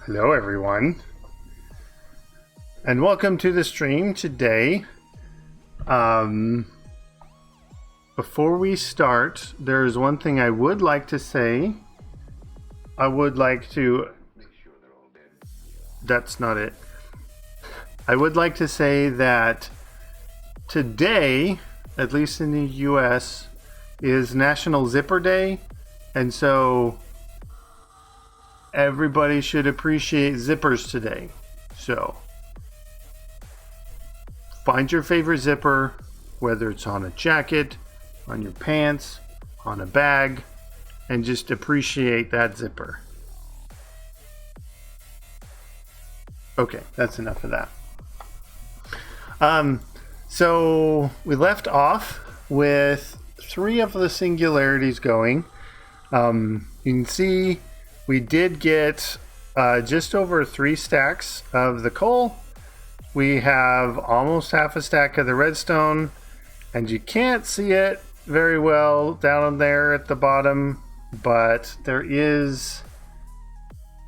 Hello everyone, and welcome to the stream today. Before we start, there's one thing I would like to say. That's not it. I would like to say that today, at least in the US, is National Zipper Day, and so everybody should appreciate zippers today. So find your favorite zipper, whether it's on a jacket, on your pants, on a bag, and just appreciate that zipper. Okay, that's enough of that. So we left off with 3 of the singularities going. You can see we did get just over 3 stacks of the coal. We have almost half a stack of the redstone, and you can't see it very well down there at the bottom, but there is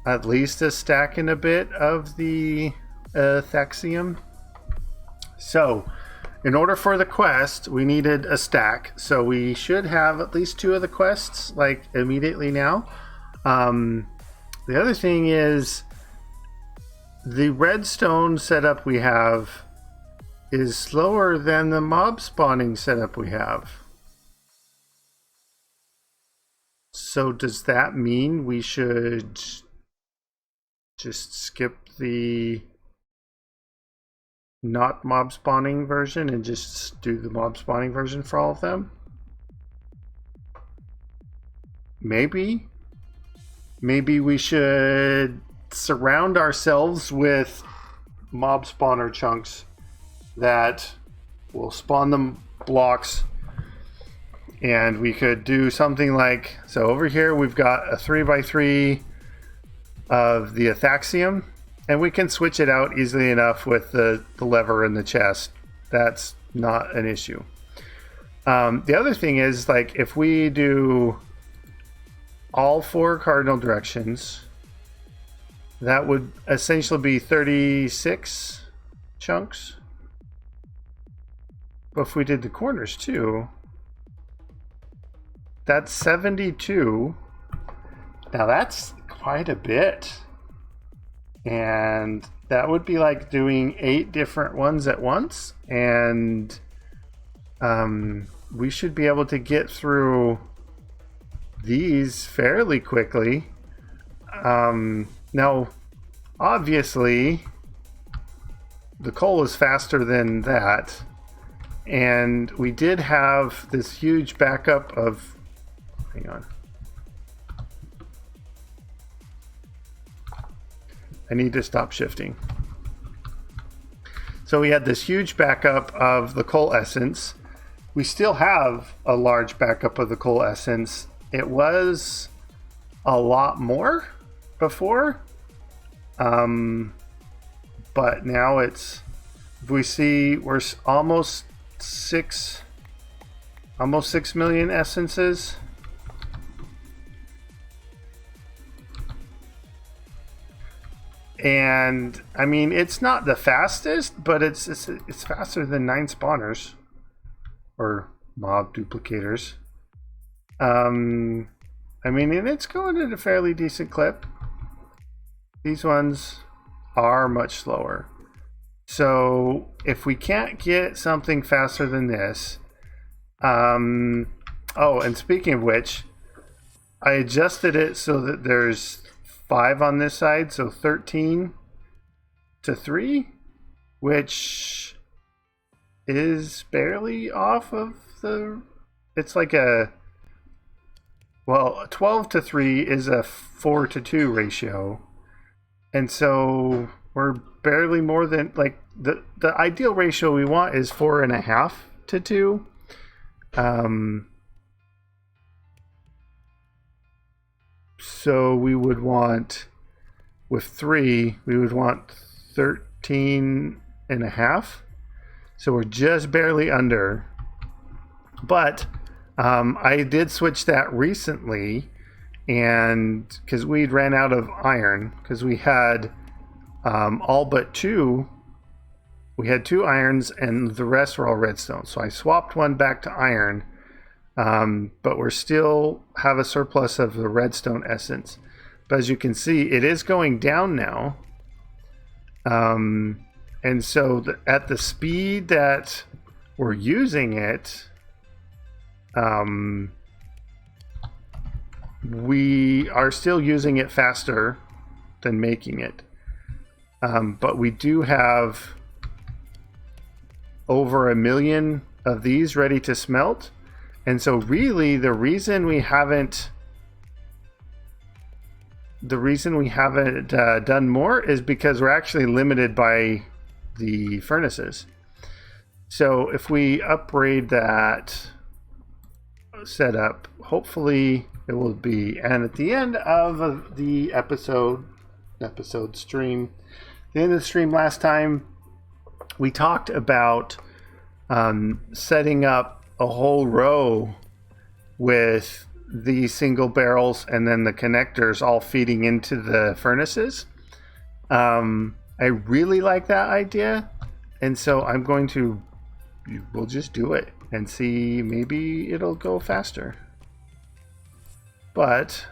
at least a stack and a bit of the thaxium. So in order for the quest, we needed a stack. So we should have at least 2 of the quests like immediately now. The other thing is the redstone setup we have is slower than the mob spawning setup we have. So does that mean we should just skip the not mob spawning version and just do the mob spawning version for all of them? Maybe we should surround ourselves with mob spawner chunks that will spawn them blocks, and we could do something like, so over here we've got a 3x3 of the thaxium, and we can switch it out easily enough with the lever in the chest. That's not an issue. The other thing is, like, if we do all 4 cardinal directions, that would essentially be 36 chunks. But if we did the corners too, that's 72. Now that's quite a bit. And that would be like doing 8 different ones at once. And we should be able to get through these fairly quickly. Now, obviously, the coal is faster than that, and we did have this huge backup of, hang on, I need to stop shifting. So we had this huge backup of the coal essence. We still have a large backup of the coal essence. It was a lot more before, but now it's, if we see, we're almost 6 million essences. And I mean, it's not the fastest, but it's faster than 9 spawners or mob duplicators. I mean, and it's going at a fairly decent clip. These ones are much slower. So if we can't get something faster than this, oh, and speaking of which, I adjusted it so that there's 5 on this side, so 13 to 3, which is barely off of the, it's like a, well, 12 to 3 is a 4 to 2 ratio. And so we're barely more than, like, the ideal ratio we want is 4.5 to 2. So we would want, with 3, we would want 13.5. So we're just barely under. But I did switch that recently, and because we'd ran out of iron, because we had all but two. We had 2 irons and the rest were all redstone. So I swapped one back to iron, but we're still have a surplus of the redstone essence. But as you can see, it is going down now. And so at the speed that we're using it, we are still using it faster than making it. But we do have over 1 million of these ready to smelt. And so really the reason we haven't done more is because we're actually limited by the furnaces. So if we upgrade that setup, hopefully it will be, and at the end of the episode stream, the end of the stream last time, we talked about setting up a whole row with the single barrels and then the connectors all feeding into the furnaces. I really like that idea, and so we'll just do it and see, maybe it'll go faster. But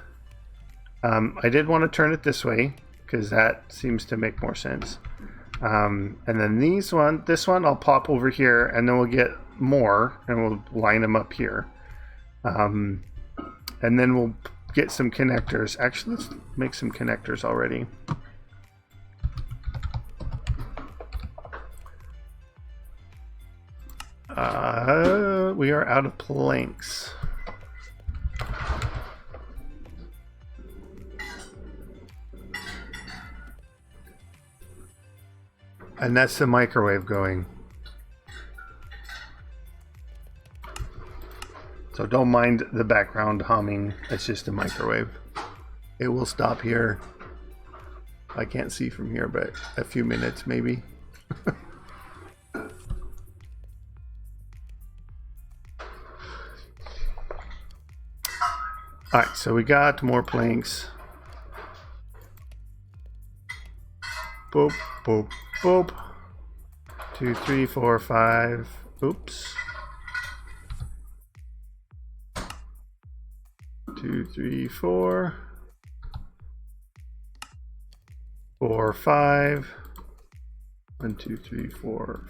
I did want to turn it this way because that seems to make more sense. And then this one I'll pop over here, and then we'll get more and we'll line them up here. And then we'll get some connectors. Actually, let's make some connectors already. We are out of planks. And that's the microwave going. So don't mind the background humming. It's just a microwave. It will stop here. I can't see from here, but a few minutes maybe. Alright, so we got more planks. Boop, boop, boop. 2, 3, 4, 5. Oops. 2, 3, 4. 4, 5. 1, 2, 3, 4,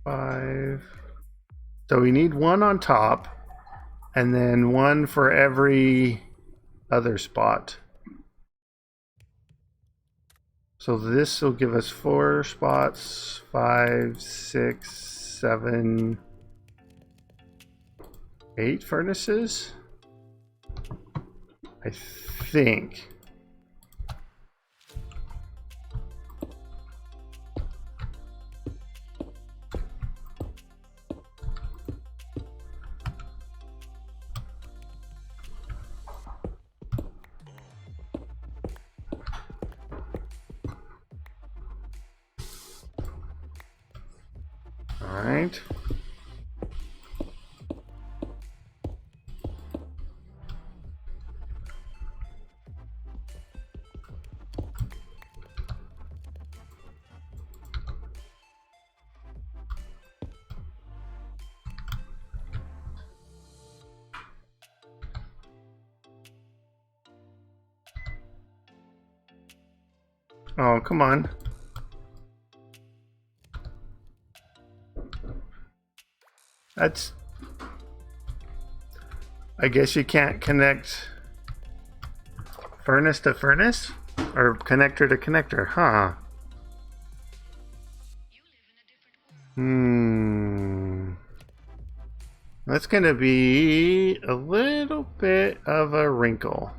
5. So we need one on top, and then one for every other spot. So this will give us 4 spots, 5, 6, 7, 8 furnaces, I think. All right. Oh, come on. That's... I guess you can't connect furnace to furnace? Or connector to connector, huh? That's gonna be a little bit of a wrinkle.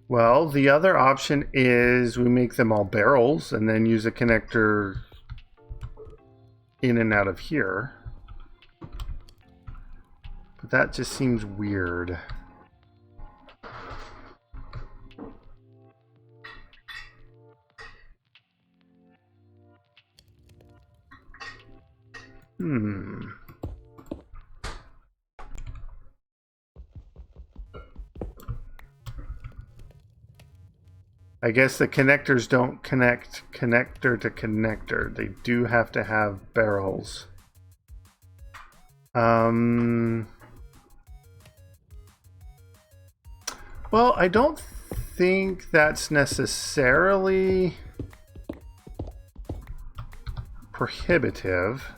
Well, the other option is we make them all barrels and then use a connector in and out of here. that just seems weird. I guess the connectors don't connect connector to connector. They do have to have barrels. Well, I don't think that's necessarily prohibitive.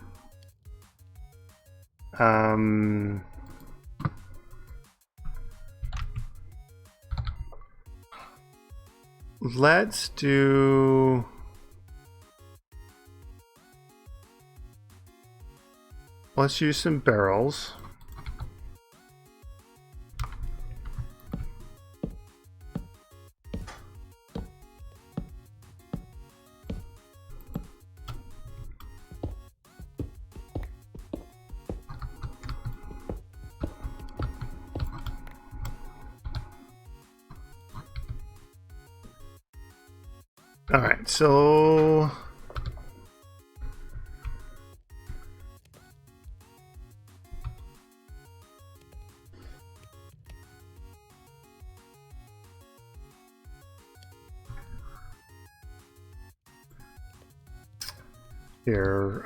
Let's use some barrels. All right, so here,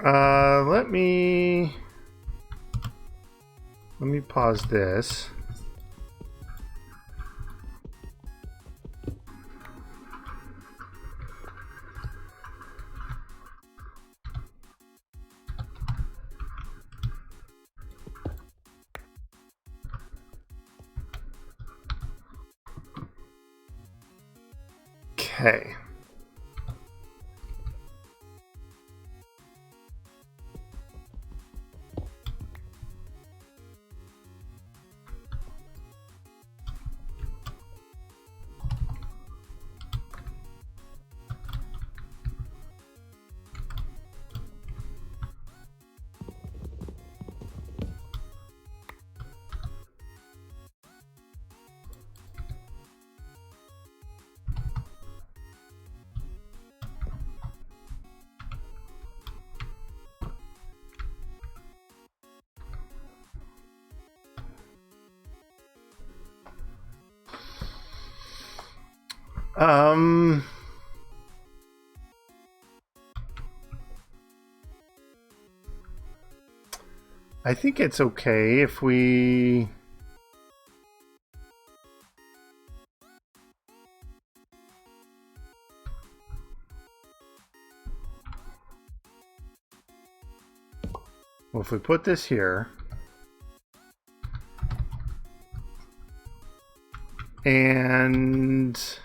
let me pause this. Okay. I think it's okay if we put this here and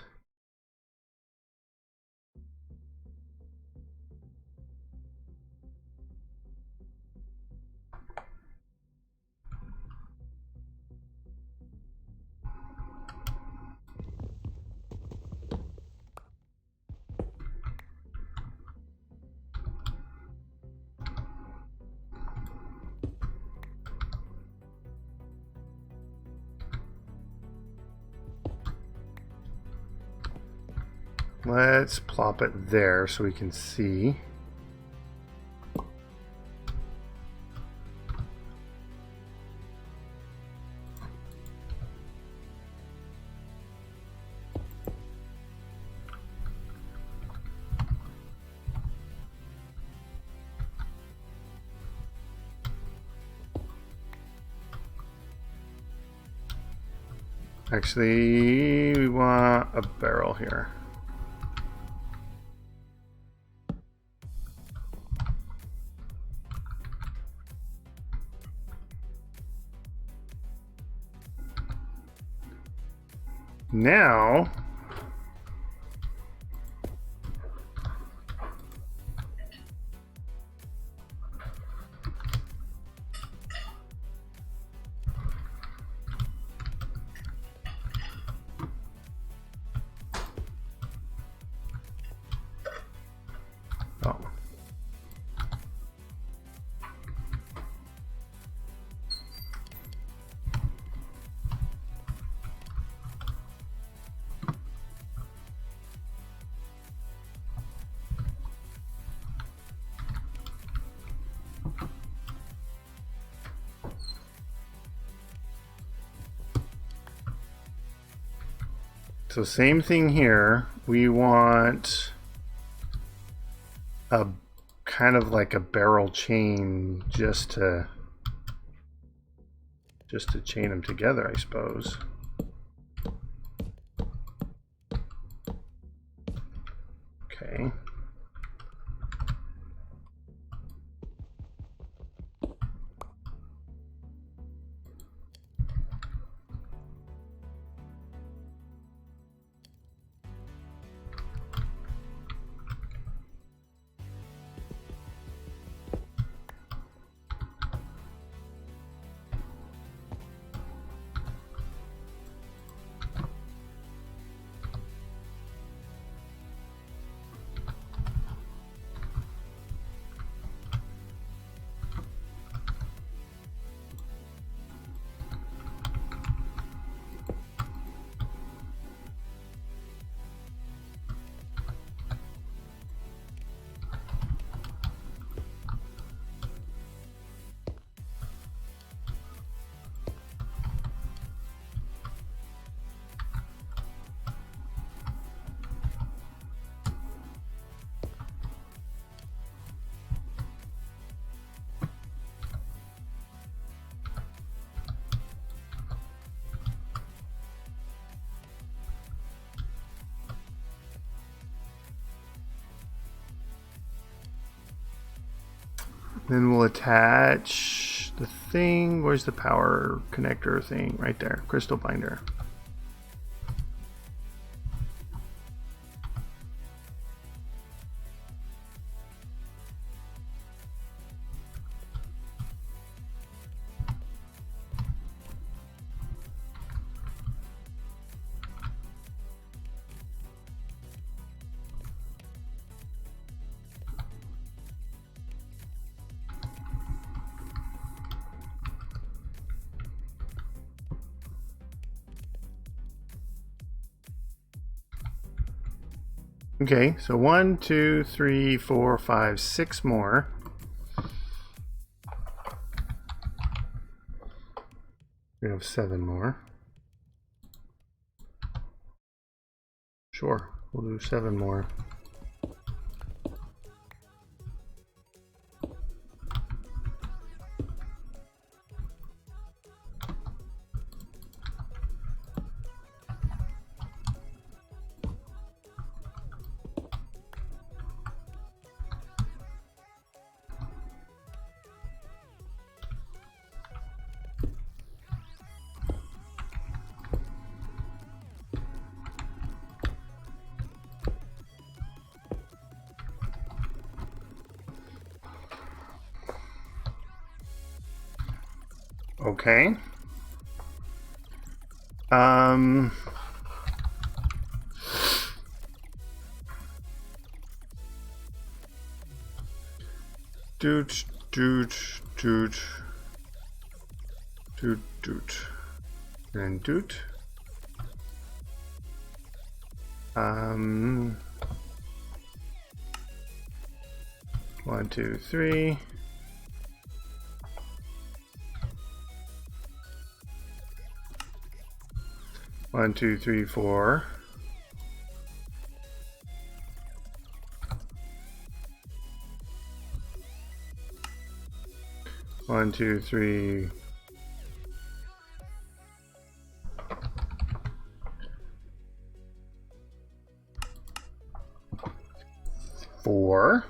let's plop it there so we can see. Actually, we want a barrel here. Now, So same thing here. We want a kind of like a barrel chain just to chain them together, I suppose. Okay. Then we'll attach the thing. Where's the power connector thing? Right there, crystal binder. Okay, so 1, 2, 3, 4, 5, 6 more. We have 7 more. Sure, we'll do 7 more. Okay. Doot, doot, doot, doot, doot, and doot. 1, 2, 3. 1, 2, 3, 4. 1, 2, 3. 4.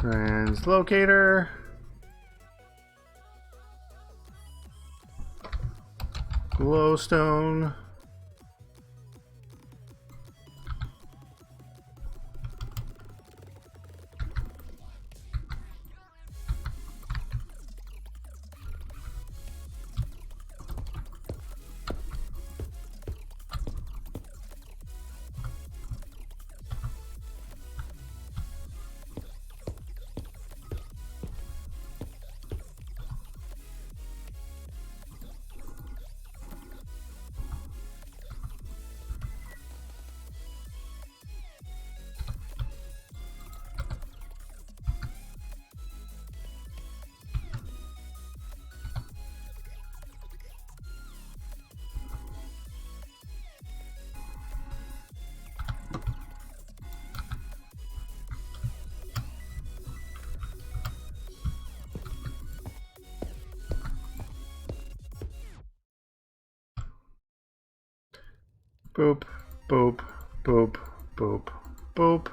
Translocator. Glowstone. boop, boop, boop, boop, boop.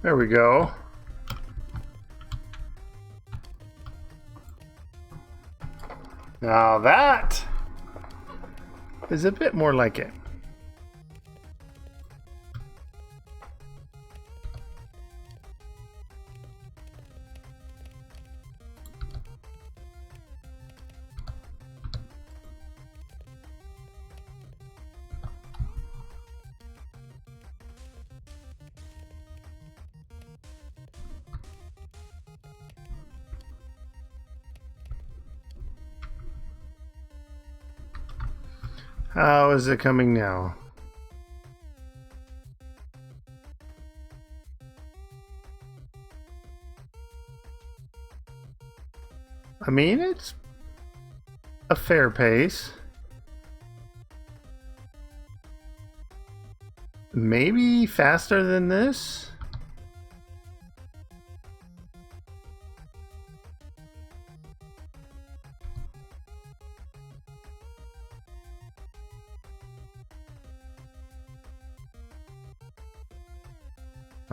There we go. Now that is a bit more like it. How is it coming now? I mean, it's a fair pace. Maybe faster than this?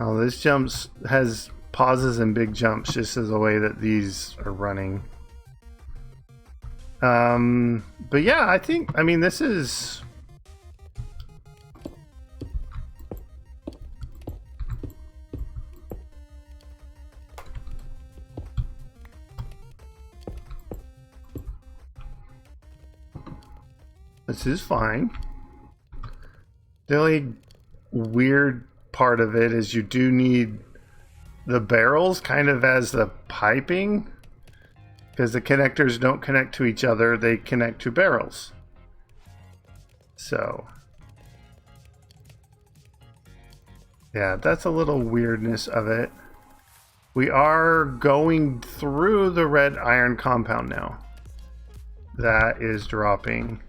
Oh, this has pauses and big jumps just as the way that these are running. But yeah, I mean, this is... This is fine. The only weird part of it is you do need the barrels kind of as the piping, because the connectors don't connect to each other, they connect to barrels. So yeah, that's a little weirdness of it. We are going through the red iron compound now. That is dropping.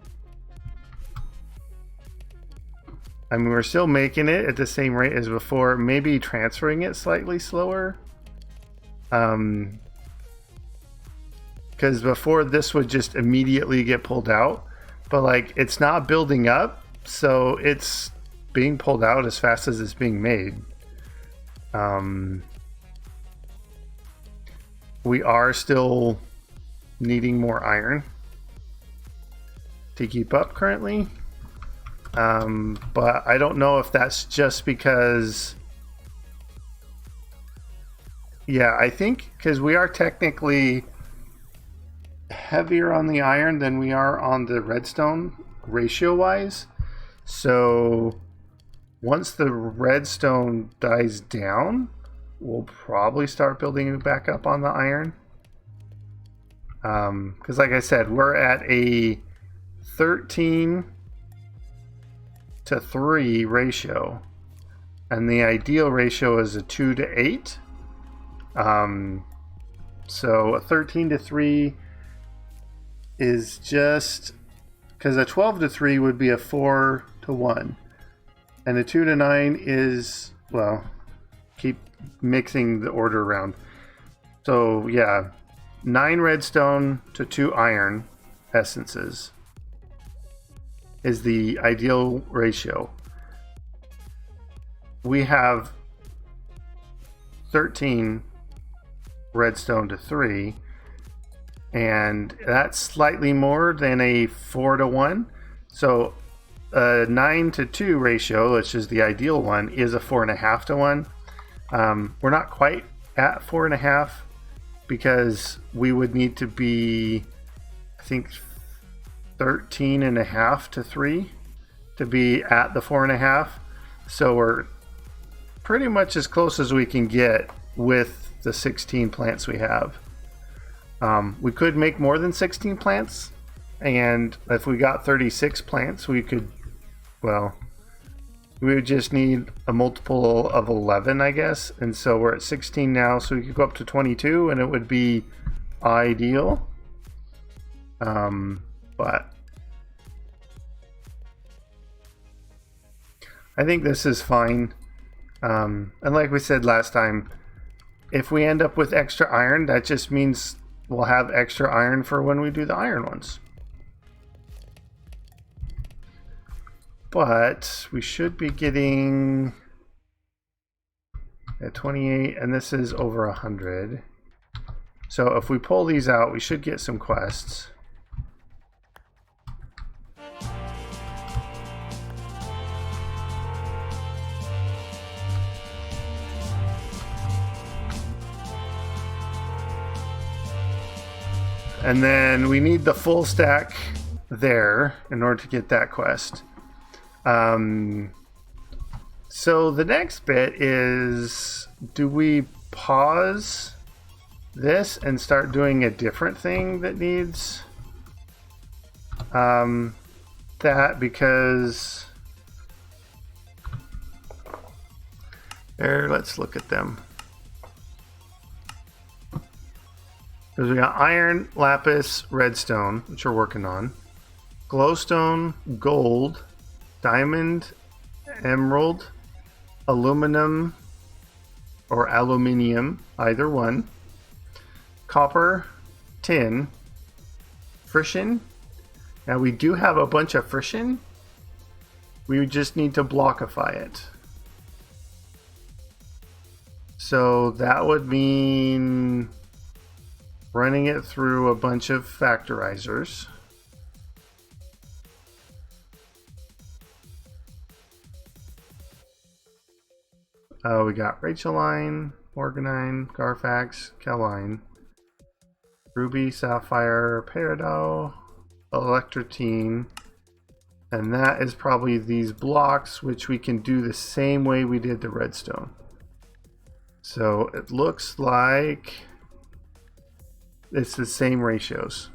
I mean, we're still making it at the same rate as before, maybe transferring it slightly slower. Because before this would just immediately get pulled out, but like it's not building up, so it's being pulled out as fast as it's being made. We are still needing more iron to keep up currently. But I don't know if that's just because, yeah, I think because we are technically heavier on the iron than we are on the redstone ratio wise. So once the redstone dies down, we'll probably start building it back up on the iron. Because like I said, we're at a 13 to 3 ratio, and the ideal ratio is a 2 to 8. So a 13 to 3 is just because a 12 to 3 would be a 4 to 1, and a 2 to 9 is, well, keep mixing the order around. So yeah, 9 redstone to 2 iron essences is the ideal ratio. We have 13 redstone to 3, and that's slightly more than a 4 to 1. So a 9 to 2 ratio, which is the ideal one, is a 4.5 to 1. We're not quite at 4.5 because we would need to be, I think, 13.5 to 3 to be at the 4.5. So we're pretty much as close as we can get with the 16 plants we have. We could make more than 16 plants, and if we got 36 plants, we could, well, we would just need a multiple of 11, I guess. And so we're at 16 now, so we could go up to 22 and it would be ideal. But I think this is fine. And like we said last time, if we end up with extra iron, that just means we'll have extra iron for when we do the iron ones. But we should be getting at 28, and this is over 100. So if we pull these out, we should get some quests. And then we need the full stack there in order to get that quest. So the next bit is, do we pause this and start doing a different thing that needs that? Because there, let's look at them. Because we got iron, lapis, redstone, which we're working on, glowstone, gold, diamond, emerald, aluminum or aluminium, either one, copper, tin, frisson. Now we do have a bunch of frisson. We just need to blockify it. So that would mean running it through a bunch of factorizers. We got Racheline, Organine, Garfax, Kaline, Ruby, Sapphire, Peridot, Electrotine, and that is probably these blocks, which we can do the same way we did the redstone. So it looks like it's the same ratios.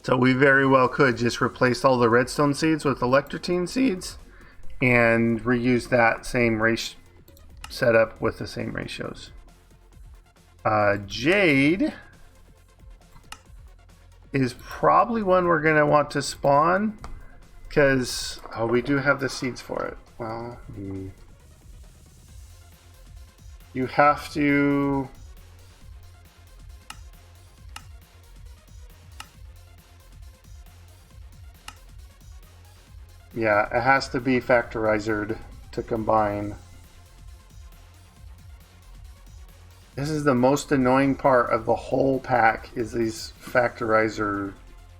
So we very well could just replace all the redstone seeds with electrotine seeds and reuse that same setup with the same ratios. Jade is probably one we're going to want to spawn because we do have the seeds for it. Well, you have to yeah, it has to be factorizered to combine. This is the most annoying part of the whole pack, is these factorizer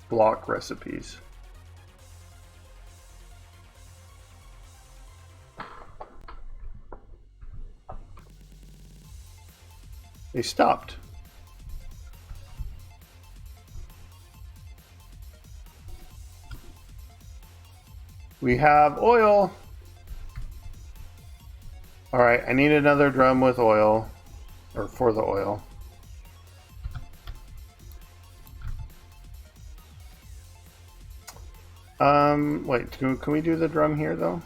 block recipes. They stopped. We have oil. All right, I need another drum with oil, or for the oil. Wait, can we do the drum here though?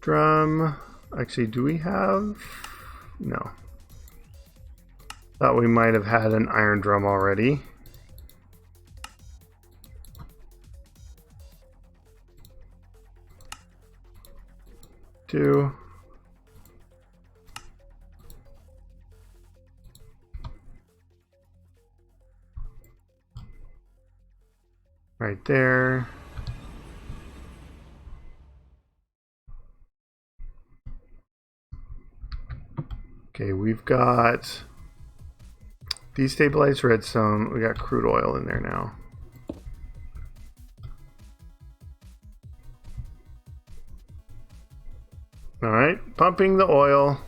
Drum, actually, do we have? No. Thought we might have had an iron drum already. Two. Right there. Okay, we've got destabilized redstone. We got crude oil in there now. All right, pumping the oil.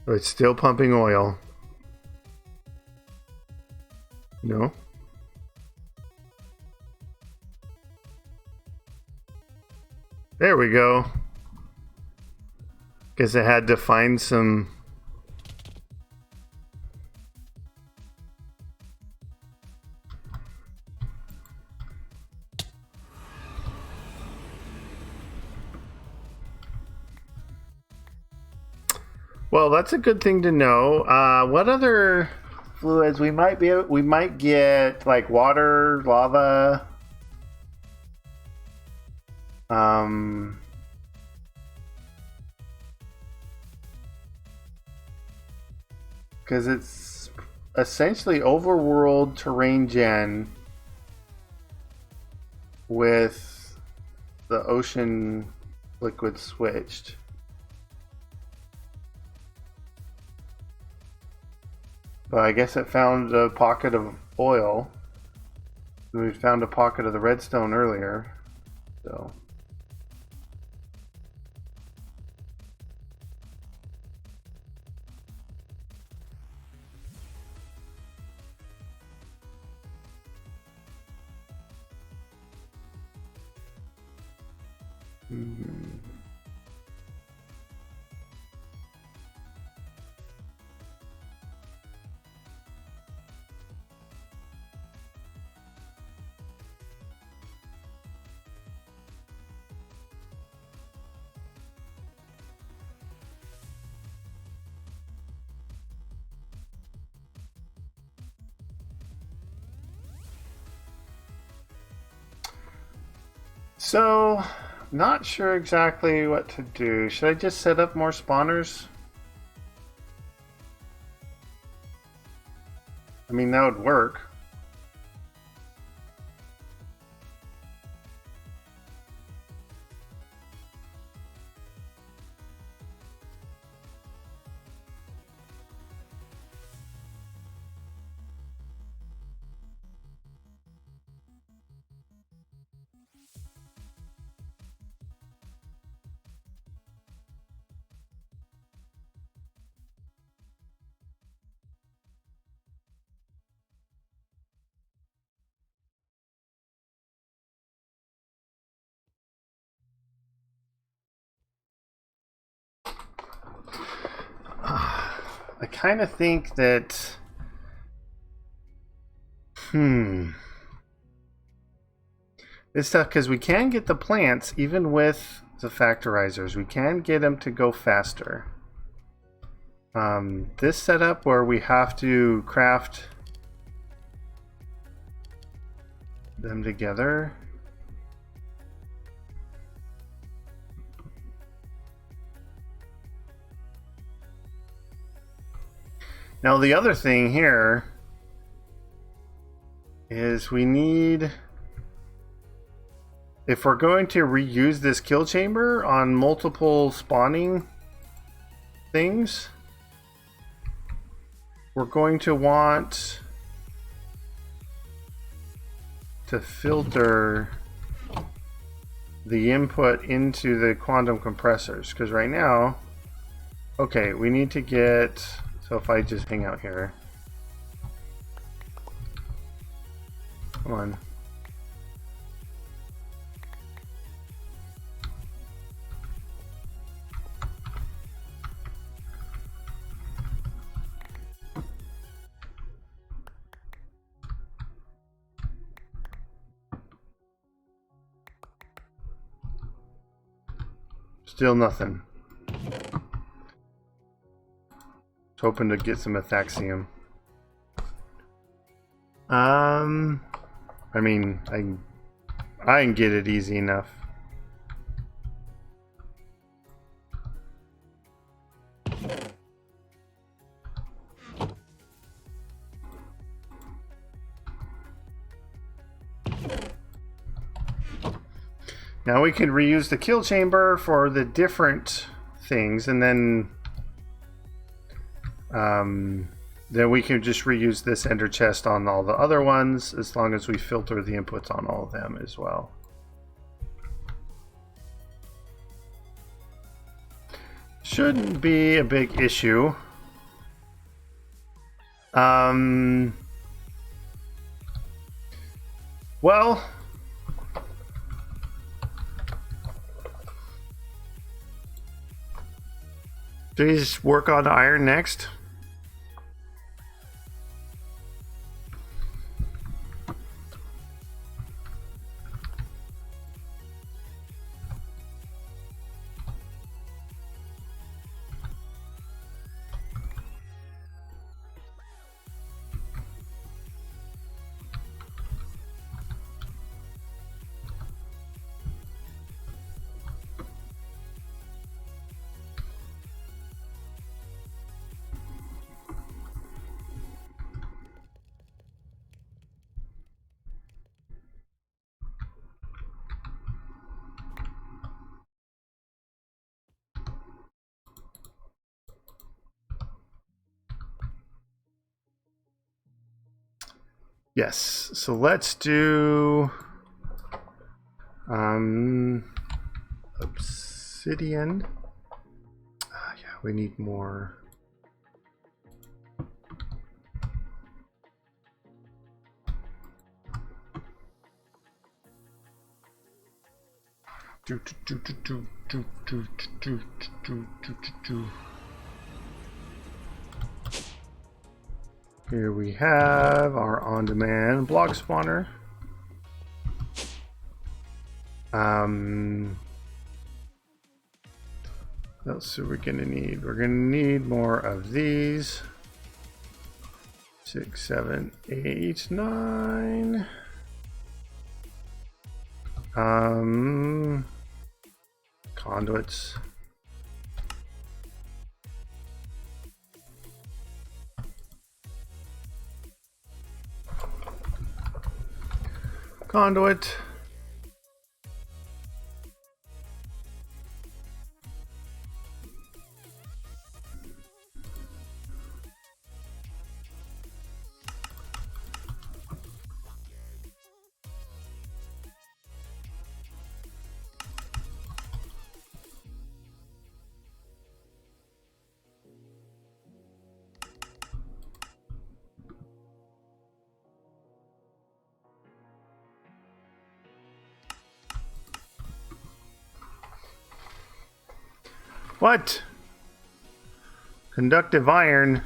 Oh, it's still pumping oil. No. There we go. Guess I had to find some. Well, that's a good thing to know. What other fluids we might be? We might get like water, lava. Because it's essentially overworld terrain gen with the ocean liquid switched. But I guess it found a pocket of oil. We found a pocket of the redstone earlier. So. So, not sure exactly what to do. Should I just set up more spawners? I mean, that would work. I kind of think that... This stuff, because we can get the plants, even with the factorizers. We can get them to go faster. This setup where we have to craft them together... Now the other thing here is we need, if we're going to reuse this kill chamber on multiple spawning things, we're going to want to filter the input into the quantum compressors, because right now, okay, we need to get... So if I just hang out here, come on. Still nothing. Hoping to get some Athaxium. I mean, I can get it easy enough. Now we can reuse the kill chamber for the different things, and then we can just reuse this ender chest on all the other ones, as long as we filter the inputs on all of them as well. Shouldn't be a big issue. Well, do you just work on iron next? Yes, so let's do obsidian. Yeah, we need more. Here we have our on-demand block spawner. What else are we gonna need? We're gonna need more of these. 6, 7, 8, 9. Conduits. Conduit. What? Conductive iron.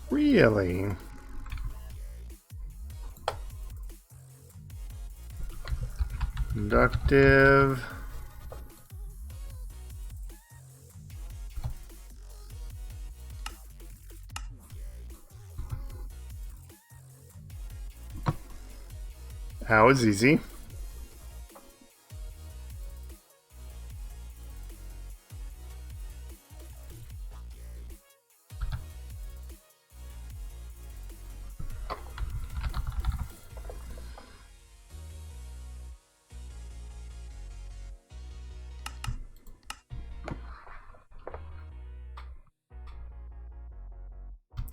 Really? Conductive. That was easy.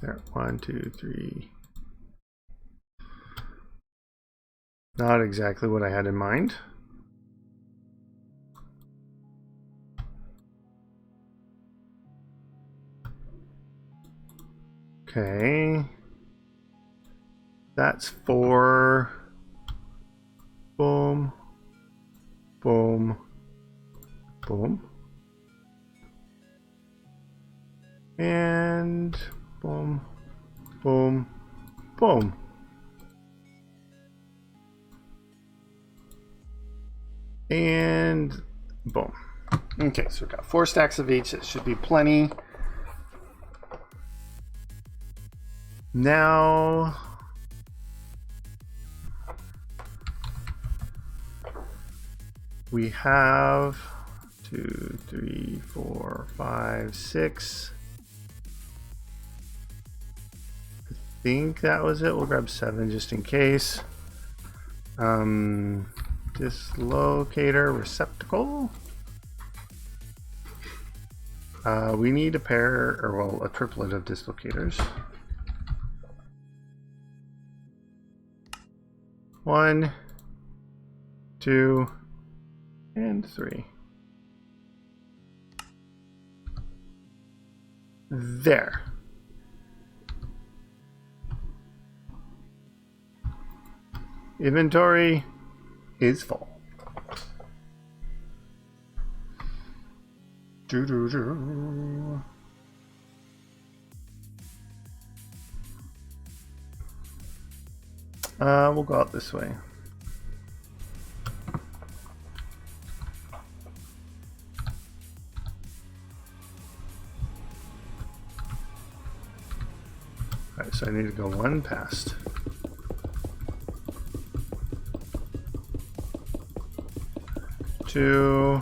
There, 1, 2, 3. Not exactly what I had in mind. Okay. That's 4. Boom. Boom. Boom. And boom. Boom. Boom. And boom. Okay, so we've got 4 stacks of each. That should be plenty. Now we have 2, 3, 4, 5, 6. I think that was it. We'll grab 7 just in case. Dislocator receptacle. We need a pair, or well, a triplet of dislocators. 1, 2, and 3. There. Inventory is full. Doo-doo-doo. We'll go out this way. Alright, so I need to go 1 past. 2,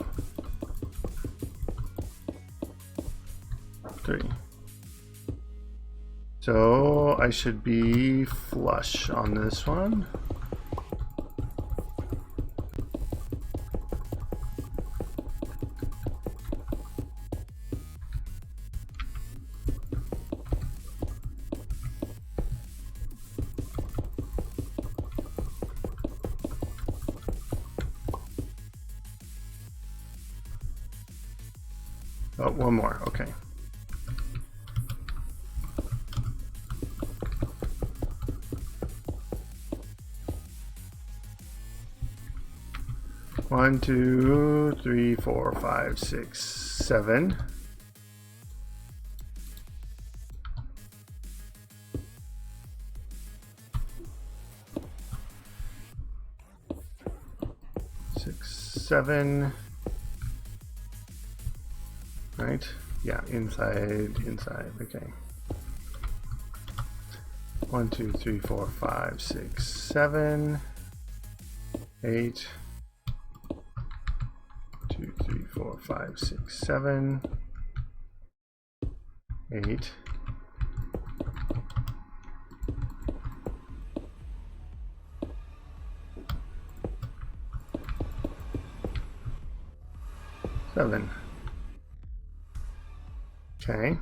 3. So I should be flush on this one. Oh, one more. Okay. One, two, three, four, five, six, seven. Seven, right? Yeah, inside, okay. 1, 2, 3, 4, 5, 6, 7, 8, 2, 3, 4, 5, 6, 7, 8, 7. Okay.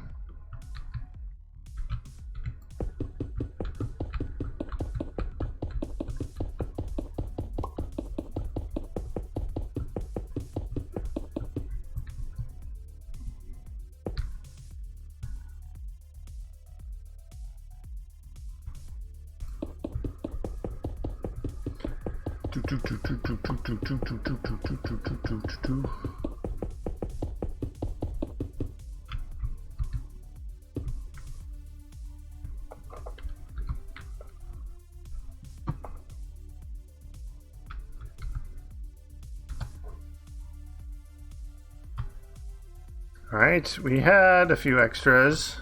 All right, we had a few extras.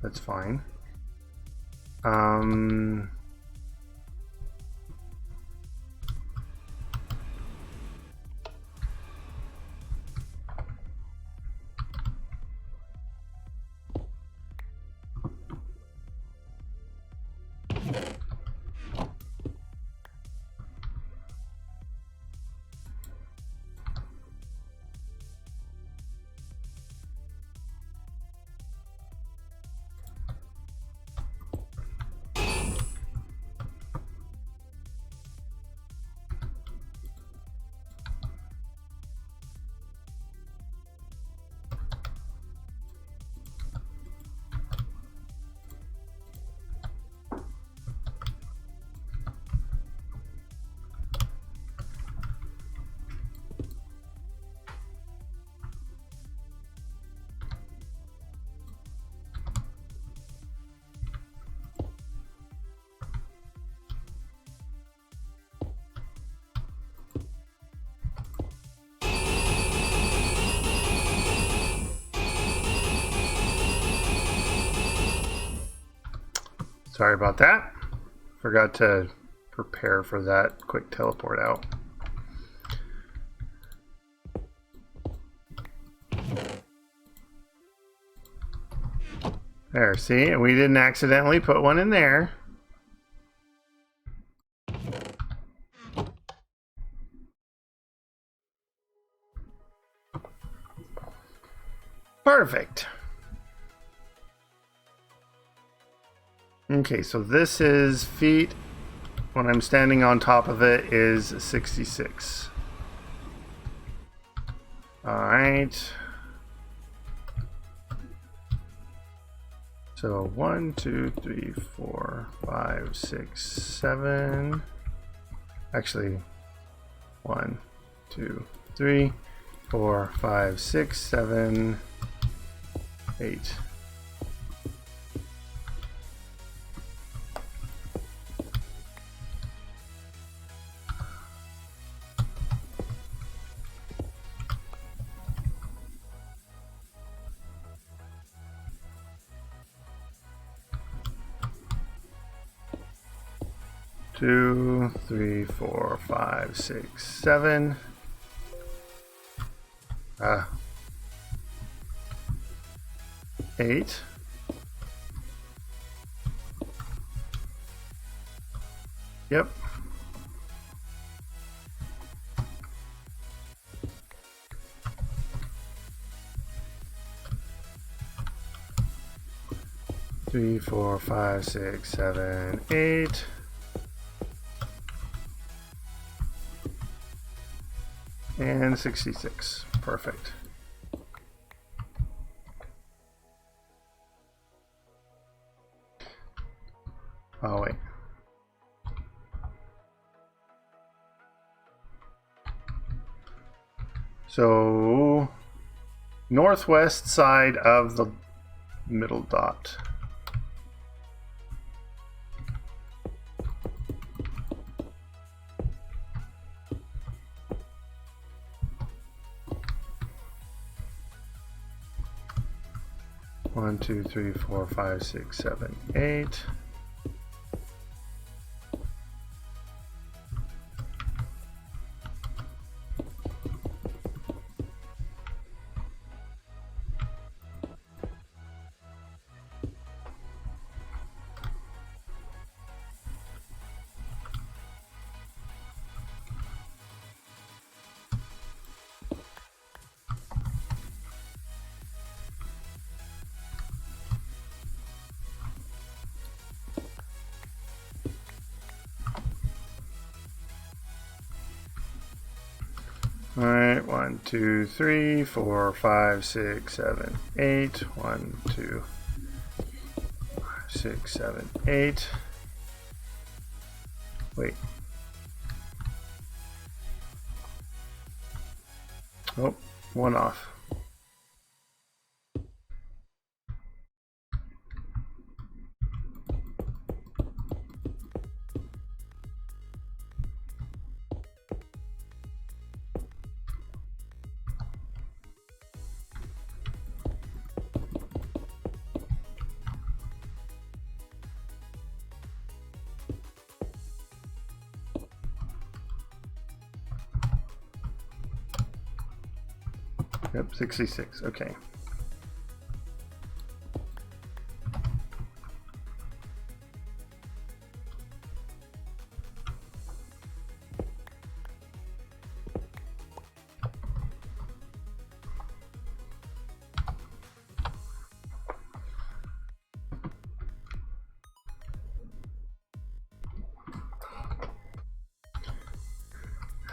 That's fine. Sorry about that. Forgot to prepare for that quick teleport out. There, see? And we didn't accidentally put one in there. Perfect. Okay, so this is feet. When I'm standing on top of it is 66. All right. So 1, 2, 3, 4, 5, 6, 7. Actually, 1, 2, 3, 4, 5, 6, 7, 8. Two, 3, 4, 5, 6, 7. 8. Yep. Three, 4, 5, 6, 7, 8. And 66. Perfect. So northwest side of the middle dot. One, two, three, four, five, six, seven, 8. All right, 1, 2, 3, 4, 5, 6, 7, 8. 1, 2, 5, 6, 7, 8. Wait. Oh, one off. Yep, 66. Okay.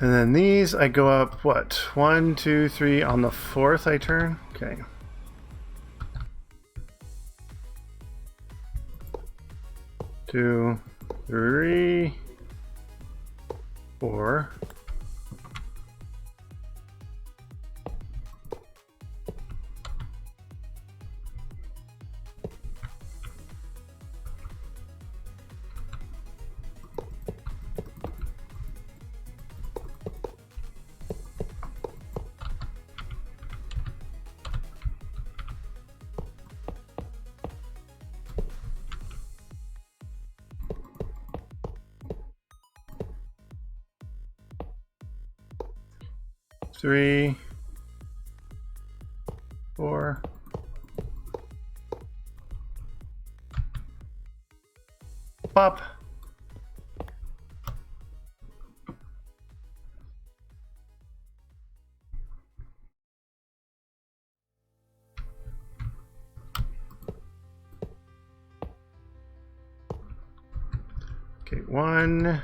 And then these, I go up, what? 1, 2, 3. On the 4th, I turn? Okay. Two, 3, 4. Three, 4. Pop. Okay, 1,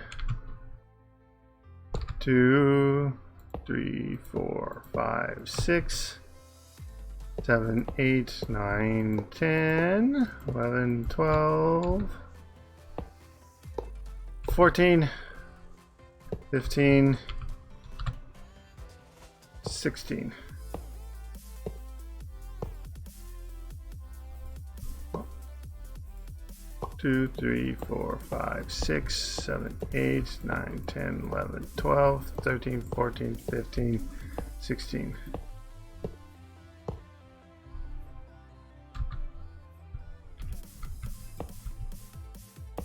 2, 3, 4, 5, 6, 7, 8, 9, 10, 11, 12, 14, 15, 16. Two, 3, 4, 5, 6, 7, 8, 9, 10, 11, 12, 13, 14, 15, 16.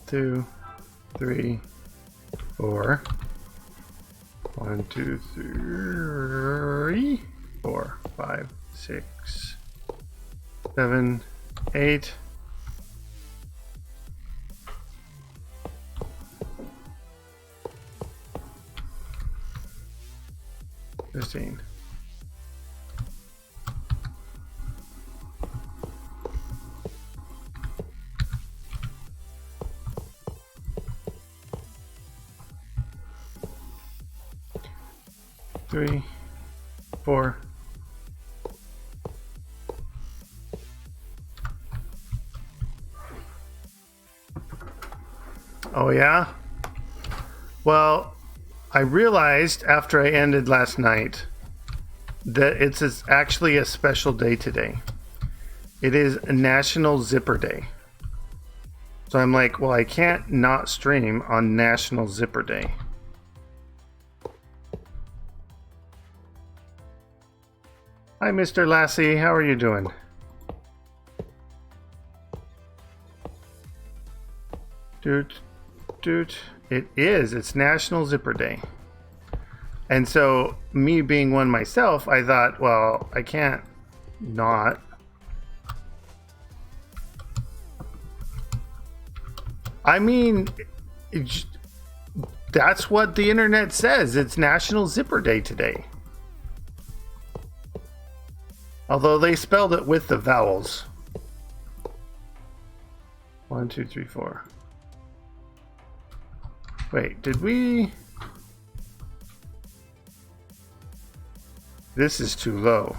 Two, 3, 4. 1, 2, 3, 4, 5, 6, 7, 8. 15. Three, 4. Oh yeah? Well, I realized after I ended last night It's actually a special day today. It is National Zipper Day. So I'm like, well, I can't not stream on National Zipper Day. Hi, Mr. Lassie. How are you doing? Dude. It is. It's National Zipper Day. And so, me being one myself, I thought, well, I can't not. I mean, that's what the internet says. It's National Zipper Day today. Although they spelled it with the vowels. 1, 2, 3, 4. Wait, did we... This is too low.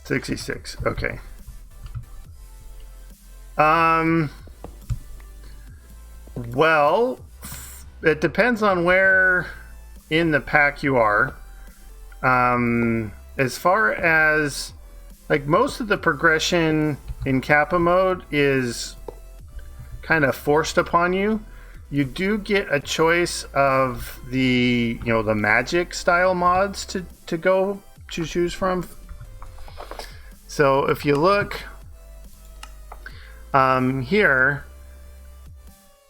$66. Okay. Well, it depends on where in the pack you are. As far as like most of the progression in Kappa mode is kind of forced upon you. You do get a choice of the, you know, the magic style mods to choose from. So if you look here,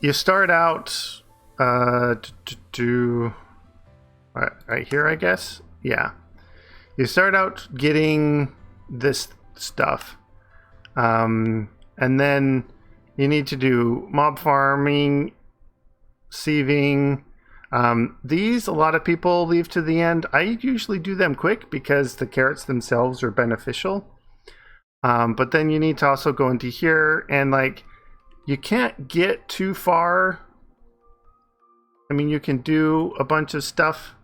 you start out right here, I guess. Yeah, you start out getting this stuff, and then you need to do mob farming, sieving. These a lot of people leave to the end. I usually do them quick because the carrots themselves are beneficial. But then you need to also go into here, and like you can't get too far. I mean, you can do a bunch of stuff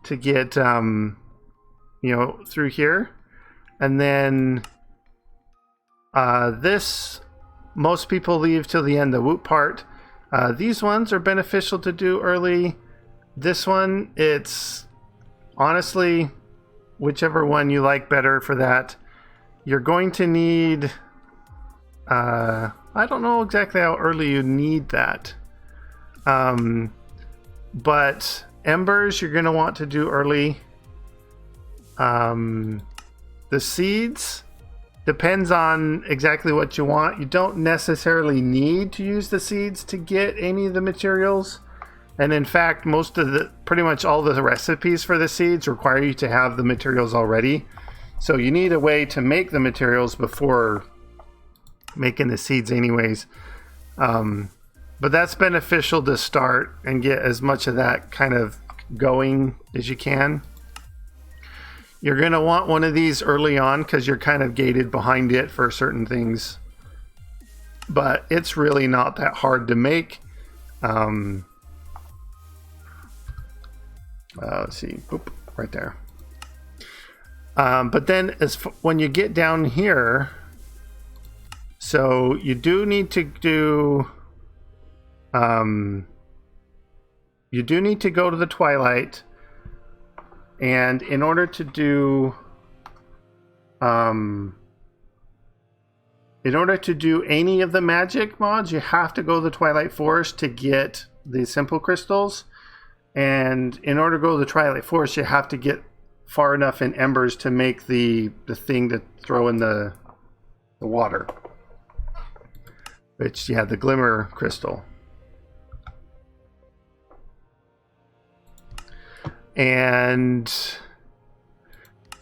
to get you know, through here, and then this most people leave till the end, the whoop part. These ones are beneficial to do early. This one, it's honestly whichever one you like better for that. You're going to need, I don't know exactly how early you need that. But embers you're going to want to do early. The seeds depends on exactly what you want. You don't necessarily need to use the seeds to get any of the materials. And in fact, pretty much all the recipes for the seeds require you to have the materials already. So you need a way to make the materials before making the seeds anyways. But that's beneficial to start and get as much of that kind of going as you can. You're going to want one of these early on because you're kind of gated behind it for certain things. But it's really not that hard to make. Let's see. Oop, right there. But then when you get down here, so you do need to do... you do need to go to the Twilight, and in order to do any of the magic mods, you have to go to the Twilight Forest to get the simple crystals. And in order to go to the Twilight Forest, you have to get far enough in embers to make the thing to throw in the water, which, yeah, the glimmer crystal.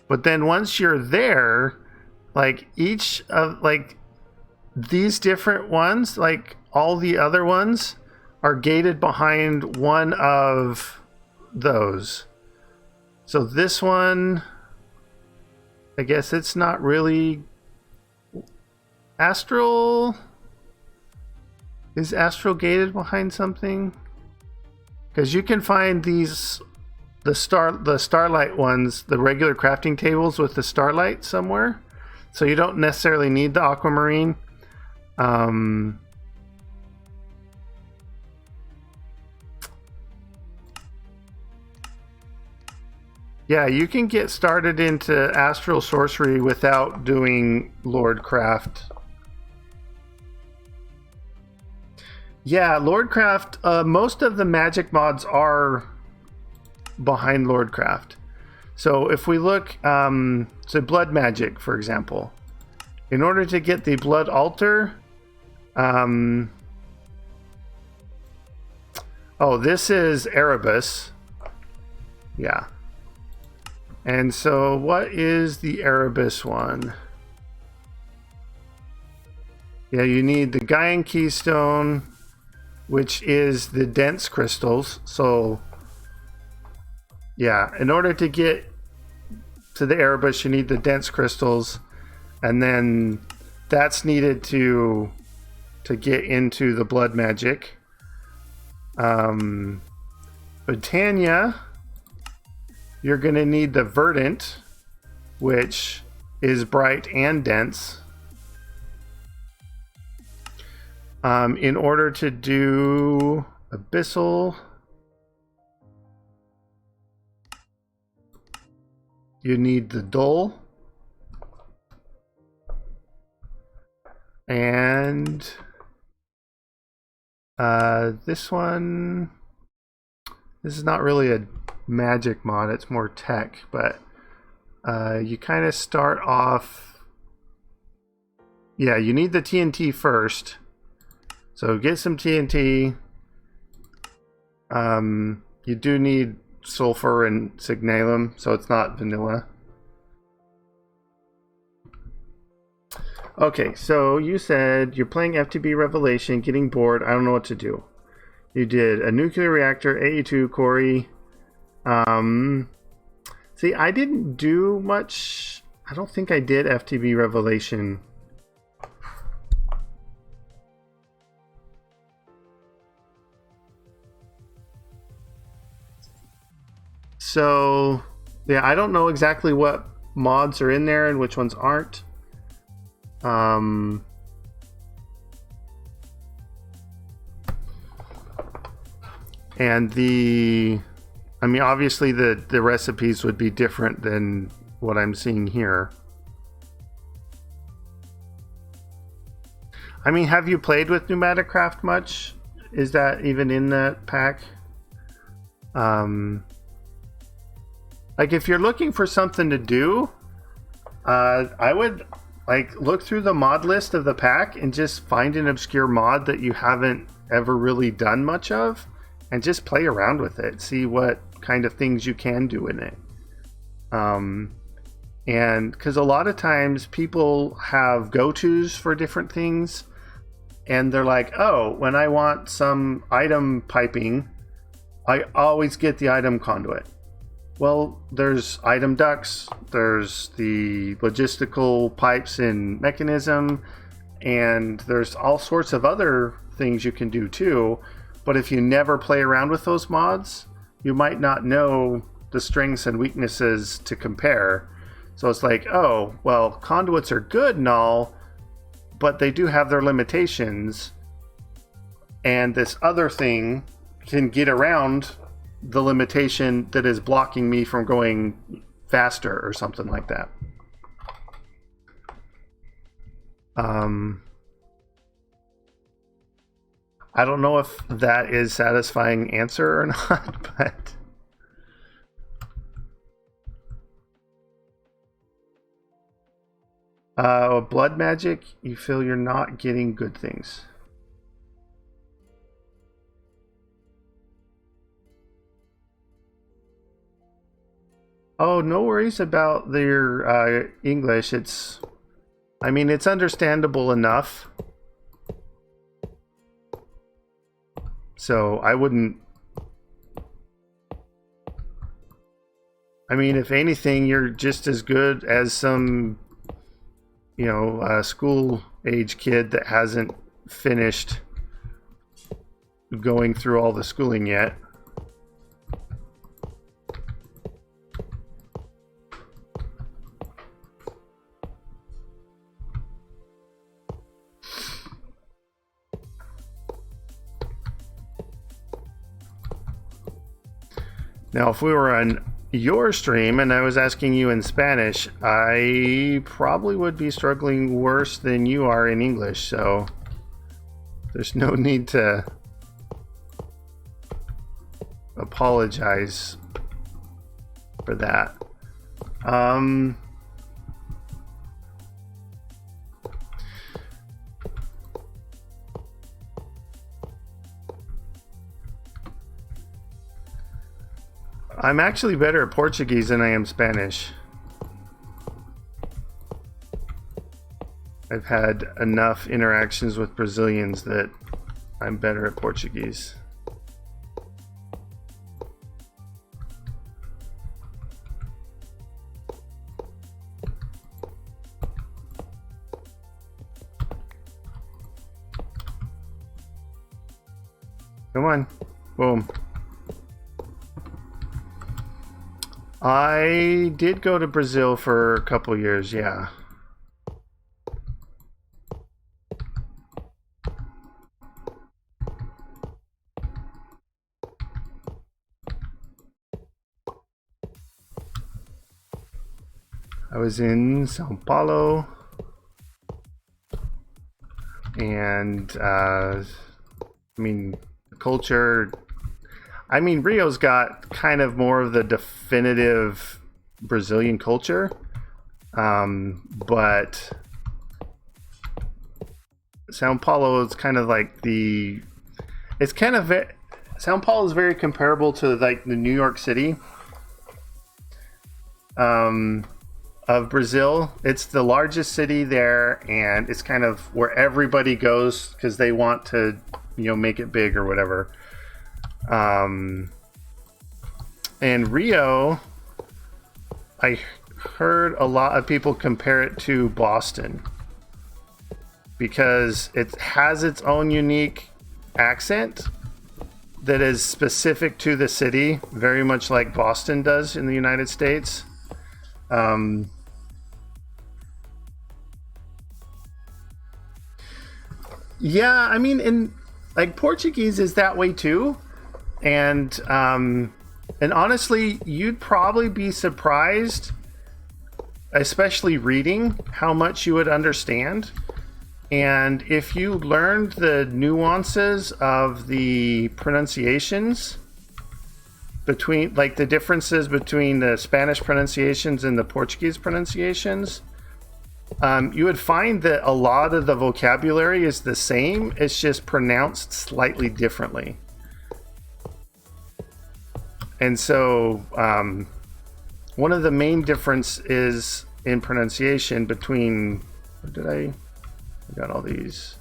But then once you're there, like each of like these different ones, like all the other ones are gated behind one of those. So this one, I guess it's not really astral. Is astral gated behind something? Because you can find these, the starlight ones, the regular crafting tables with the starlight somewhere. So you don't necessarily need the aquamarine. Yeah, you can get started into astral sorcery without doing Lordcraft. Yeah, Lordcraft, most of the magic mods are behind Lordcraft. So if we look, so blood magic, for example, in order to get the blood altar, oh, this is Erebus. Yeah. And so what is the Erebus one? Yeah, you need the Gaian Keystone, which is the dense crystals. So yeah, in order to get to the Erebus, you need the dense crystals, and then that's needed to get into the blood magic. Britannia, you're going to need the Verdant, which is bright and dense. In order to do Abyssal, you need the Dull. And this one, this is not really a magic mod, it's more tech, but you kind of start off, yeah, you need the TNT first. So get some TNT. You do need sulfur and signalum, so it's not vanilla. Okay, so you said you're playing FTB Revelation, getting bored, I don't know what to do. You did a nuclear reactor, AE2, Corey. See, I didn't do much. I don't think I did FTB Revelation. So, yeah, I don't know exactly what mods are in there and which ones aren't. And I mean, obviously the recipes would be different than what I'm seeing here. I mean, have you played with Pneumaticraft much? Is that even in that pack? Like, if you're looking for something to do, I would look through the mod list of the pack and just find an obscure mod that you haven't ever really done much of, and just play around with it. See what kind of things you can do in it. And because a lot of times people have go-tos for different things, and they're like, oh, when I want some item piping, I always get the item conduit. Well, there's item ducts, there's the logistical pipes and mechanism, and there's all sorts of other things you can do too. But if you never play around with those mods, you might not know the strengths and weaknesses to compare. So it's like, oh, well, conduits are good and all, but they do have their limitations. And this other thing can get around the limitation that is blocking me from going faster or something like that. I don't know if that is satisfying answer or not, but blood magic, you feel you're not getting good things. Oh, no worries about their English. I mean, it's understandable enough. So I wouldn't. I mean, if anything, you're just as good as some, school age kid that hasn't finished going through all the schooling yet. Now, if we were on your stream and I was asking you in Spanish, I probably would be struggling worse than you are in English, so there's no need to apologize for that. I'm actually better at Portuguese than I am Spanish. I've had enough interactions with Brazilians that I'm better at Portuguese. Come on. Boom. I did go to Brazil for a couple years, yeah. I was in Sao Paulo, and I mean, culture. I mean, Rio's got kind of more of the definitive Brazilian culture, but Sao Paulo is kind of like the. It's kind of Sao Paulo is very comparable to like the New York City of Brazil. It's the largest city there, and it's kind of where everybody goes because they want to, make it big or whatever. And Rio, I heard a lot of people compare it to Boston because it has its own unique accent that is specific to the city, very much like Boston does in the United States. Yeah, I mean, in like Portuguese is that way too. And honestly, you'd probably be surprised, especially reading, how much you would understand. And if you learned the nuances of the pronunciations between, like the differences between the Spanish pronunciations and the Portuguese pronunciations, you would find that a lot of the vocabulary is the same. It's just pronounced slightly differently. And so one of the main difference is in pronunciation between, I got all these.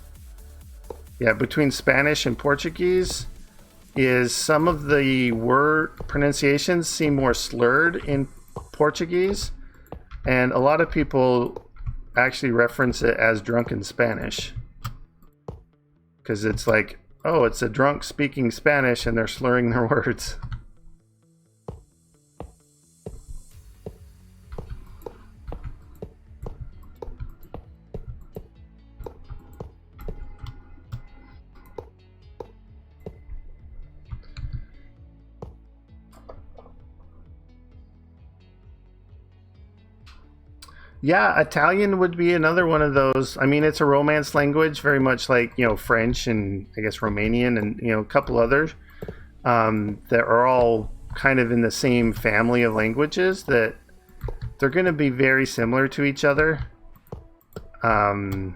Yeah, between Spanish and Portuguese is some of the word pronunciations seem more slurred in Portuguese. And a lot of people actually reference it as drunken Spanish. Because it's like, oh, it's a drunk speaking Spanish and they're slurring their words. Yeah, Italian would be another one of those. I mean, it's a Romance language, very much like, French and I guess Romanian and, a couple others that are all kind of in the same family of languages that they're going to be very similar to each other. A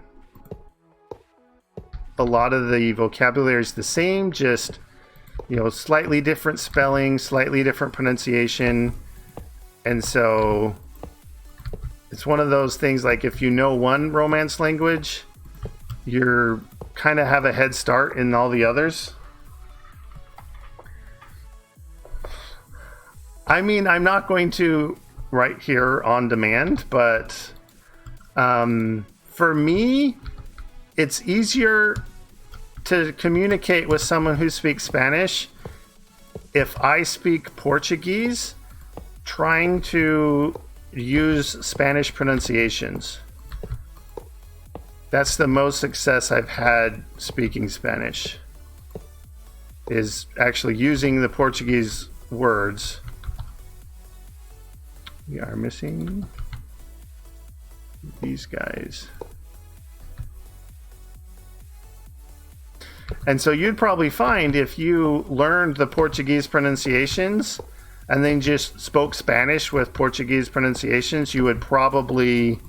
lot of the vocabulary is the same, just, slightly different spelling, slightly different pronunciation. And so it's one of those things like if you know one Romance language, you're kind of have a head start in all the others. I mean, I'm not going to right here on demand, but for me, it's easier to communicate with someone who speaks Spanish if I speak Portuguese, trying to use Spanish pronunciations. That's the most success I've had speaking Spanish, is actually using the Portuguese words. We are missing these guys. And so you'd probably find if you learned the Portuguese pronunciations and then just spoke Spanish with Portuguese pronunciations, you would probably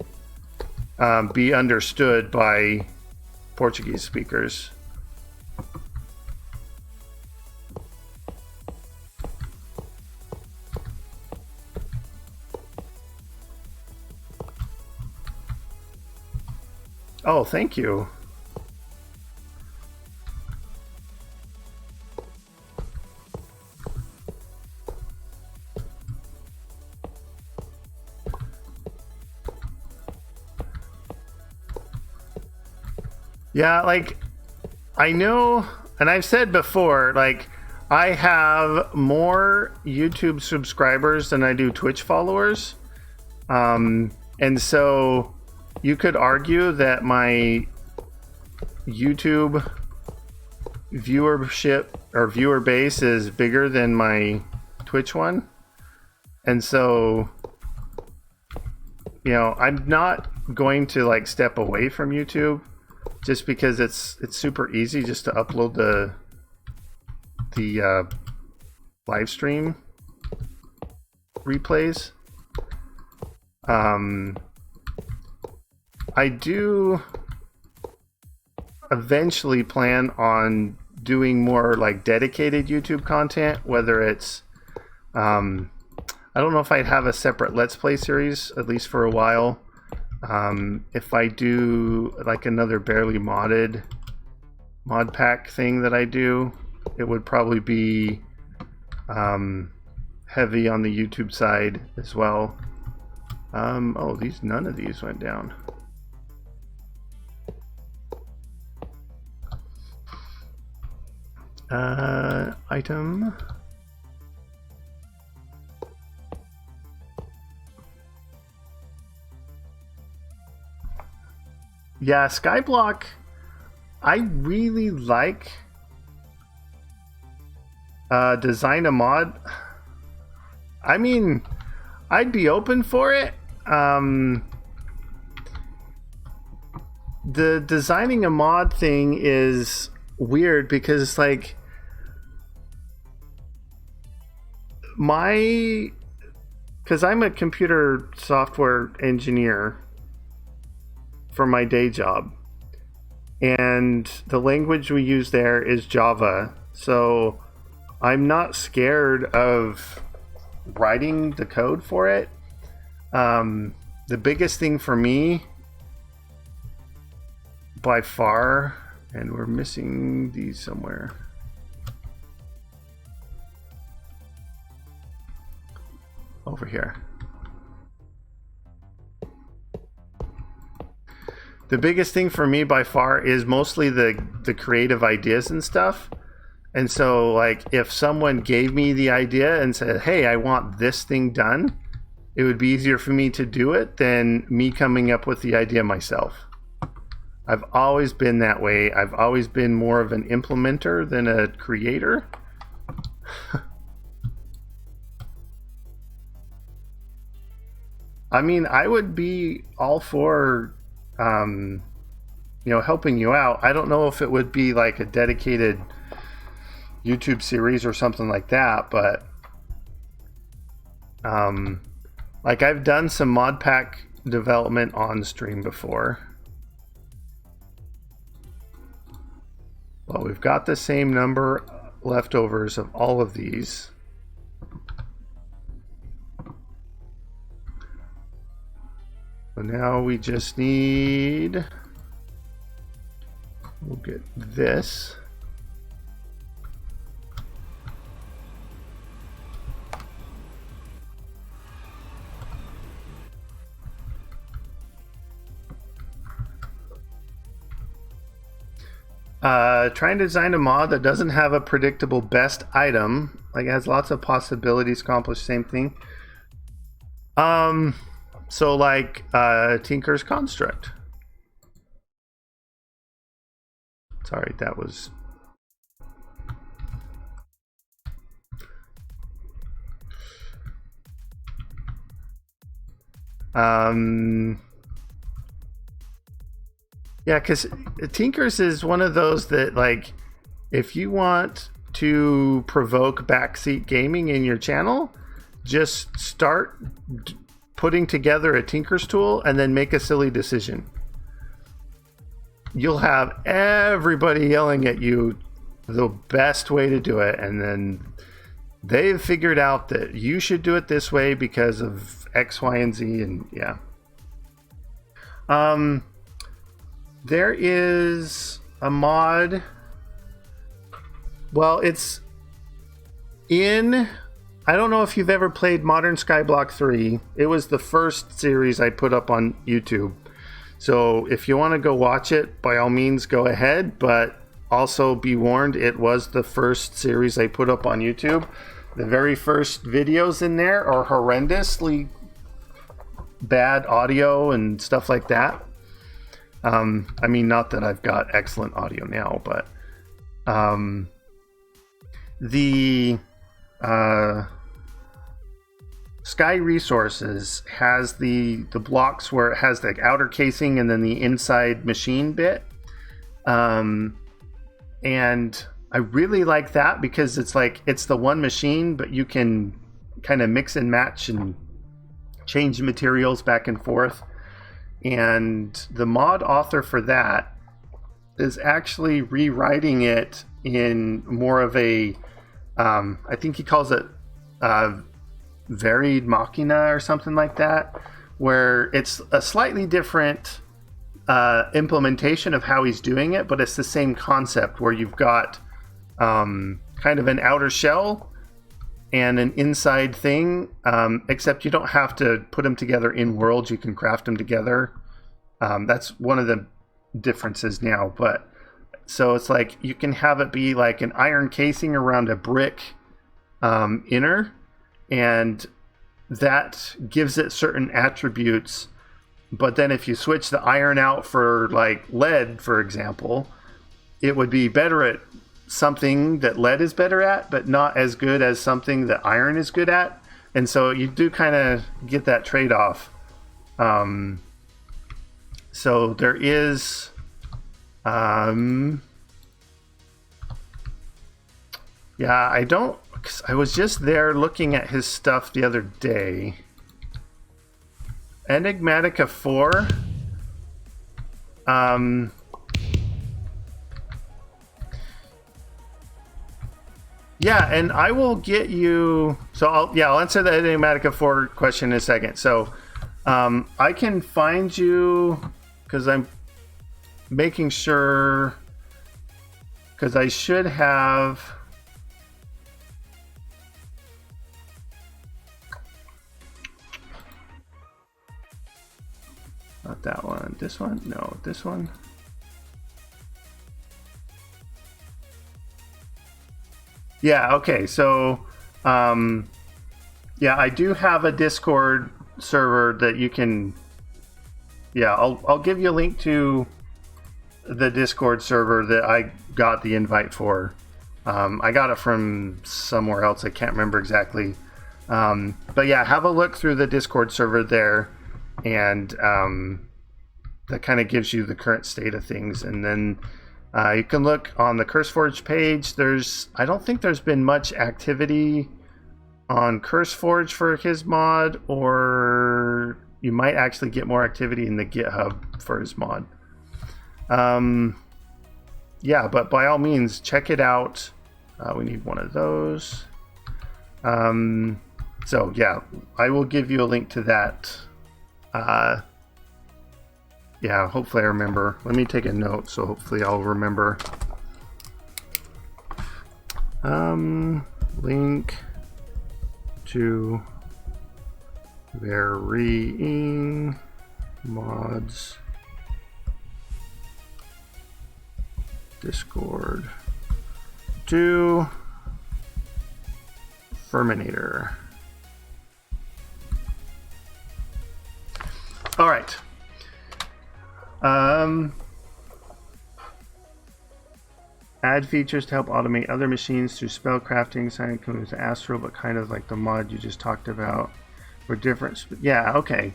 be understood by Portuguese speakers. Oh, thank you. Yeah, like, I know, and I've said before, like, I have more YouTube subscribers than I do Twitch followers. And so you could argue that my YouTube viewership or viewer base is bigger than my Twitch one. And so, you know, I'm not going to like step away from YouTube just because it's super easy just to upload the live stream replays. I do eventually plan on doing more like dedicated YouTube content, whether it's I don't know if I'd have a separate Let's Play series, at least for a while. If I do like another barely modded mod pack thing that I do, it would probably be heavy on the YouTube side as well. Oh, none of these went down. Item. Yeah, Skyblock, I really like design a mod. I mean, I'd be open for it. The designing a mod thing is weird because it's like because I'm a computer software engineer for my day job, and the language we use there is Java, so I'm not scared of writing the code for it. The biggest thing for me by far, and we're missing these somewhere. Over here. The biggest thing for me by far is mostly the creative ideas and stuff. And so like if someone gave me the idea and said, hey, I want this thing done, it would be easier for me to do it than me coming up with the idea myself. I've always been that way. I've always been more of an implementer than a creator. I mean, I would be all for, you know, helping you out. I don't know if it would be like a dedicated YouTube series or something like that, but like I've done some mod pack development on stream before. Well, we've got the same number leftovers of all of these. So now we just need, we'll get this. Trying to design a mod that doesn't have a predictable best item, like it has lots of possibilities, accomplish same thing. So like Tinker's Construct. Sorry, that was Yeah, because Tinkers is one of those that, like, if you want to provoke backseat gaming in your channel, just start putting together a Tinkers tool and then make a silly decision. You'll have everybody yelling at you the best way to do it, and then they've figured out that you should do it this way because of X, Y, and Z, and yeah. There is a mod. Well, it's in... I don't know if you've ever played Modern Skyblock 3. It was the first series I put up on YouTube. So if you want to go watch it, by all means, go ahead. But also be warned, it was the first series I put up on YouTube. The very first videos in there are horrendously bad audio and stuff like that. I mean, not that I've got excellent audio now, but the Sky Resources has the blocks where it has the outer casing and then the inside machine bit. And I really like that because it's like, it's the one machine, but you can kind of mix and match and change materials back and forth. And the mod author for that is actually rewriting it in more of a, I think he calls it varied machina or something like that, where it's a slightly different implementation of how he's doing it, but it's the same concept where you've got kind of an outer shell and an inside thing, except you don't have to put them together in world. You can craft them together. That's one of the differences now. But so it's like you can have it be like an iron casing around a brick inner, and that gives it certain attributes. But then if you switch the iron out for like lead, for example, it would be better at something that lead is better at, but not as good as something that iron is good at. And so you do kind of get that trade-off. So there is yeah, I was just there looking at his stuff the other day. Enigmatica 4. Yeah, and I will get you. So I'll answer the Enigmatica 4 question in a second. So I can find you because I'm making sure, because I should have. Not that one. This one? No, this one. Yeah, okay. So, yeah, I do have a Discord server that you can... Yeah, I'll give you a link to the Discord server that I got the invite for. I got it from somewhere else. I can't remember exactly. But yeah, have a look through the Discord server there. And that kind of gives you the current state of things. And then you can look on the CurseForge page. I don't think there's been much activity on CurseForge for his mod, or you might actually get more activity in the GitHub for his mod. Yeah, but by all means, check it out. We need one of those. So yeah, I will give you a link to that. Yeah, hopefully I remember. Let me take a note, so hopefully I'll remember. Link to varying mods Discord to Ferminator. All right. Add features to help automate other machines through spell crafting, signing codes to Astro, but kind of like the mod you just talked about. For different, yeah, okay.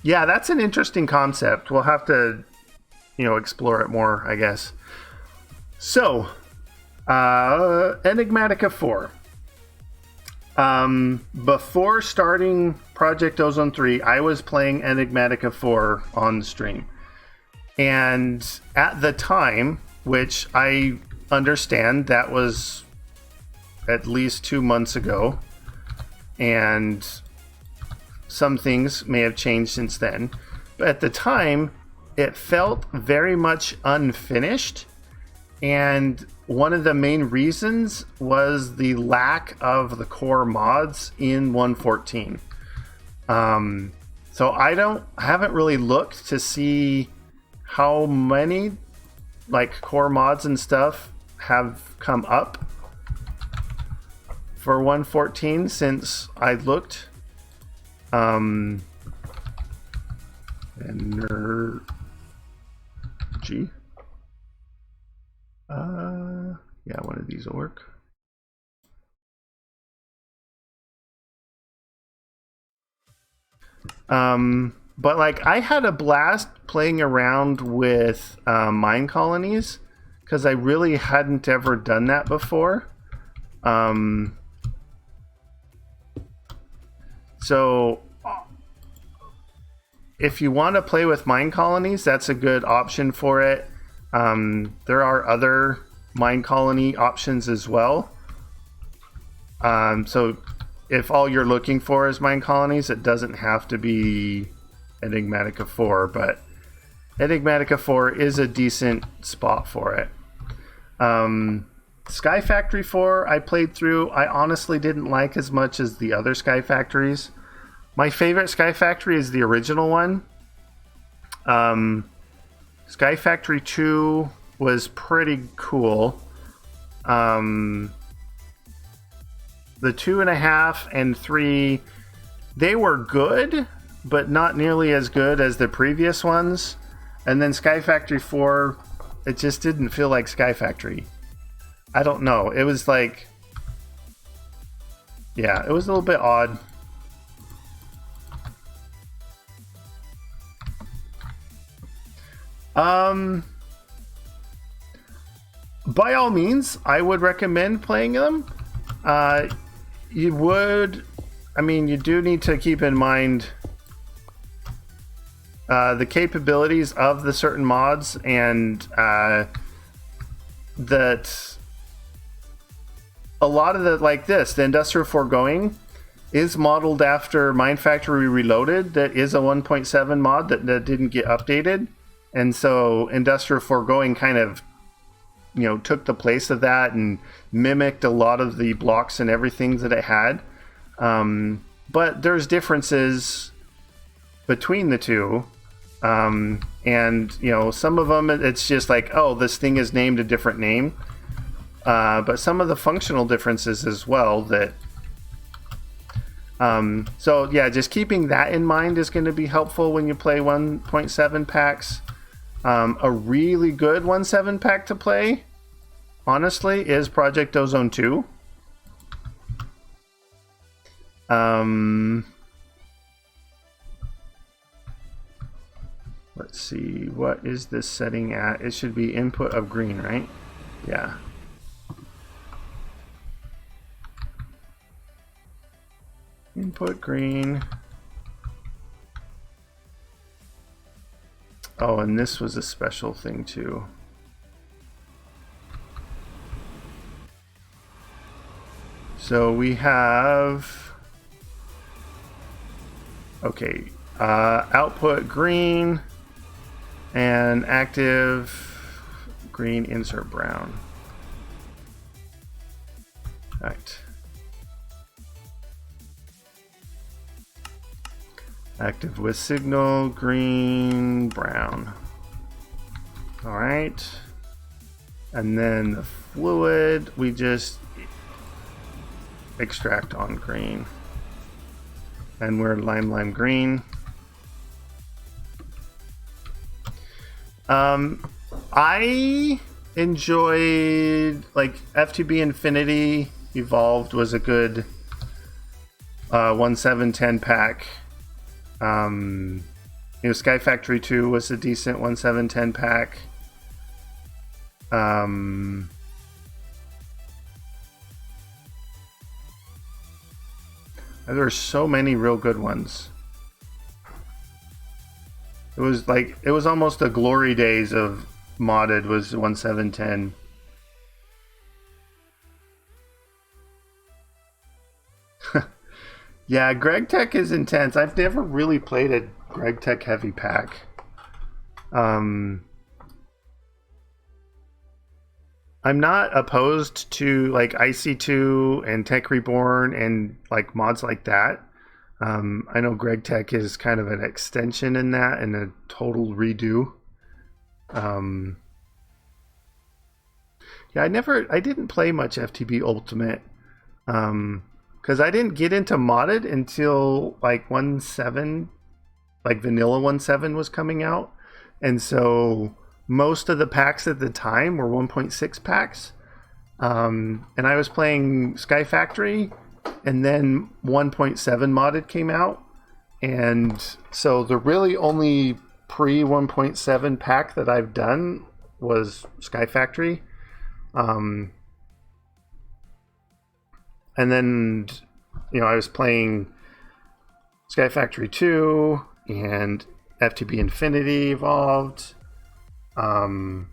Yeah, that's an interesting concept. We'll have to, explore it more, I guess. So, Enigmatica 4. Before starting Project Ozone 3, I was playing Enigmatica 4 on the stream. And at the time, which I understand that was at least 2 months ago, and some things may have changed since then, but at the time, it felt very much unfinished. And one of the main reasons was the lack of the core mods in 1.14. So I haven't really looked to see how many core mods and stuff have come up for 1.14 since I looked. Energy. Yeah, one of these will work. But I had a blast playing around with mine colonies because I really hadn't ever done that before. So if you want to play with mine colonies, that's a good option for it. There are other mine colony options as well. So if all you're looking for is mine colonies, it doesn't have to be Enigmatica 4, but Enigmatica 4 is a decent spot for it. Sky Factory 4 I played through. I honestly didn't like as much as the other Sky Factories. My favorite Sky Factory is the original one. Sky Factory 2 was pretty cool. The 2.5 and 3, they were good, but not nearly as good as the previous ones. And then Sky Factory 4, it just didn't feel like Sky Factory. I don't know. It was it was a little bit odd. By all means, I would recommend playing them. You do need to keep in mind the capabilities of the certain mods, and that a lot of the Industrial Foregoing is modeled after Mine Factory Reloaded. That is a 1.7 mod that didn't get updated. And so Industrial Foregoing kind of, took the place of that and mimicked a lot of the blocks and everything that it had. But there's differences between the two. And, some of them, it's just this thing is named a different name. But some of the functional differences as well that... So, yeah, just keeping that in mind is going to be helpful when you play 1.7 packs. A really good 1.7 pack to play, honestly, is Project Ozone 2. Let's see, what is this setting at? It should be input of green, right? Yeah. Input green. Oh, and this was a special thing too. So we have, okay, output green and active green, insert brown. All right. Active with signal, green, brown. All right. And then the fluid, we just extract on green. And we're lime green. I enjoyed, FTB Infinity Evolved was a good 1.7.10 pack. Sky Factory 2 was a decent 1710 pack. There are so many real good ones. It was almost the glory days of modded was 1710. Yeah, Greg Tech is intense. I've never really played a Greg Tech heavy pack. I'm not opposed to like IC2 and Tech Reborn and like mods like that. I know Greg Tech is kind of an extension in that and a total redo. Yeah, I didn't play much FTB Ultimate. Because I didn't get into modded until like 1.7, like vanilla 1.7 was coming out. And so most of the packs at the time were 1.6 packs. And I was playing Sky Factory, and then 1.7 modded came out. And so the really only pre 1.7 pack that I've done was Sky Factory. And then, I was playing Sky Factory 2 and FTB Infinity Evolved. I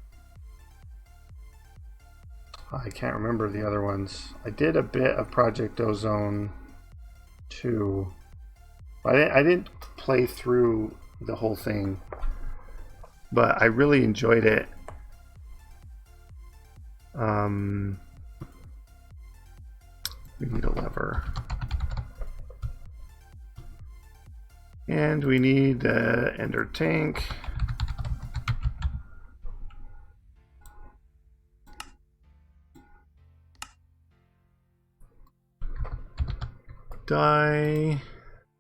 can't remember the other ones. I did a bit of Project Ozone 2. I didn't play through the whole thing, but I really enjoyed it. We need a lever. And we need the Ender Tank. Dye.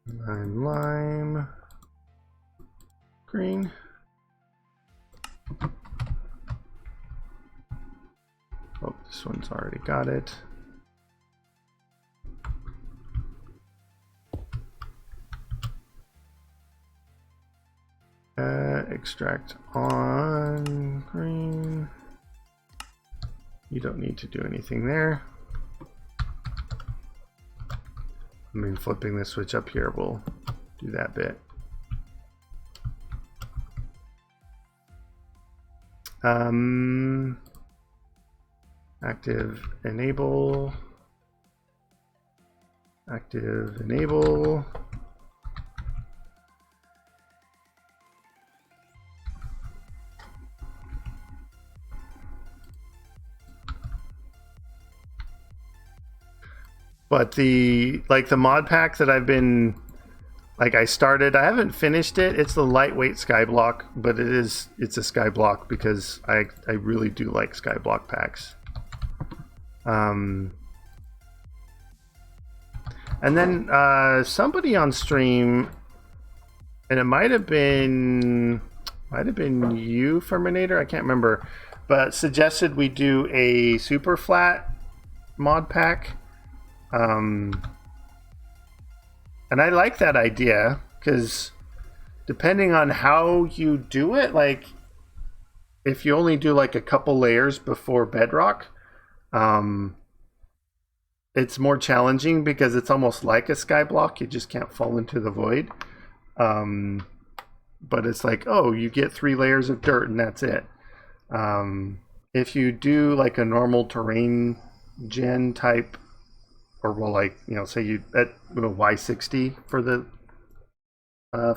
Lime. Green. Oh, this one's already got it. Extract on green. You don't need to do anything there. Flipping the switch up here will do that bit. Active enable. Active enable. But the mod pack that I've been I haven't finished it. It's the lightweight Skyblock, but it's a Skyblock because I really do like Skyblock packs. And then somebody on stream, and it might have been you, Ferminator, I can't remember, but suggested we do a super flat mod pack. And I like that idea because depending on how you do it, like if you only do like a couple layers before bedrock, it's more challenging because it's almost like a Skyblock. You just can't fall into the void. But it's like, oh, you get 3 layers of dirt and that's it. If you do like a normal terrain gen type, or well, like, say you at Y60 for the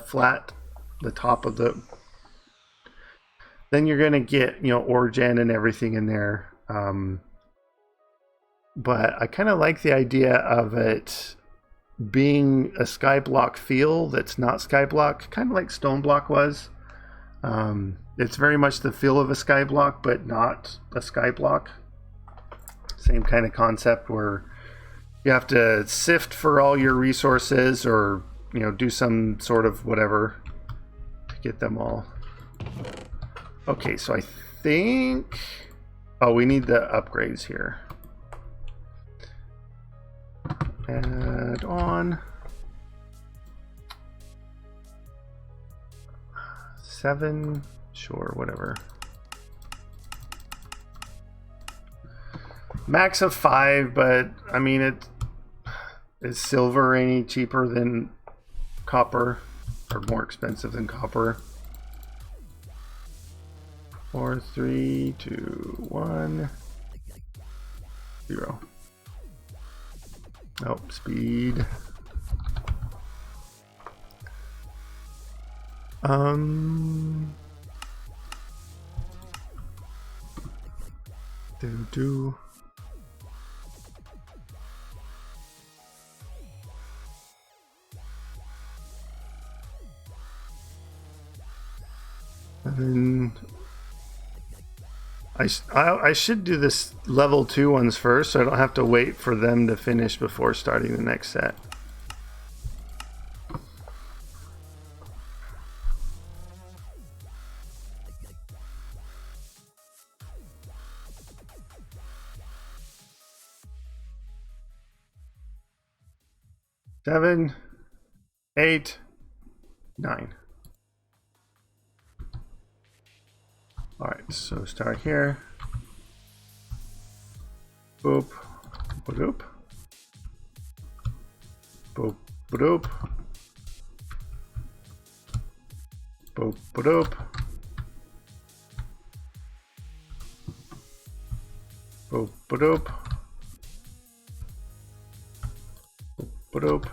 flat, the top of the, then you're gonna get ore gen and everything in there. But I kind of like the idea of it being a Skyblock feel that's not Skyblock, kind of like Stoneblock was. It's very much the feel of a Skyblock, but not a Skyblock. Same kind of concept where you have to sift for all your resources or, do some sort of whatever to get them all. Okay, so I think... Oh, we need the upgrades here. Add on. 7, sure, whatever. Max of 5, but I mean, is silver any cheaper than copper, or more expensive than copper? 4, 3, 2, 1, 0. Oh, speed. Do. And then I should do this level 2 ones first, so I don't have to wait for them to finish before starting the next set. Seven, 8, 9. All right, so start here. Boop, boop, boop, boop, boop, boop, boop, boop, boop, boop,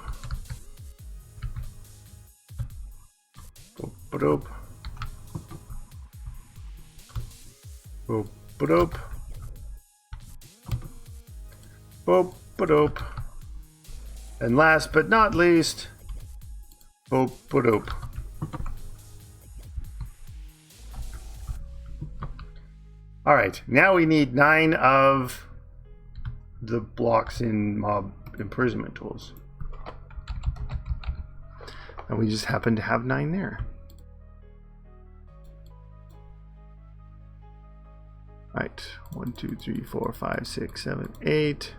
boop, boop, boop, boop, and last but not least, boop, boop. All right, now we need 9 of the blocks in mob imprisonment tools. And we just happen to have 9 there. All right, 1, 2, 3, 4, 5, 6, 7, 8,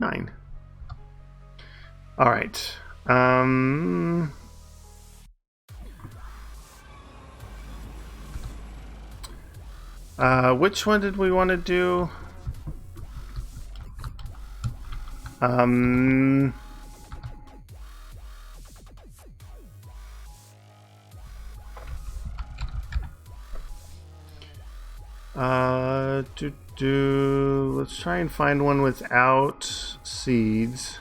9. All right. Which one did we want to do? Let's try and find one without seeds.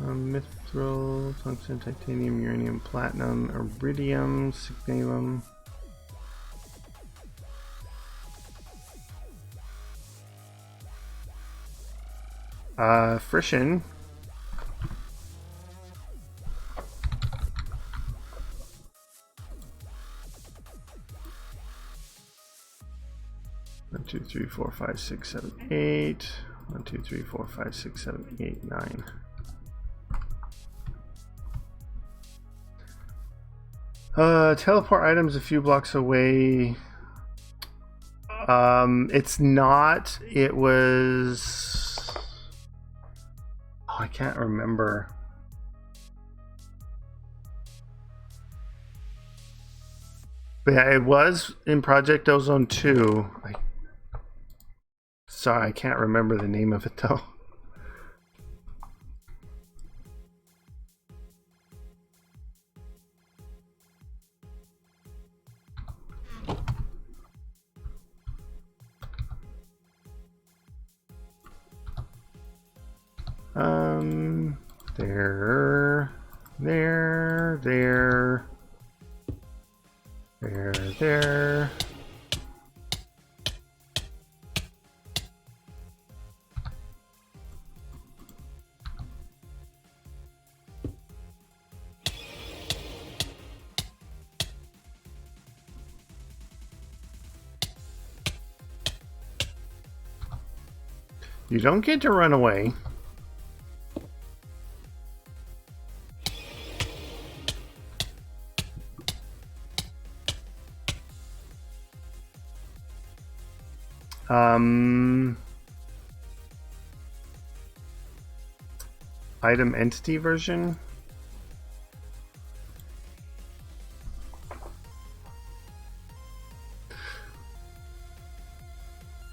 Mithril, tungsten, titanium, uranium, platinum, iridium, signalum. Frisson. One, 2, 3, 4, 5, 6, 7, 8. 1, 2, 3, 4, 5, 6, 7, 8, 9. Teleport items a few blocks away. It's not. It was. Oh, I can't remember. But yeah, it was in Project Ozone 2. Sorry, I can't remember the name of it though. There. You don't get to run away. item entity version.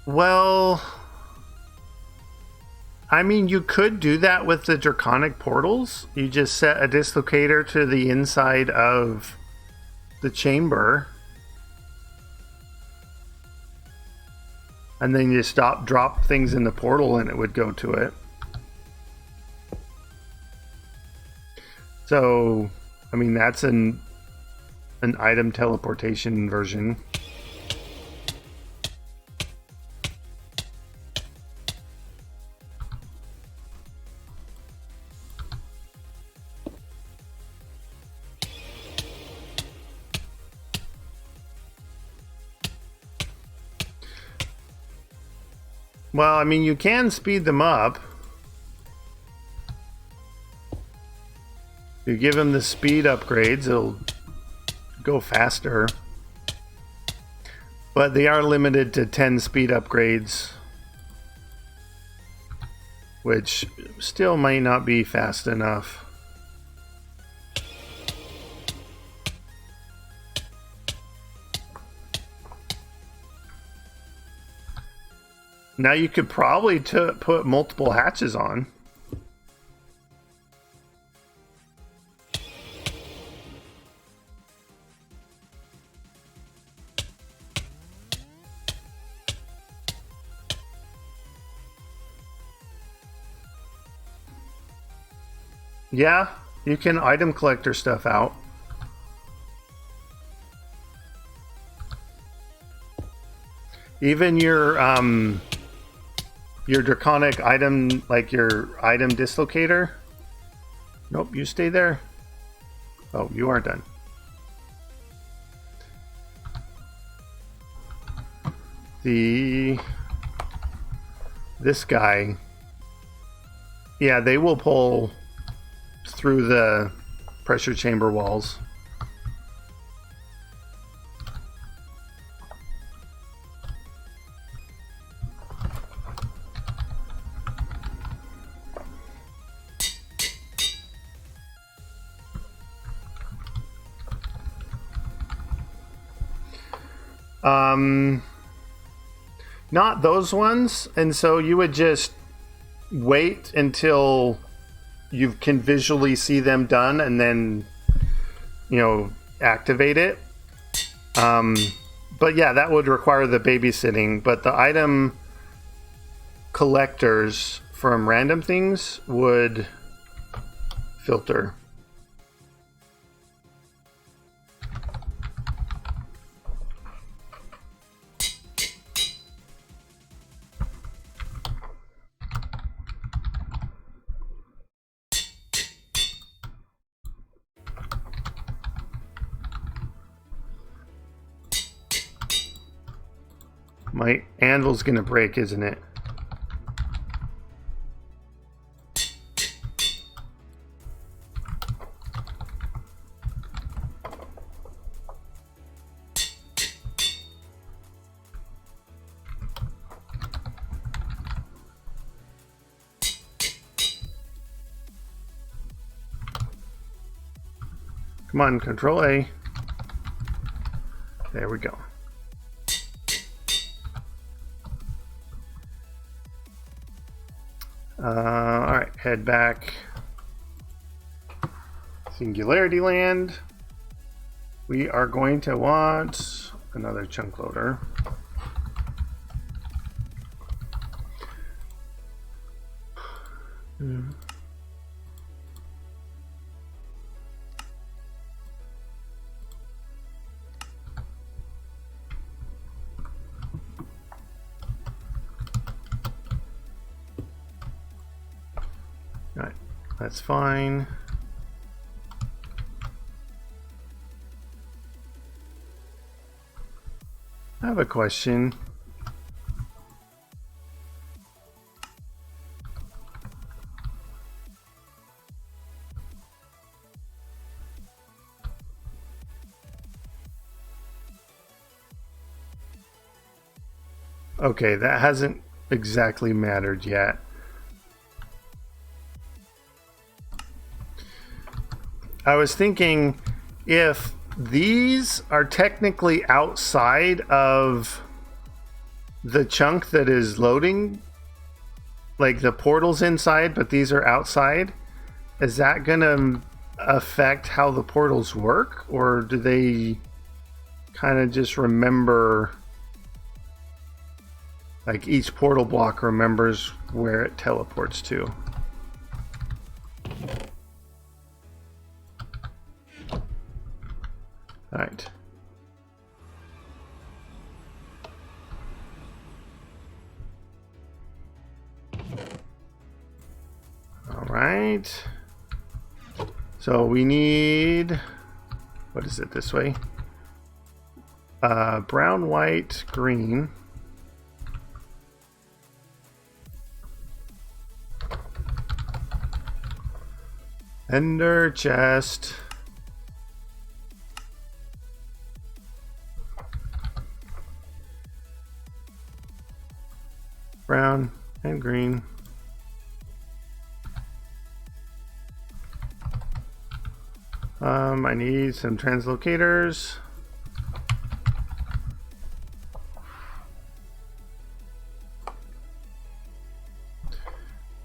Well, I mean, you could do that with the draconic portals. You just set a dislocator to the inside of the chamber, and then you drop things in the portal and it would go to it. So, I mean, that's an item teleportation version. Well, I mean, you can speed them up. You give them the speed upgrades, it'll go faster. But they are limited to 10 speed upgrades, which still might not be fast enough. Now you could probably put multiple hatches on. Yeah, you can item collector stuff out. Even your draconic item, like your item dislocator. Nope, you stay there. Oh, you aren't done. This guy, yeah, they will pull through the pressure chamber walls. Not those ones, and so you would just wait until you can visually see them done and then, you know, activate it. But yeah, that would require the babysitting, but the item collectors from random things would filter. My anvil's gonna break, isn't it? Come on, Control A. There we go. Alright, head back. Singularity land. We are going to want another chunk loader. Alright, that's fine. I have a question. Okay, that hasn't exactly mattered yet. I was thinking if these are technically outside of the chunk that is loading, like the portal's inside, but these are outside, is that going to affect how the portals work? Or do they kind of just remember, like each portal block remembers where it teleports to? All right. All right. So we need, what is it this way? Brown, white, green. Ender chest. Brown and green. I need some translocators.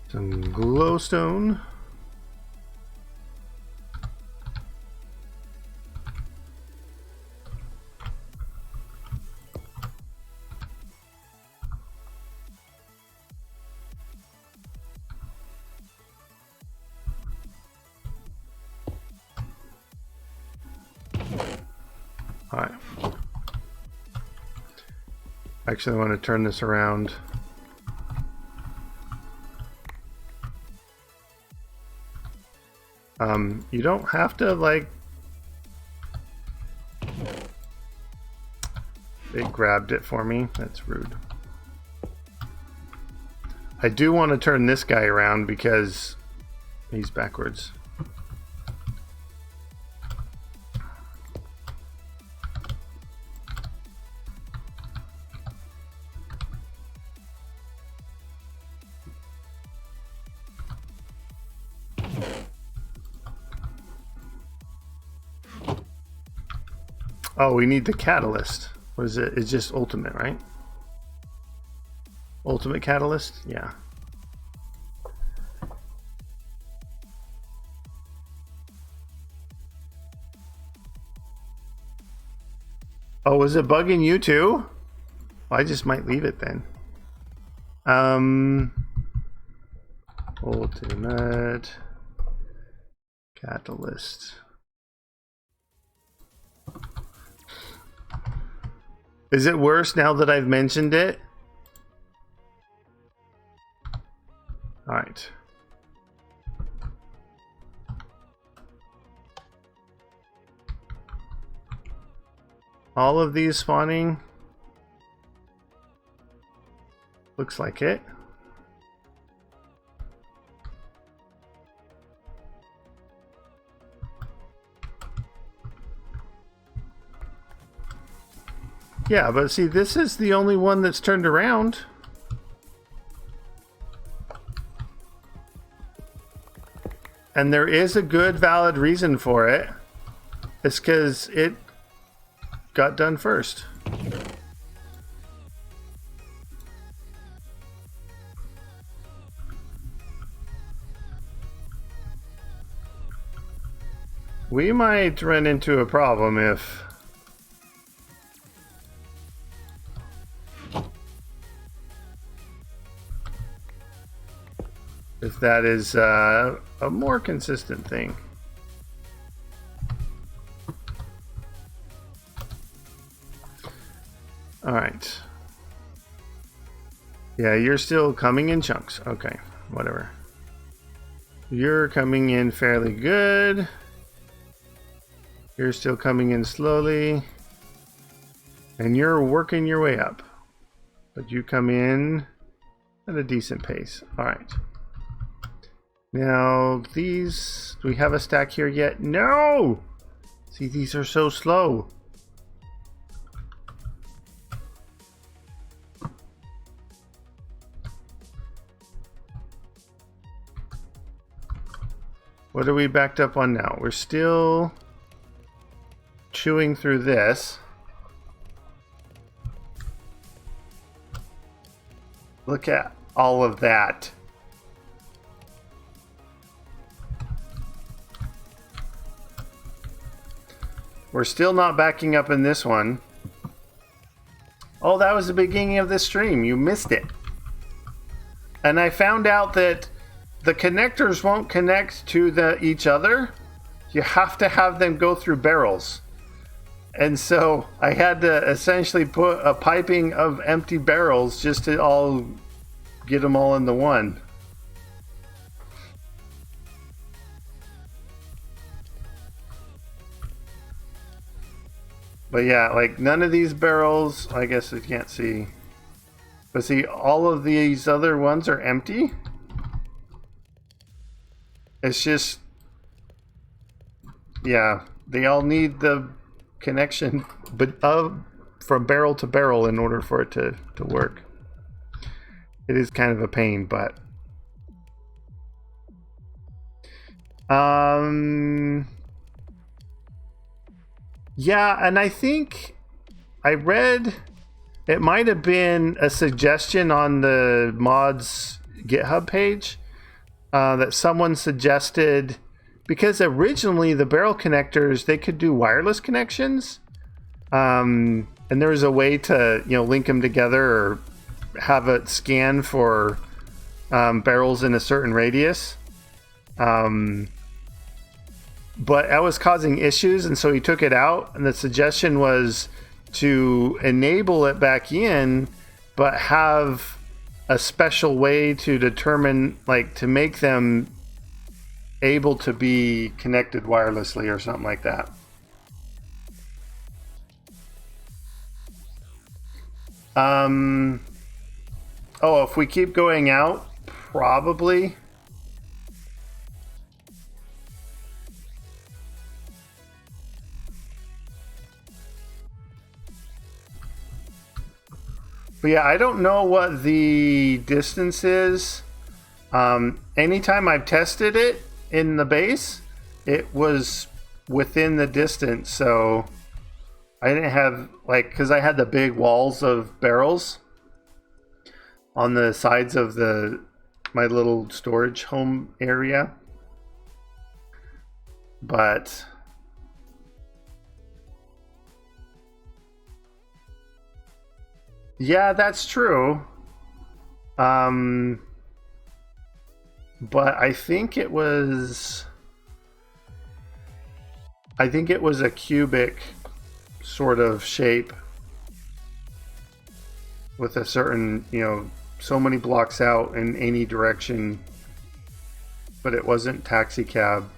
Some glowstone. Alright. Actually, I want to turn this around. You don't have to, like... It grabbed it for me. That's rude. I do want to turn this guy around because he's backwards. Oh, we need the catalyst. What is it? It's just ultimate, right? Ultimate catalyst? Yeah. Oh, was it bugging you too? Well, I just might leave it then. Ultimate catalyst. Is it worse now that I've mentioned it? All right. All of these spawning. Looks like it. Yeah, but see, this is the only one that's turned around. And there is a good, valid reason for it. It's because it got done first. We might run into a problem if that is a more consistent thing. All right. Yeah, you're still coming in chunks. Okay, whatever. You're coming in fairly good. You're still coming in slowly. And you're working your way up. But you come in at a decent pace. All right. Now, these... Do we have a stack here yet? No! See, these are so slow. What are we backed up on now? We're still chewing through this. Look at all of that. We're still not backing up in this one. Oh, that was the beginning of this stream. You missed it. And I found out that the connectors won't connect to each other. You have to have them go through barrels. And so I had to essentially put a piping of empty barrels just to all get them all into one. But yeah, like none of these barrels, I guess you can't see. But see, all of these other ones are empty. It's just, yeah, they all need the connection from barrel to barrel in order for it to work. It is kind of a pain, but yeah, and I think I read it might have been a suggestion on the mods GitHub page that someone suggested, because originally the barrel connectors, they could do wireless connections, and there was a way to link them together or have it scan for barrels in a certain radius, but that was causing issues, and so he took it out, and the suggestion was to enable it back in, but have a special way to determine, like, to make them able to be connected wirelessly or something like that. Oh, if we keep going out, probably. But yeah, I don't know what the distance is. Anytime I've tested it in the base, it was within the distance. So I didn't have, like, because I had the big walls of barrels on the sides of my little storage home area. But yeah, that's true. But I think it was a cubic sort of shape with a certain, so many blocks out in any direction, but it wasn't taxi cab.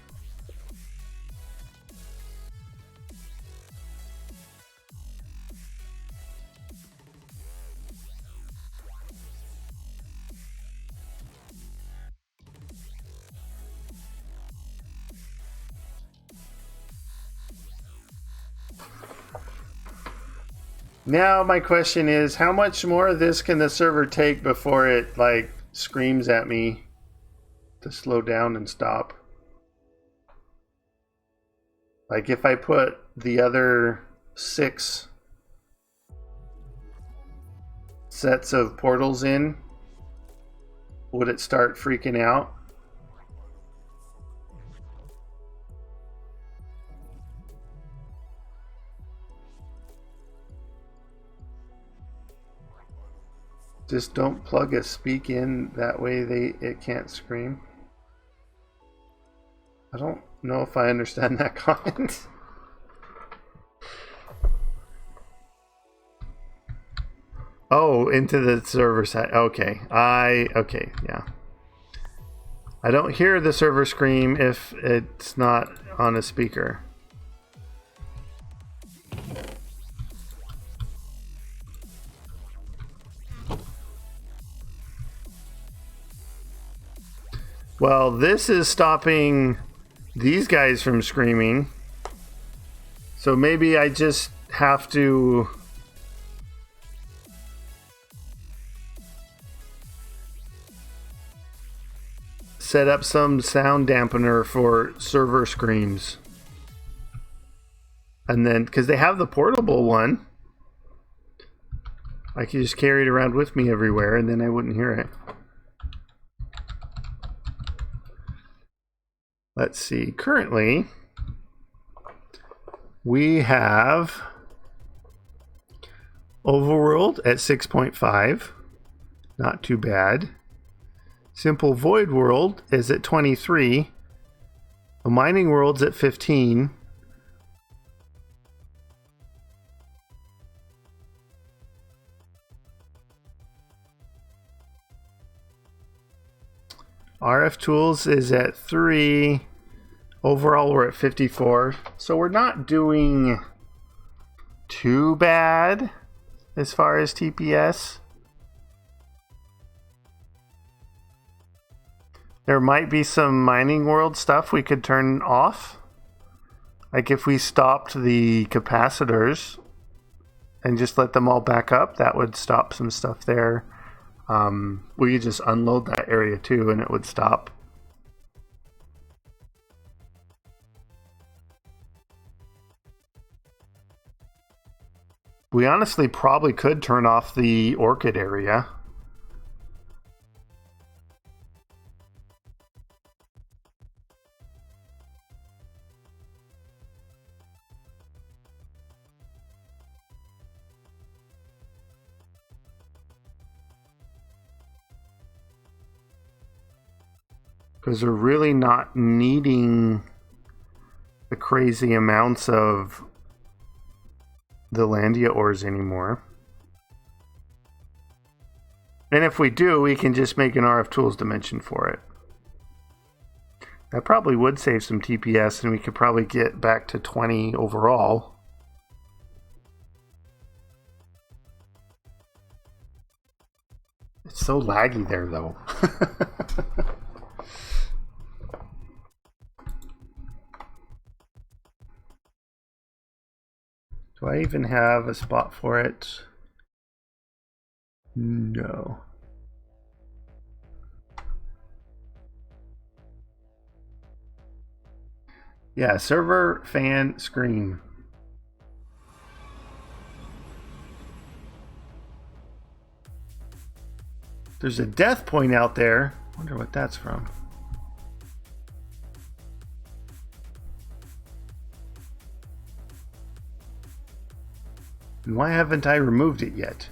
Now my question is, how much more of this can the server take before it, like, screams at me to slow down and stop? Like, if I put the other 6 sets of portals in, would it start freaking out? Just don't plug a speak in, that way it can't scream. I don't know if I understand that comment. Oh, into the server side. Okay. Okay, yeah. I don't hear the server scream if it's not on a speaker. Well, this is stopping these guys from screaming. So maybe I just have to set up some sound dampener for server screams. And then, because they have the portable one, I could just carry it around with me everywhere and then I wouldn't hear it. Let's see. Currently, we have Overworld at 6.5. Not too bad. Simple Void World is at 23. The Mining World's at 15. RF Tools is at 3. Overall, we're at 54. So we're not doing too bad as far as TPS. There might be some Mining World stuff we could turn off. Like if we stopped the capacitors and just let them all back up, that would stop some stuff there. We could just unload that area too and it would stop. We honestly probably could turn off the Orchid area. Because we're really not needing the crazy amounts of the Landia ores anymore. And if we do, we can just make an RF Tools dimension for it. That probably would save some TPS and we could probably get back to 20 overall. It's so laggy there though. Do I even have a spot for it? No. Yeah, server fan screen. There's a death point out there. Wonder what that's from. And why haven't I removed it yet?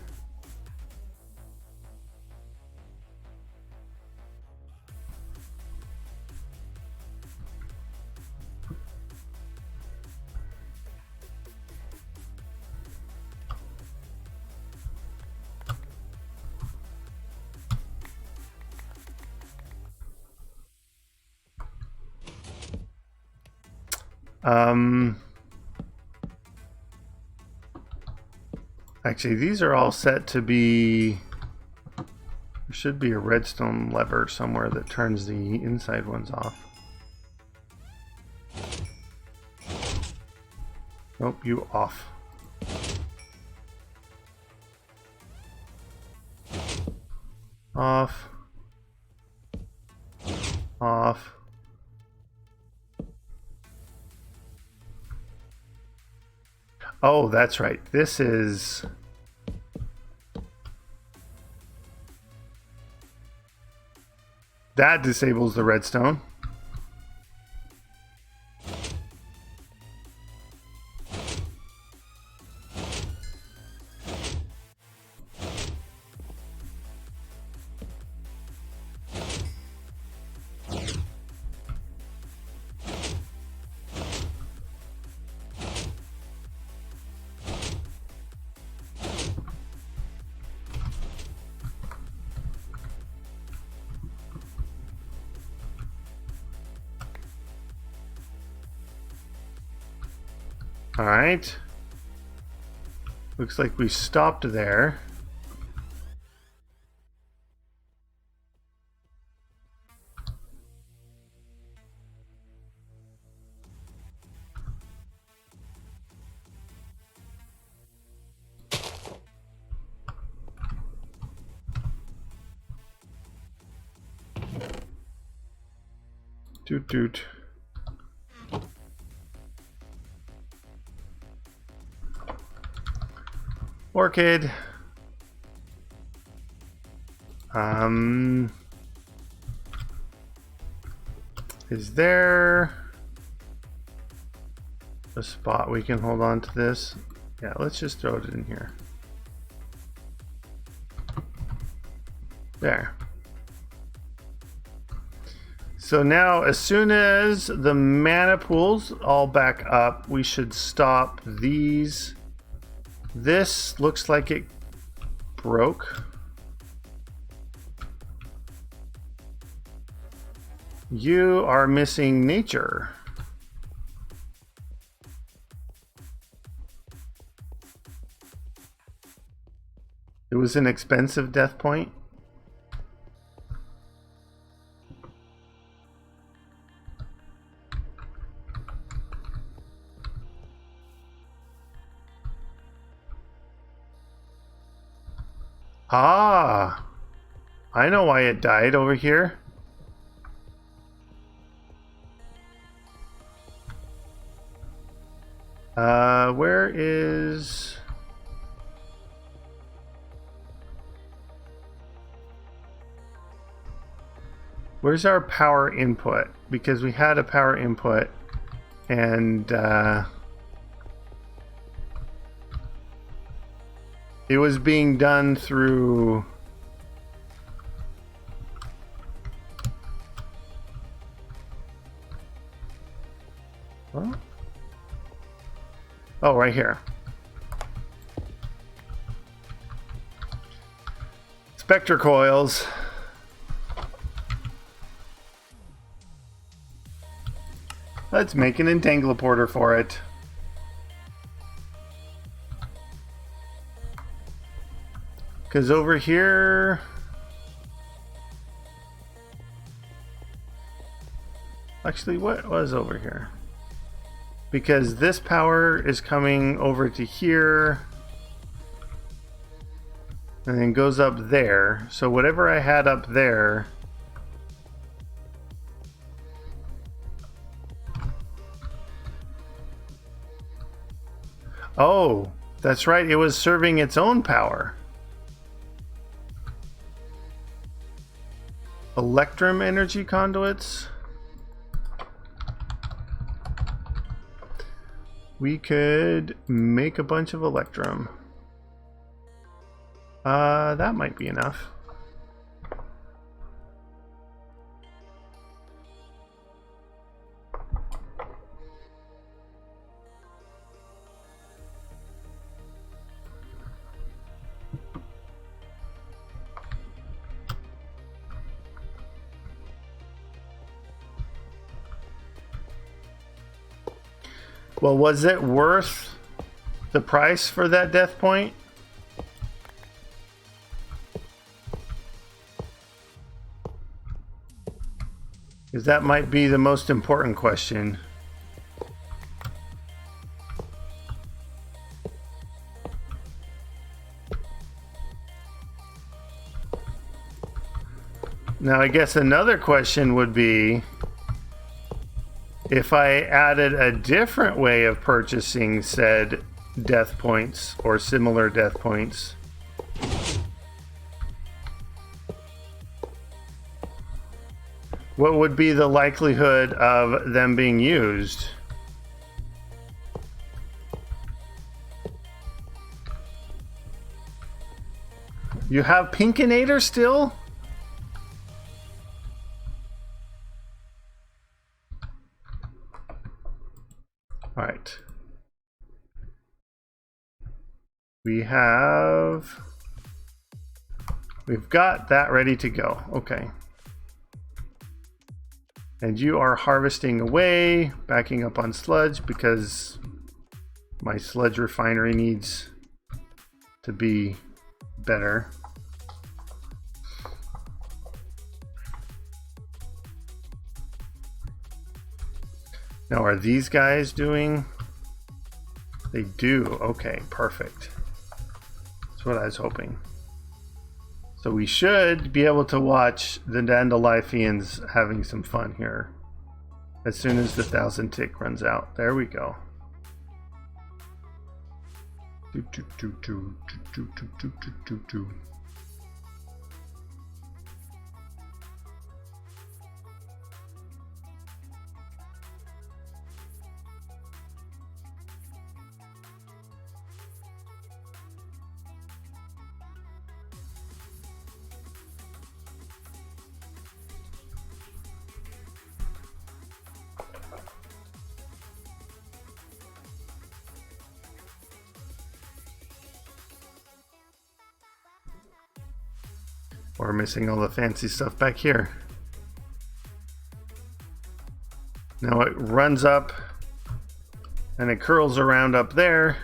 Actually, these are all set to be... There should be a redstone lever somewhere that turns the inside ones off. Nope, you off. Off. Off. Oh, that's right. This is... That disables the redstone. All right. Looks like we stopped there. Doot doot. Orchid. Is there a spot we can hold on to this? Yeah, let's just throw it in here. There. So now, as soon as the mana pools all back up, we should stop these. This looks like it broke. You are missing nature. It was an expensive death point. Ah, I know why it died over here. Where is... Where's our power input? Because we had a power input and it was being done through... Huh? Oh, right here. Spectre coils. Let's make an entangleporter for it. Because over here... Actually, what was over here? Because this power is coming over to here and then goes up there. So whatever I had up there, oh, that's right, it was serving its own power. Electrum energy conduits. We could make a bunch of Electrum. That might be enough. Well, was it worth the price for that death point? Because that might be the most important question. Now, I guess another question would be, if I added a different way of purchasing said death points or similar death points, what would be the likelihood of them being used? You have Pinkinator still? All right. We've got that ready to go. Okay. And you are harvesting away, backing up on sludge because my sludge refinery needs to be better. Now, are these guys doing? They do. Okay, perfect. That's what I was hoping. So we should be able to watch the Dandelifians having some fun here. as soon as the 1000 tick runs out. There we go. We're missing all the fancy stuff back here. Now it runs up and it curls around up there.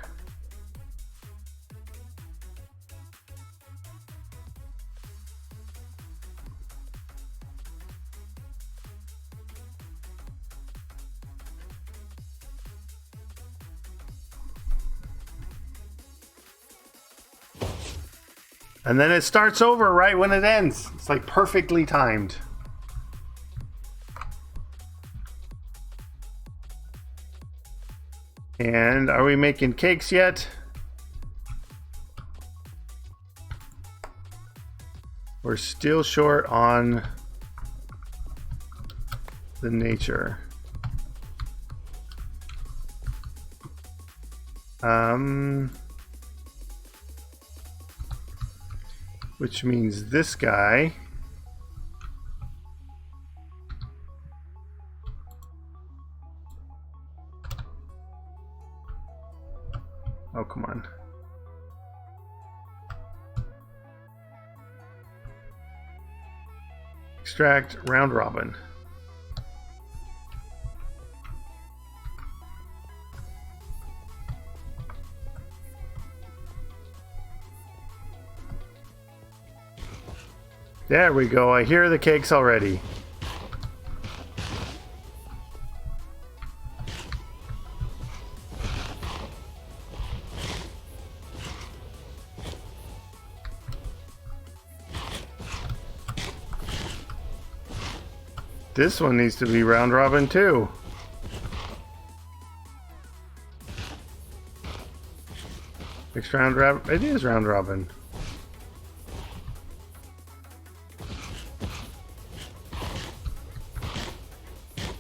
And then it starts over right when it ends. It's like perfectly timed. And are we making cakes yet? We're still short on the nature. Which means this guy oh, come on. Extract round robin. There we go. I hear the cakes already. This one needs to be round robin too. Next round robin. It is round robin.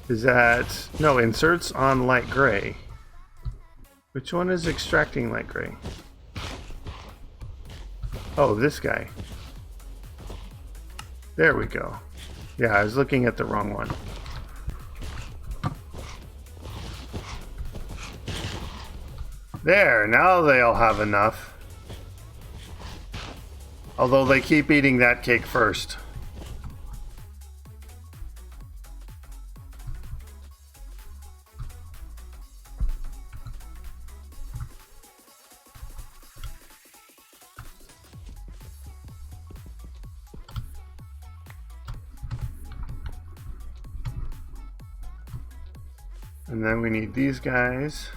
Is that... no, inserts on light gray. Which one is extracting light gray? Oh, this guy. There we go. Yeah, I was looking at the wrong one. There, now they'll have enough. Although they keep eating that cake first. And then we need these guys.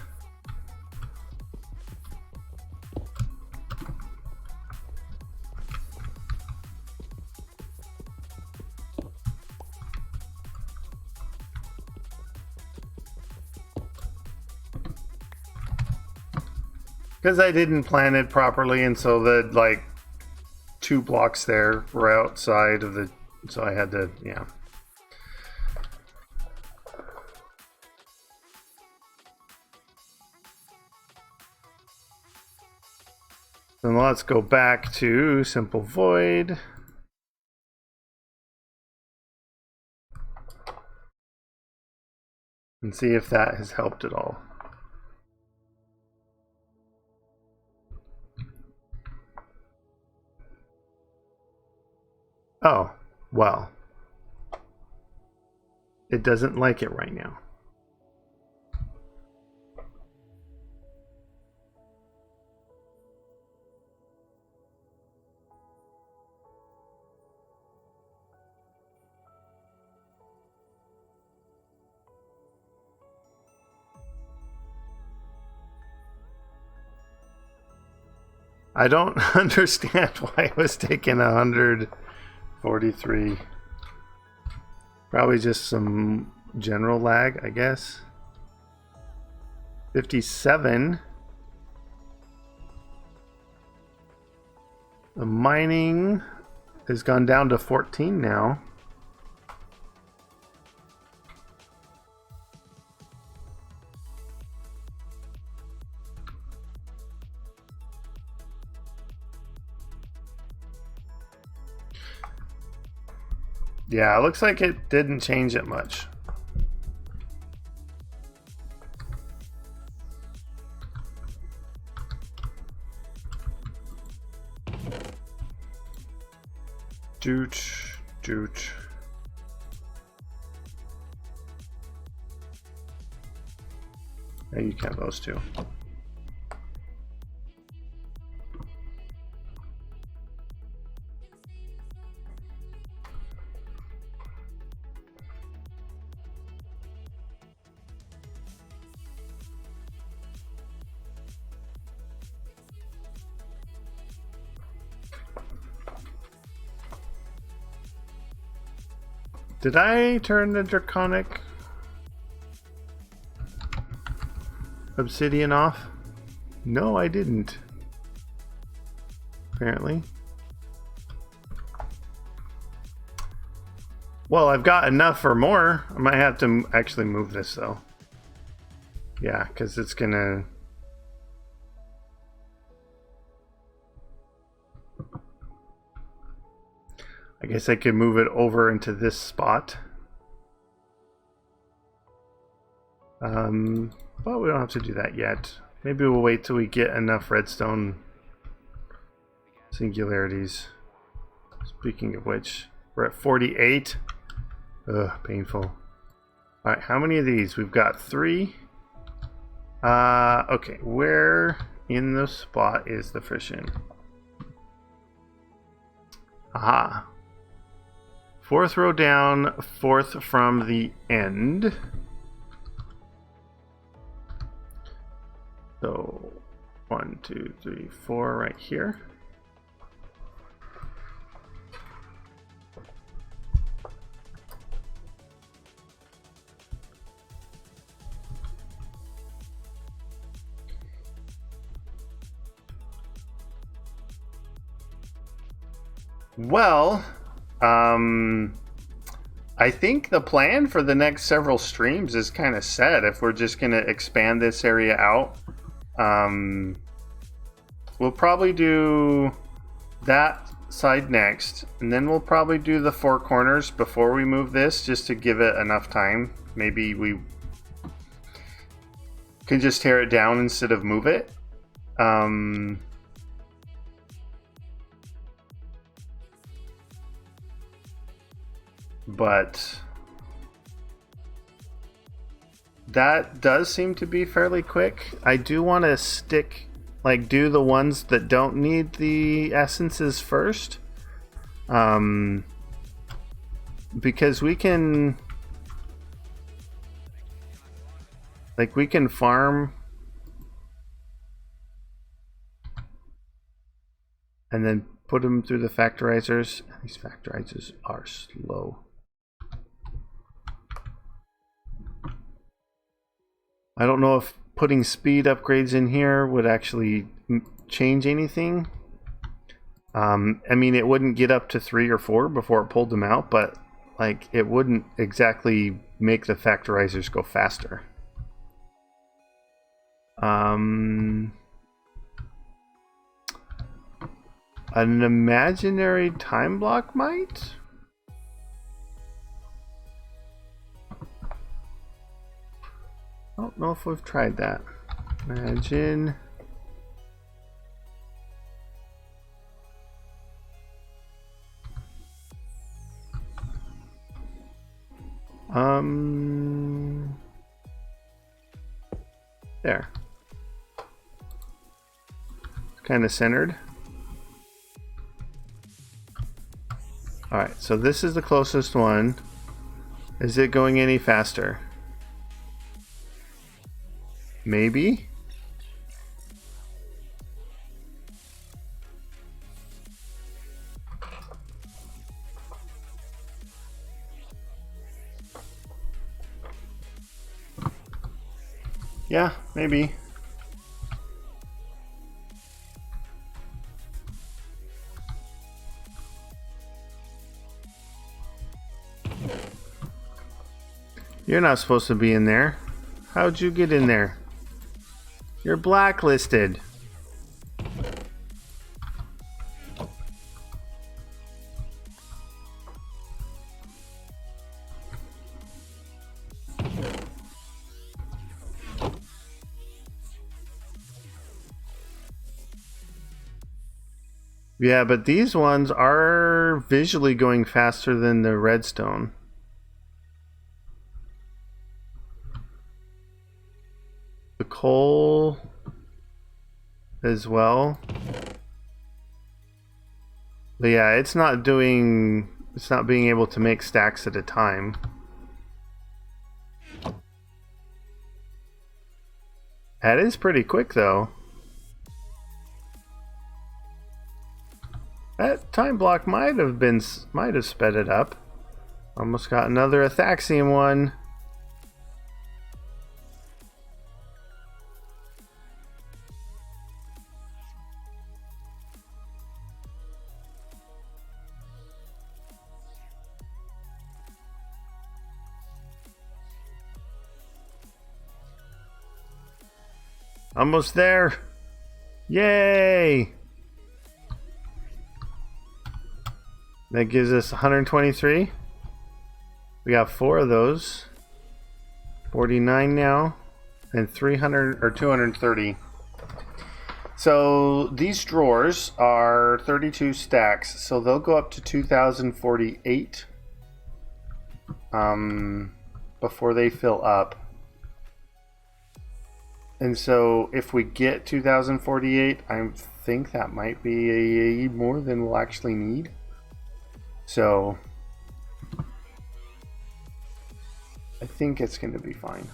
Because I didn't plan it properly, and so the like 2 blocks there were outside of the, so I had to, yeah. Then let's go back to simple void. And see if that has helped at all. Oh, well. It doesn't like it right now. I don't understand why it was taking 143. Probably just some general lag, I guess. 57. The mining has gone down to 14 now. Yeah, it looks like it didn't change it much. Doot. Yeah, you count those two. Did I turn the draconic obsidian off? No, I didn't. Apparently. Well, I've got enough for more. I might have to actually move this though. Yeah, because it's gonna... I guess I could move it over into this spot. But we don't have to do that yet. Maybe we'll wait till we get enough redstone singularities. Speaking of which, we're at 48. Ugh, painful. Alright, how many of these? We've got 3. Okay, where in the spot is the fission? Aha. 4th row down, 4th from the end. So 1, 2, 3, 4 right here. Well, I think the plan for the next several streams is kind of set. If we're just going to expand this area out, we'll probably do that side next, and then we'll probably do the 4 corners before we move this, just to give it enough time. Maybe we can just tear it down instead of move it. But that does seem to be fairly quick. I do want to stick, like, do the ones that don't need the essences first. Because we can, like, we can farm and then put them through the factorizers. These factorizers are slow. I don't know if putting speed upgrades in here would actually change anything. I mean, it wouldn't get up to 3 or 4 before it pulled them out, but like, it wouldn't exactly make the factorizers go faster. An imaginary time block might? I don't know if we've tried that. Imagine. There. It's kind of centered. Alright, so this is the closest one. Is it going any faster? Maybe? Yeah, maybe. You're not supposed to be in there. How'd you get in there? You're blacklisted. Yeah, but these ones are visually going faster than the redstone. The coal as well. But yeah, it's not being able to make stacks at a time. That is pretty quick though. That time block might have sped it up. Almost got another Athaxium one. Almost there. Yay! That gives us 123. We got 4 of those. 49 now. And 300 or 230. So these drawers are 32 stacks. So they'll go up to 2048 before they fill up. And so if we get 2048, I think that might be more than we'll actually need. So I think it's going to be fine.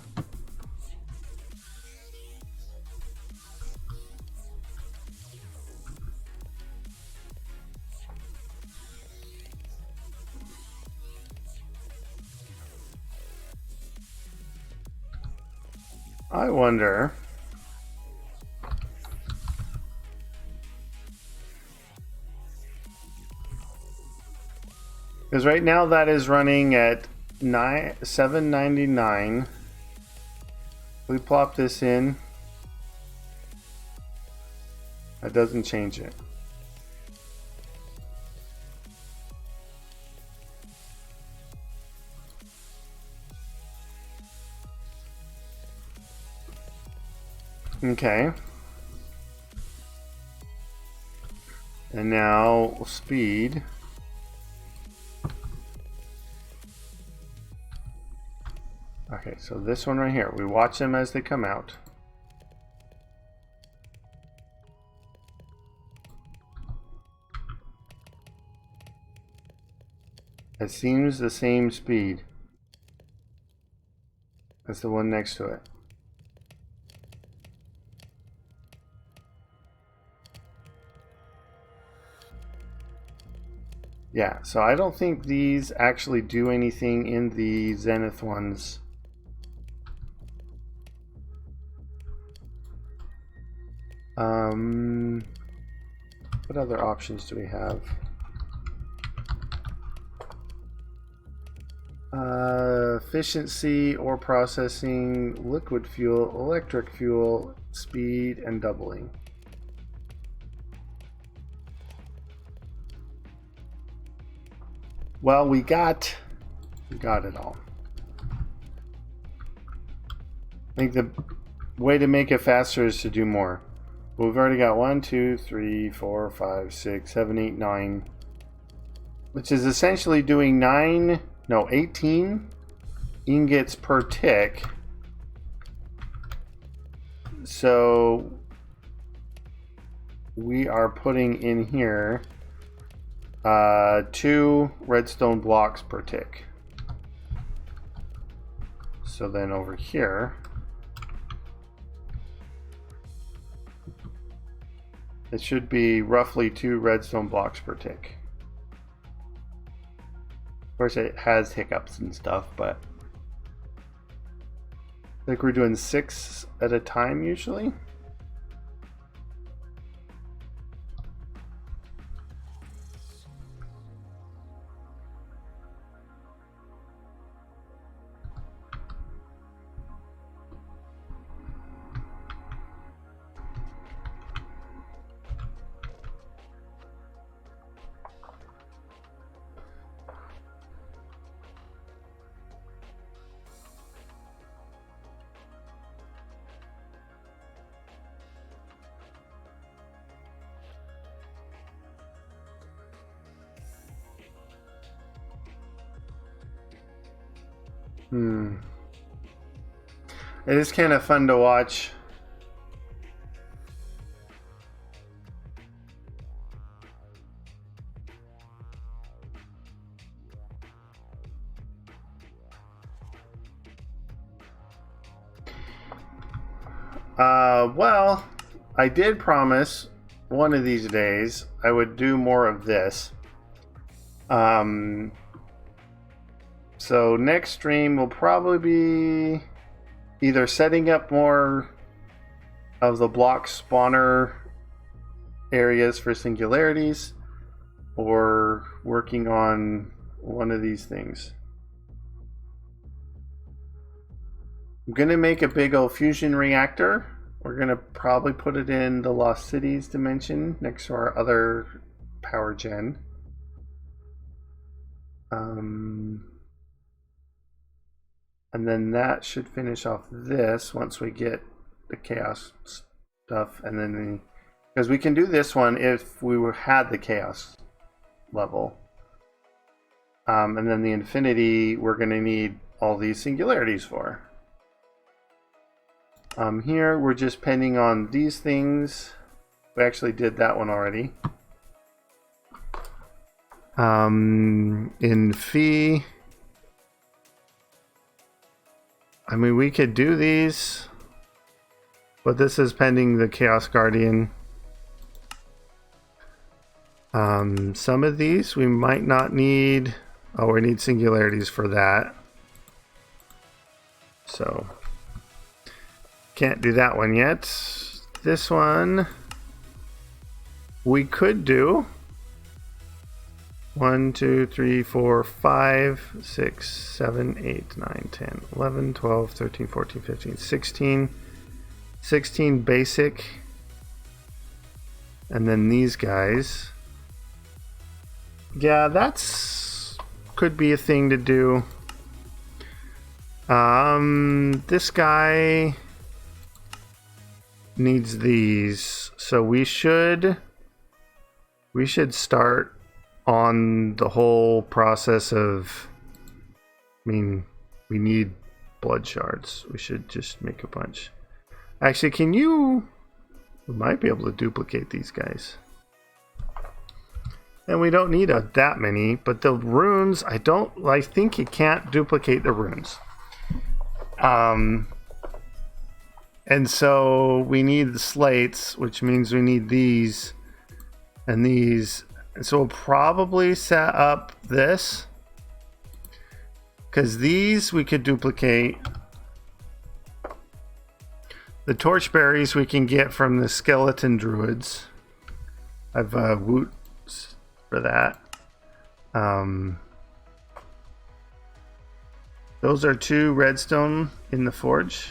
I wonder because right now that is running at $7.99. We plop this in. That doesn't change it. Okay. And now speed. Okay, so this one right here, we watch them as they come out. It seems the same speed as the one next to it. Yeah, so I don't think these actually do anything in the Zenith ones. What other options do we have? Efficiency, ore processing, liquid fuel, electric fuel, speed, and doubling. Well, we got it all. I think the way to make it faster is to do more. We've already got 1, 2, 3, 4, 5, 6, 7, 8, 9, which is essentially doing 18 ingots per tick. So we are putting in here 2 redstone blocks per tick. So then over here, it should be roughly 2 redstone blocks per tick. Of course, it has hiccups and stuff, but Like we're doing 6 at a time usually. It is kind of fun to watch. Well, I did promise one of these days I would do more of this. So next stream will probably be either setting up more of the block spawner areas for singularities or working on one of these things. I'm going to make a big old fusion reactor. We're going to probably put it in the Lost Cities dimension next to our other power gen. And then that should finish off this once we get the chaos stuff. And then because we can do this one if we had the chaos level. And then the infinity we're going to need all these singularities for. Here we're just pending on these things. We actually did that one already. In phi, I mean, we could do these, but this is pending the Chaos Guardian. Some of these we might not need. Oh, we need singularities for that. So can't do that one yet. This one we could do. 1, 2, 3, 4, 5, 6, 7, 8, 9, 10, 11, 12, 13, 14, 15, 16. 16 basic. And then these guys. Yeah, that's could be a thing to do. This guy needs these. So we should start on the whole process of, I mean, we need blood shards. We should just make a bunch. Actually, we might be able to duplicate these guys. And we don't need that many, but the runes, I think you can't duplicate the runes. And so we need the slates, which means we need these and these. So we'll probably set up this, because these we could duplicate. The torchberries we can get from the skeleton druids. I've woots for that. Those are 2 redstone in the forge.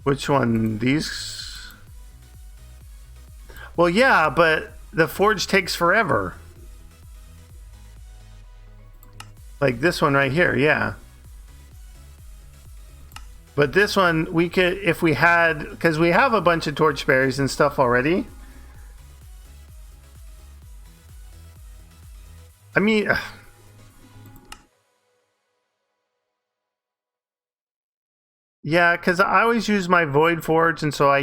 Which one? These? Well, yeah, but the forge takes forever. Like this one right here, yeah. But this one, we could, if we had, because we have a bunch of torchberries and stuff already. I mean, yeah, because I always use my void forge, and so I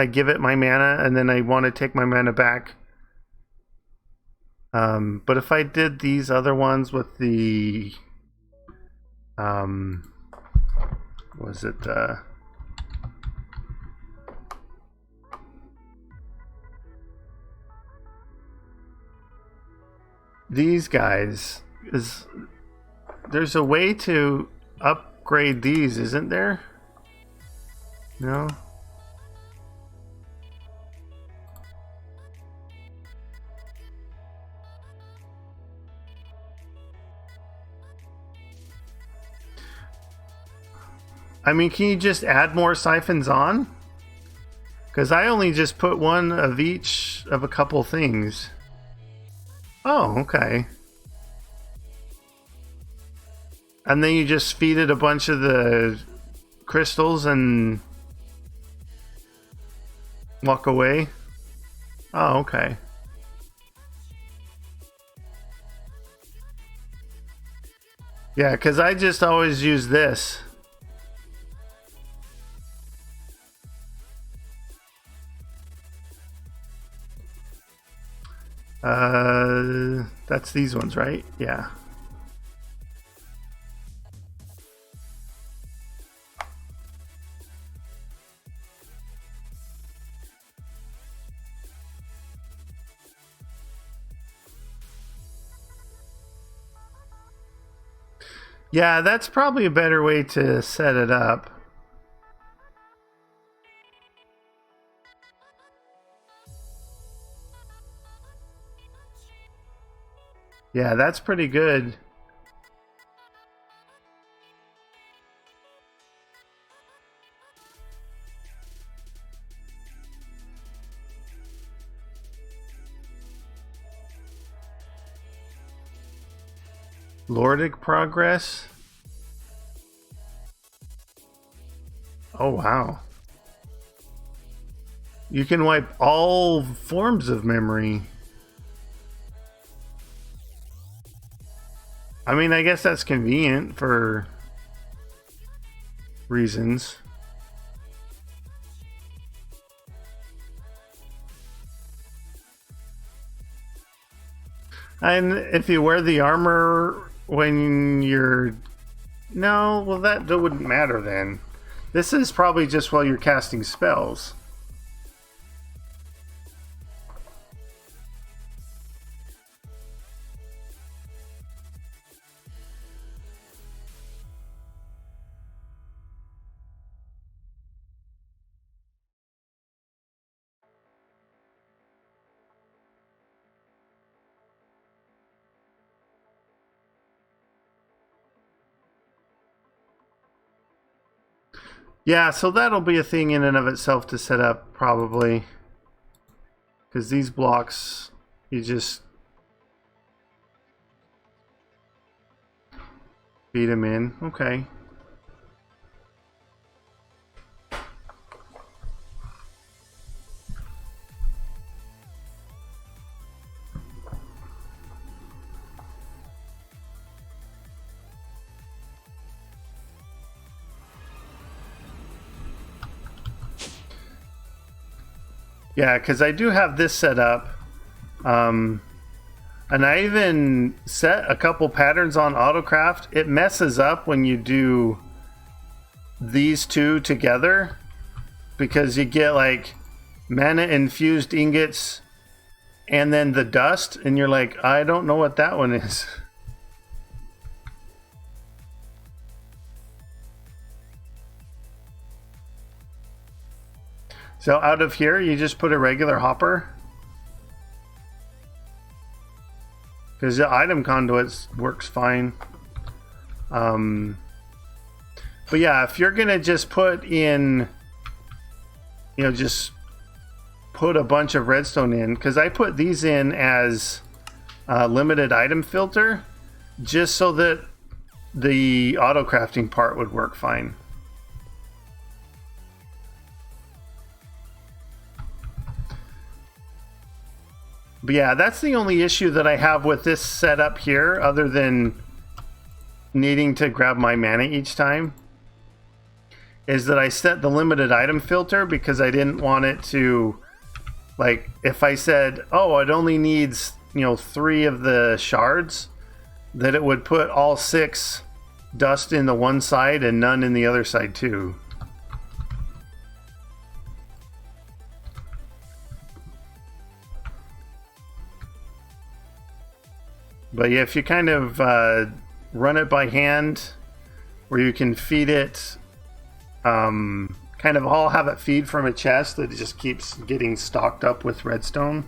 give it my mana, and then I want to take my mana back. But if I did these other ones with the was it these guys. There's a way to upgrade these, isn't there? No? I mean, can you just add more siphons on? Because I only just put one of each of a couple things. Oh, okay. And then you just feed it a bunch of the crystals and walk away? Oh, okay. Yeah, because I just always use this. That's these ones, right? Yeah. Yeah, that's probably a better way to set it up. Yeah, that's pretty good. Lordic progress. Oh, wow. You can wipe all forms of memory. I mean, I guess that's convenient for reasons. And if you wear the armor when you're... No, well, that wouldn't matter then. This is probably just while you're casting spells. Yeah, so that'll be a thing in and of itself to set up, probably. Because these blocks, you just feed them in. Okay. Yeah, because I do have this set up. And I even set a couple patterns on AutoCraft. It messes up when you do these two together because you get like mana infused ingots and then the dust, and you're like, I don't know what that one is. So out of here, you just put a regular hopper. Because the item conduits works fine. But yeah, if you're going to just put in, you know, just put a bunch of redstone in. Because I put these in as a limited item filter. Just so that the auto crafting part would work fine. But yeah, that's the only issue that I have with this setup here, other than needing to grab my mana each time, is that I set the limited item filter because I didn't want it to, like, if I said, oh, it only needs, you know, 3 of the shards, that it would put all 6 dust in the one side and none in the other side too. But yeah, if you kind of run it by hand, where you can feed it, kind of all have it feed from a chest that just keeps getting stocked up with redstone.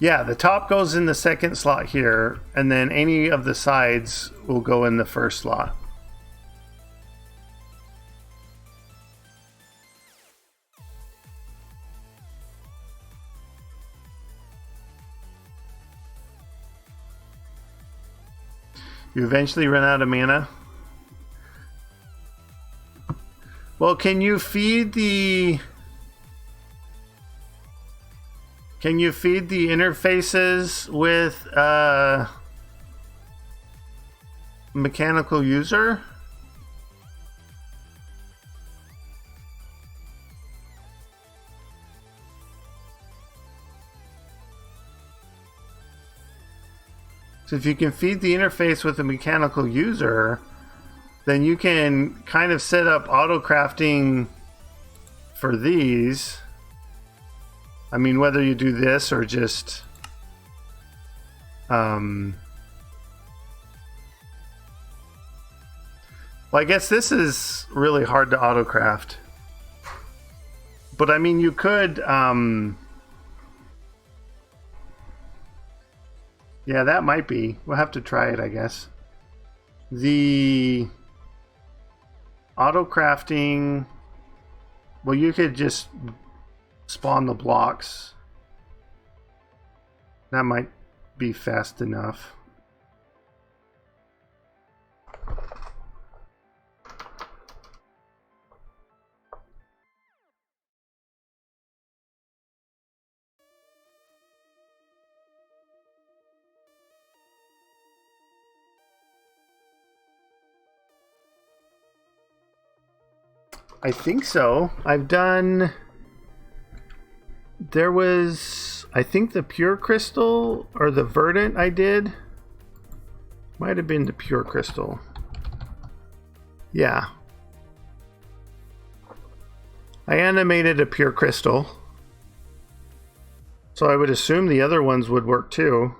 Yeah, the top goes in the second slot here, and then any of the sides will go in the first slot. You eventually run out of mana. Well, can you feed the interfaces with mechanical user? So if you can feed the interface with a mechanical user, then you can kind of set up auto crafting for these. I mean, whether you do this or just well, I guess this is really hard to auto craft. But I mean, you could yeah, that might be. We'll have to try it, I guess. The auto crafting, well, you could just spawn the blocks. That might be fast enough. I think so. I've done... There was... I think the pure crystal or the verdant I did. Might have been the pure crystal. Yeah. I animated a pure crystal. So I would assume the other ones would work too.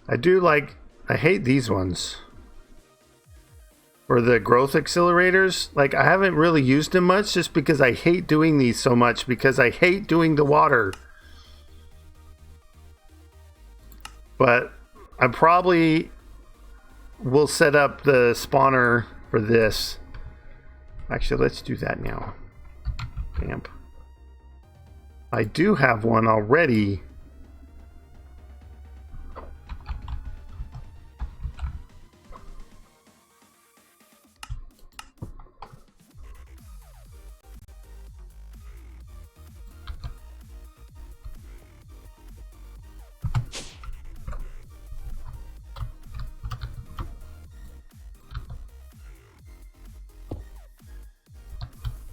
I hate these ones. For the growth accelerators, like I haven't really used them much just because I hate doing these so much because I hate doing the water. But I probably will set up the spawner for this. Actually, let's do that now. Damp. I do have one already.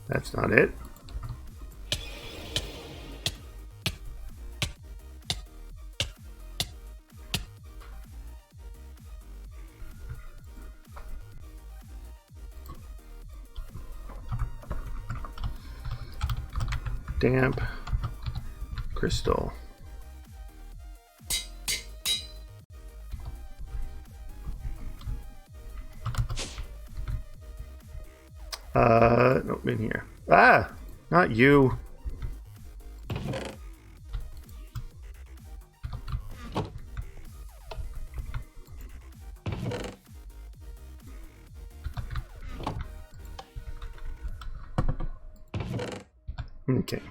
That's not it. Damp crystal. Nope, in here. Ah, not you. Okay.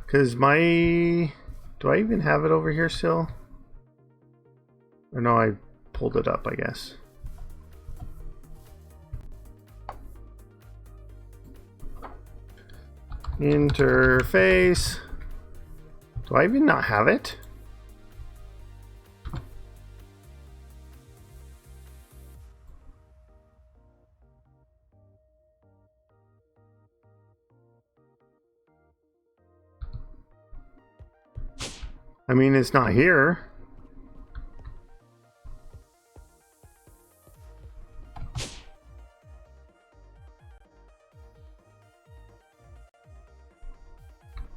Because my... Do I even have it over here still? Or no, I pulled it up, I guess. Interface. Do I even not have it? I mean, it's not here.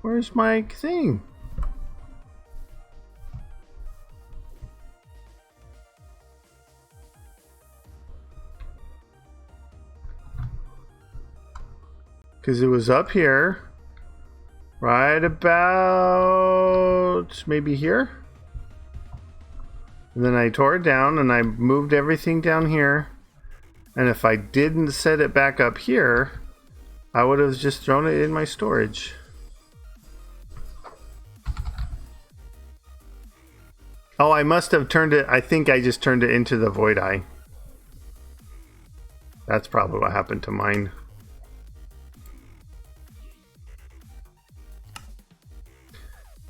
Where's my thing? Because it was up here. Right about maybe here. And then I tore it down and I moved everything down here. And if I didn't set it back up here, I would have just thrown it in my storage. Oh, I must have turned it. I think I just turned it into the void eye. That's probably what happened to mine.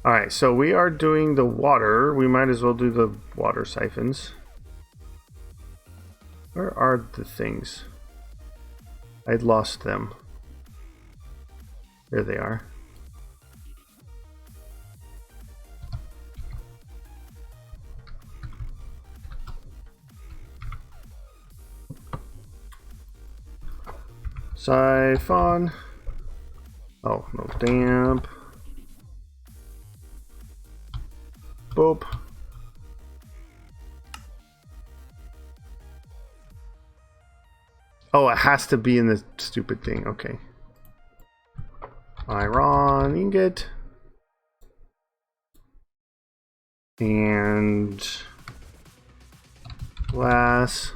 Alright, so we are doing the water. We might as well do the water siphons. Where are the things? I'd lost them. There they are. Siphon. Oh, no damp. Boop. Oh, it has to be in the stupid thing. Okay. Iron ingot. And glass.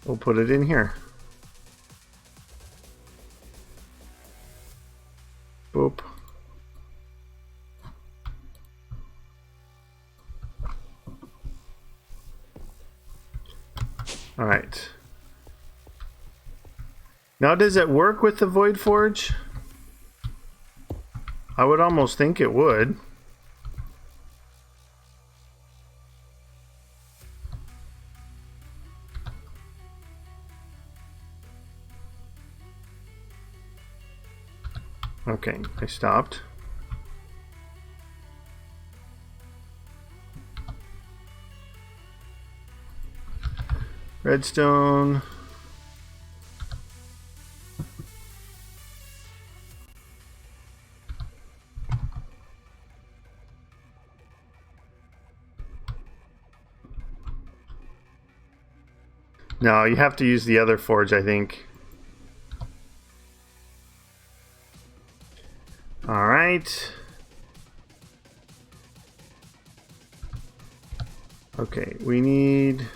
We'll put it in here. Boop. All right. Now, does it work with the Void Forge? I would almost think it would. Okay, I stopped. Redstone. No, you have to use the other forge, I think. All right. Okay, we need...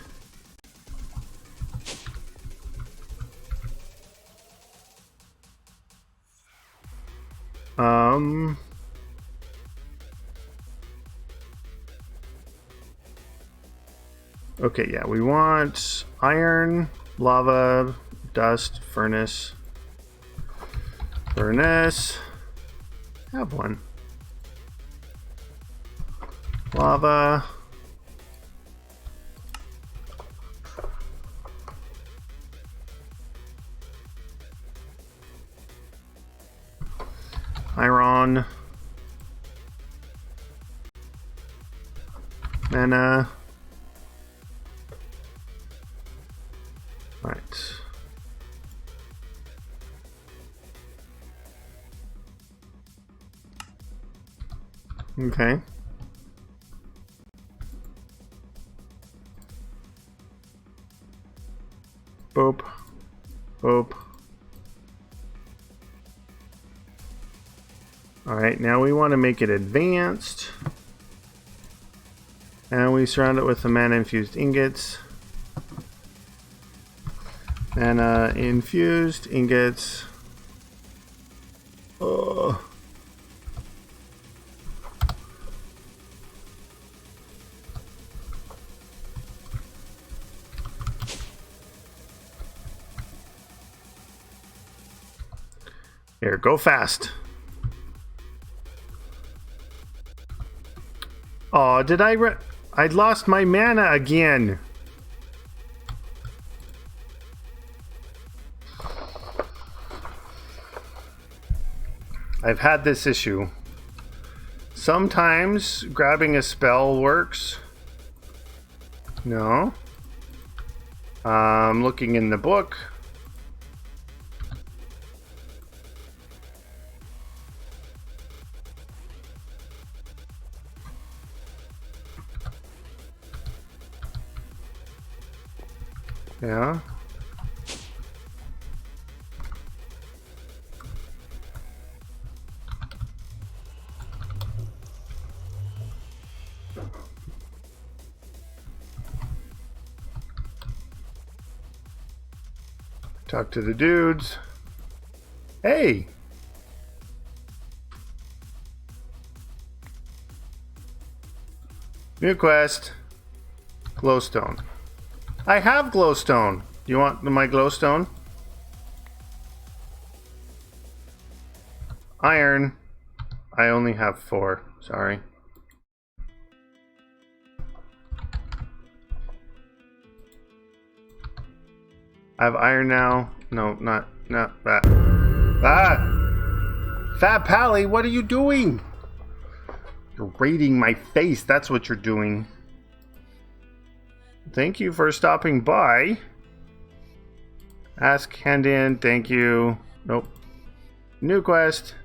Okay, yeah, we want iron, lava, dust, furnace. Furnace. Have one. Lava. Iron. Mana. Right. Okay. Boop. Boop. Alright, now we want to make it advanced. And we surround it with the mana infused ingots. Mana infused ingots. Oh. Here, go fast. Oh, did I lost my mana again. I've had this issue. Sometimes grabbing a spell works. No. I'm looking in the book. Yeah. Talk to the dudes. Hey! New quest. Glowstone. I have glowstone. You want my glowstone? Iron. I only have 4. Sorry. I have iron now. No, not that. Ah! Fat Pally, what are you doing? You're raiding my face. That's what you're doing. Thank you for stopping by. Ask hand in. Thank you. Nope. New quest.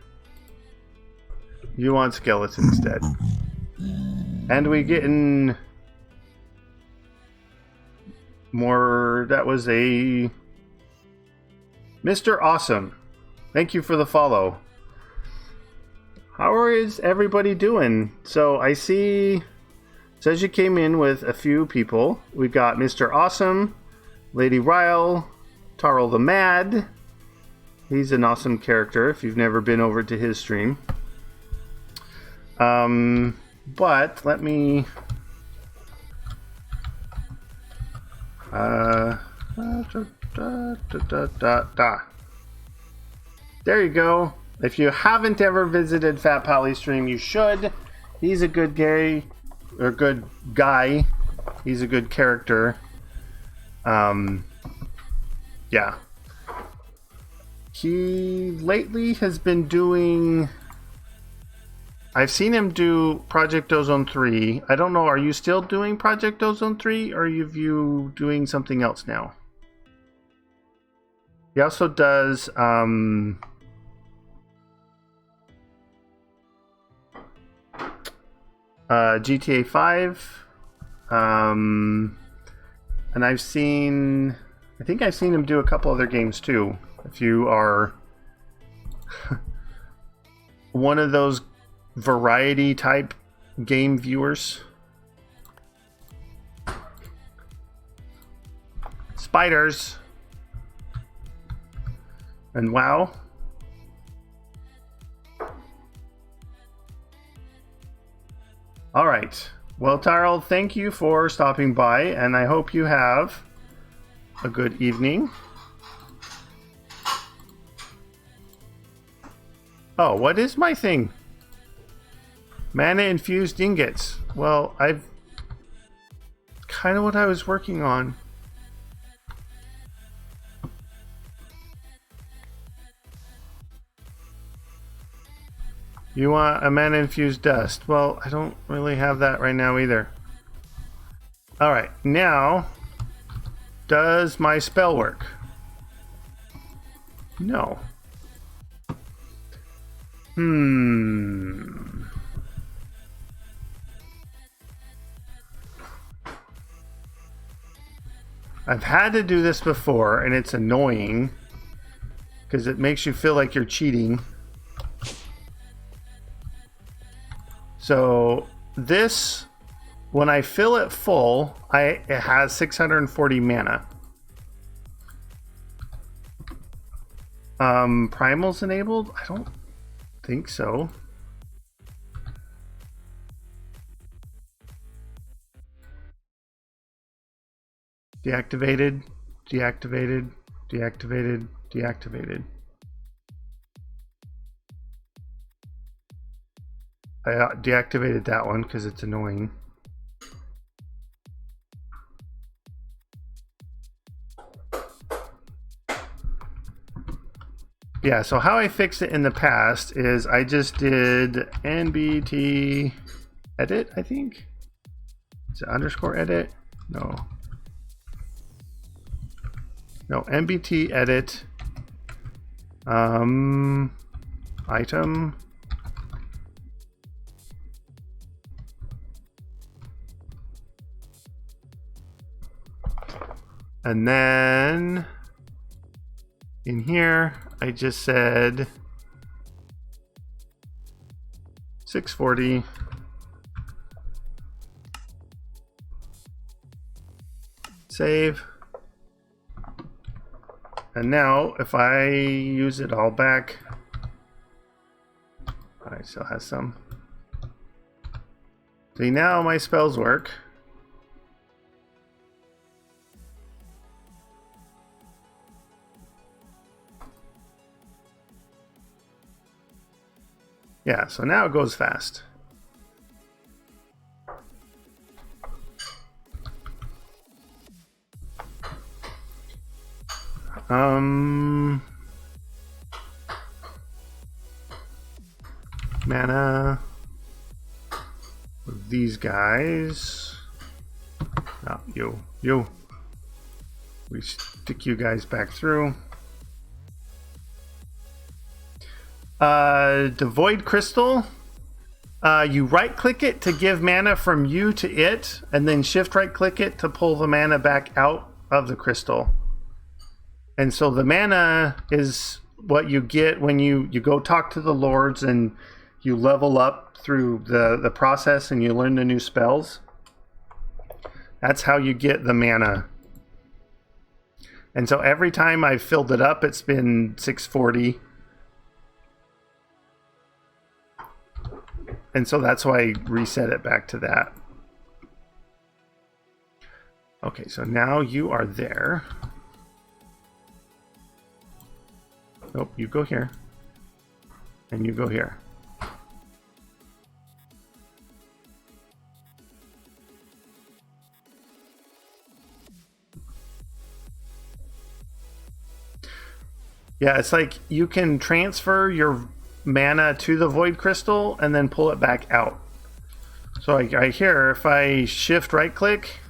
You want skeleton instead. And we getting more. That was a Mr. Awesome. Thank you for the follow. How is everybody doing? So I see it says you came in with a few people. We've got Mr. Awesome, Lady Ryle, Tarl the Mad. He's an awesome character if you've never been over to his stream. But let me there you go. If you haven't ever visited Fat Pally's stream, you should. He's a good guy. He's a good character. Yeah. He lately has been doing... I've seen him do Project Ozone 3. I don't know, are you still doing Project Ozone 3, or are you doing something else now? He also does... GTA 5, and I think I've seen him do a couple other games too. If you are one of those variety type game viewers. Spiders. And WoW. All right. Well, Tyrell, thank you for stopping by, and I hope you have a good evening. Oh, what is my thing? Mana infused ingots. Well, I've kind of what I was working on. You want a mana infused dust? Well, I don't really have that right now either. All right, now does my spell work? No. I've had to do this before, and it's annoying because it makes you feel like you're cheating. So this, when I fill it full, it has 640 mana. Primal's enabled? I don't think so. Deactivated, deactivated, deactivated, deactivated. I deactivated that one because it's annoying. Yeah, so how I fixed it in the past is I just did nbt edit, I think. Is it underscore edit? No. No, nbt edit item. And then in here, I just said 640. Save. And now if I use it all back, I still has some. See, now my spells work. Yeah, so now it goes fast. Mana with these guys. Oh, you. We stick you guys back through. The void crystal, you right click it to give mana from you to it, and then shift right click it to pull the mana back out of the crystal. And so the mana is what you get when you go talk to the lords and you level up through the process and you learn the new spells. That's how you get the mana. And so every time I've filled it up, it's been 640. And so that's why I reset it back to that. Okay, so now you are there. Nope, you go here. And you go here. Yeah, it's like you can transfer your mana to the void crystal and then pull it back out. So I hear if I shift right click,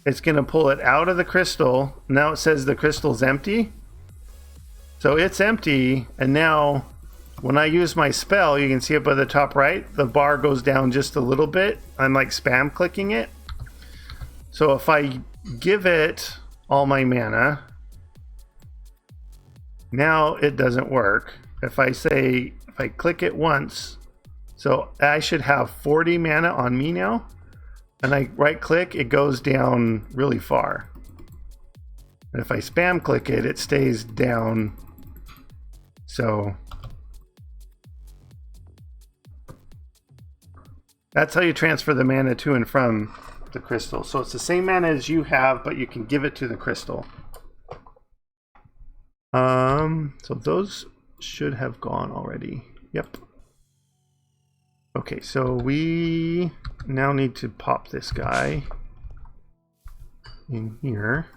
it's going to pull it out of the crystal. Now it says the crystal's empty. So it's empty, and now when I use my spell, you can see up at the top right, the bar goes down just a little bit. I'm like spam clicking it. So if I give it all my mana, now it doesn't work. If I click it once, so I should have 40 mana on me now, and I right click, it goes down really far. And if I spam click it, it stays down. So that's how you transfer the mana to and from the crystal. So it's the same mana as you have, but you can give it to the crystal. So those should have gone already. Yep. Okay, so we now need to pop this guy in here.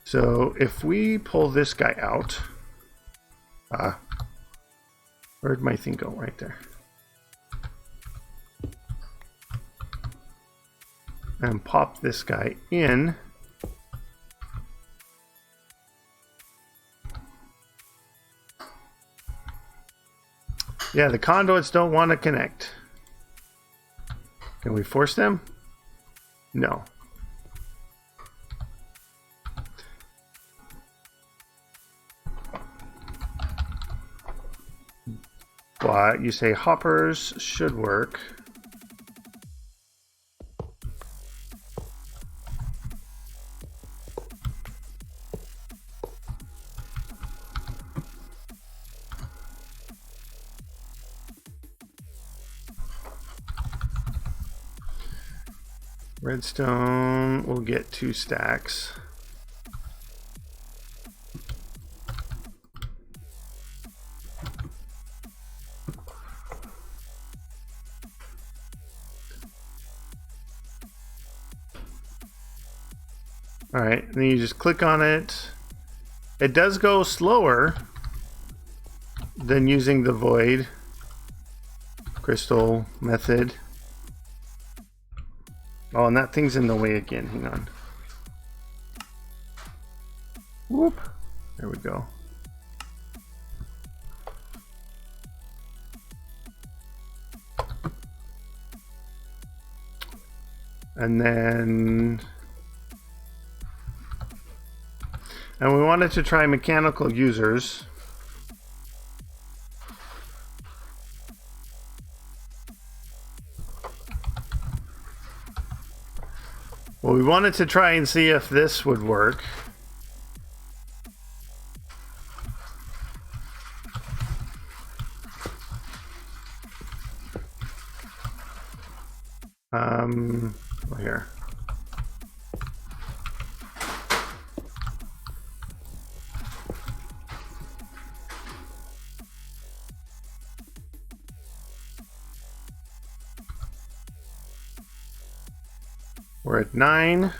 So if we pull this guy out, where'd my thing go? Right there. And pop this guy in. Yeah, the conduits don't want to connect. Can we force them? No. But you say hoppers should work. Redstone will get 2 stacks. All right, and then you just click on it. It does go slower than using the void crystal method. Oh, and that thing's in the way again. Hang on. Whoop. There we go. And then... and we wanted to try mechanical users. Well, we wanted to try and see if this would work. Well, here. We're at 9.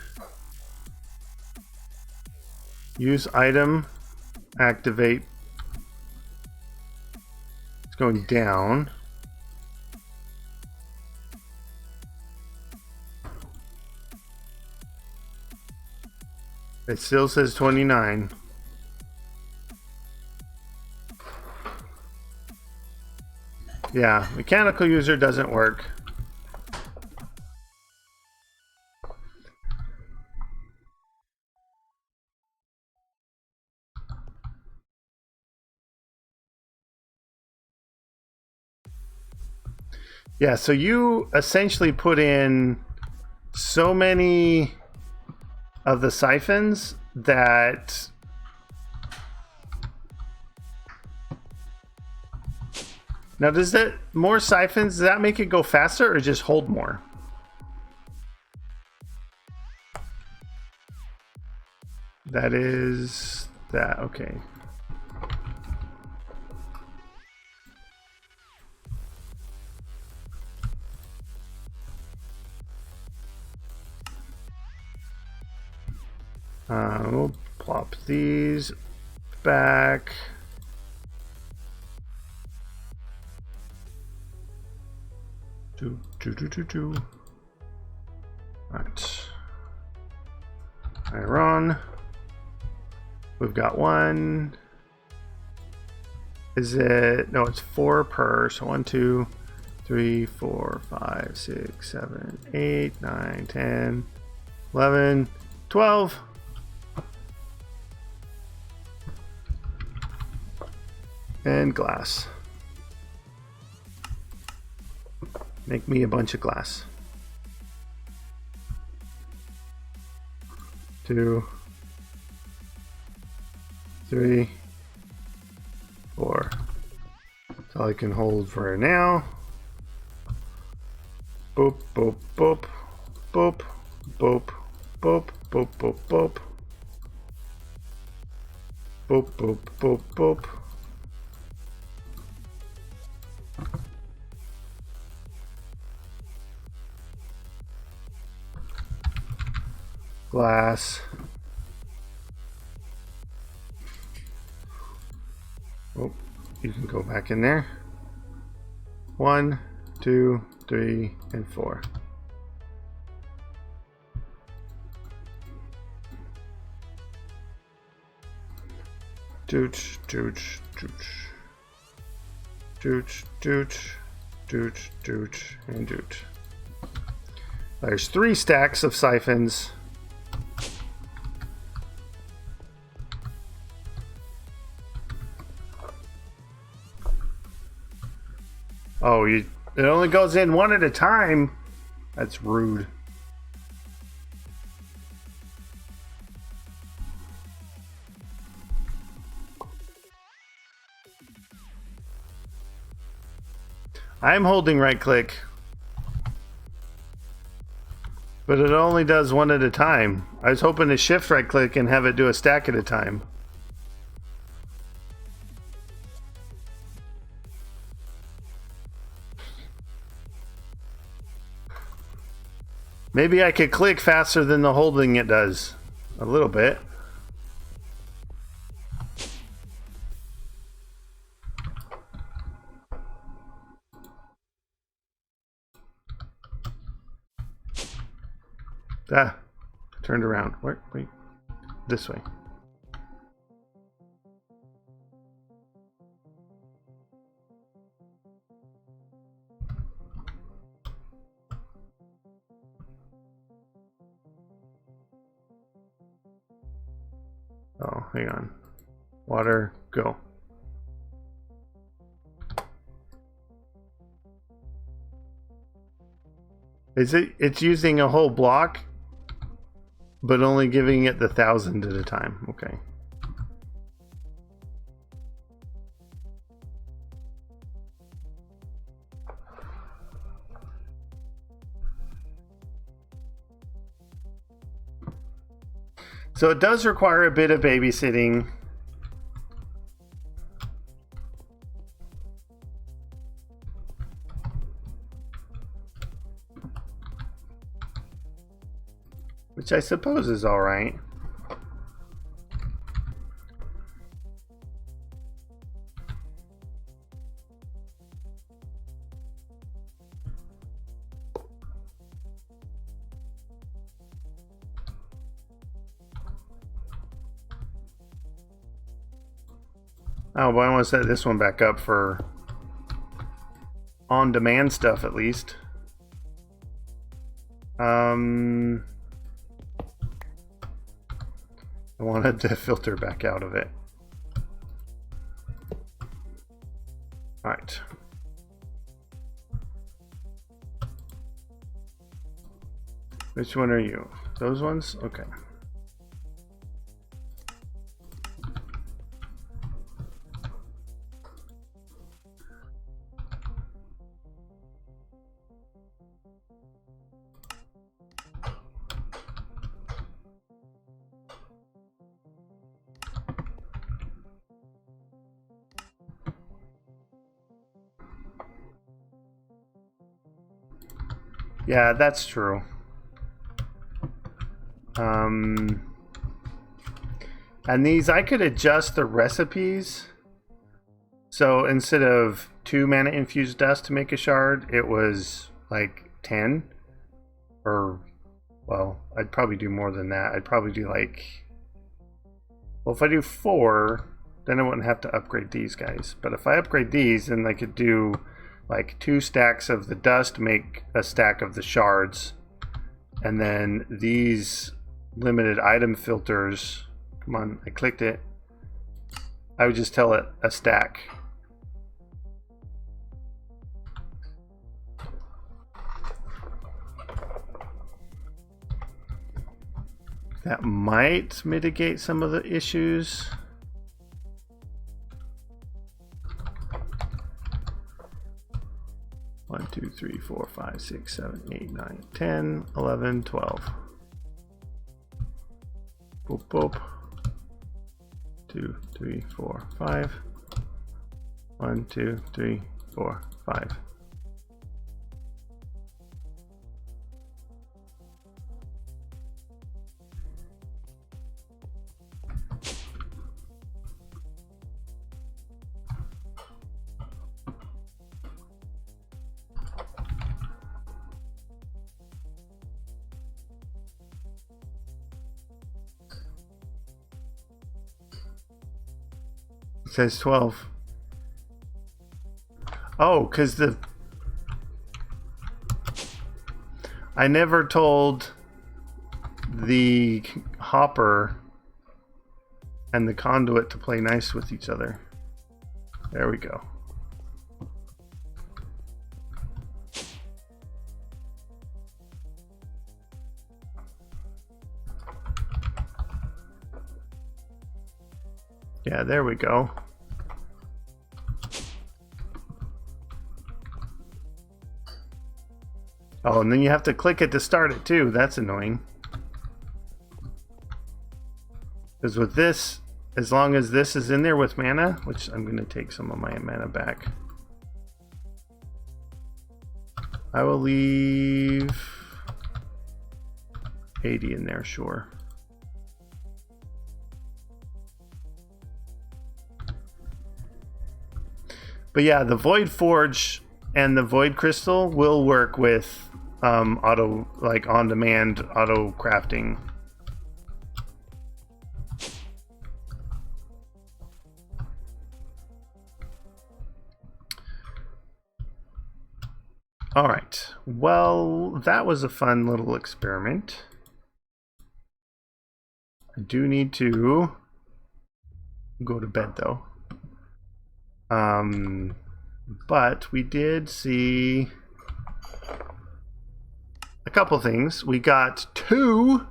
Use item, activate. It's going down. It still says 29. Yeah, mechanical user doesn't work. Yeah, so you essentially put in so many of the siphons that now does that more siphons, does that make it go faster or just hold more? That is that, okay. We'll plop these back. Do. Alright. Iron. We've got one. Is it? No, it's 4 per. So 1, 2, 3, 4, 5, 6, 7, 8, 9, 10, 11, 12. And glass. Make me a bunch of glass. 2, 3, 4. That's all I can hold for now. Boop, boop, boop, boop, boop, boop, boop, boop, boop. Boop, boop, boop, boop. Glass. Oh, you can go back in there. 1, 2, 3, and 4. Dooch, dooch, dooch. Dooch, dooch, dooch, dooch, and dooch. There's 3 stacks of siphons. Oh, it only goes in 1 at a time. That's rude. I'm holding right click, but it only does 1 at a time. I was hoping to shift right click and have it do a stack at a time. Maybe I could click faster than the holding it does. A little bit. Ah, turned around. Wait, this way. Oh, hang on. Water, go. It's using a whole block, but only giving it the 1,000 at a time. Okay. So it does require a bit of babysitting. Which I suppose is all right. Oh, but I want to set this one back up for on-demand stuff at least. I wanted to filter back out of it. All right. Which one are you? Those ones? Okay. Yeah, that's true. And these, I could adjust the recipes. So instead of 2 mana infused dust to make a shard, it was like 10. Or, well, I'd probably do more than that. I'd probably do like, well, if I do 4, then I wouldn't have to upgrade these guys. But if I upgrade these, then I could do like 2 stacks of the dust, make a stack of the shards, and then these limited item filters, come on, I clicked it, I would just tell it a stack. That might mitigate some of the issues. One, 2, 3, 4, 5, 6, 7, 8, 9, 10, 11, 12. Boop, boop. 2, 3, 4, 5. 1, 2, 3, 4, 5. It says 12. Oh, because I never told the hopper and the conduit to play nice with each other. There we go. Yeah, there we go. Oh, and then you have to click it to start it too. That's annoying. Because with this, as long as this is in there with mana, which I'm going to take some of my mana back, I will leave 80 in there, sure. But yeah, the Void Forge and the Void Crystal will work with auto, like on-demand auto crafting. All right. Well, that was a fun little experiment. I do need to go to bed though. But we did see a couple things. We got 2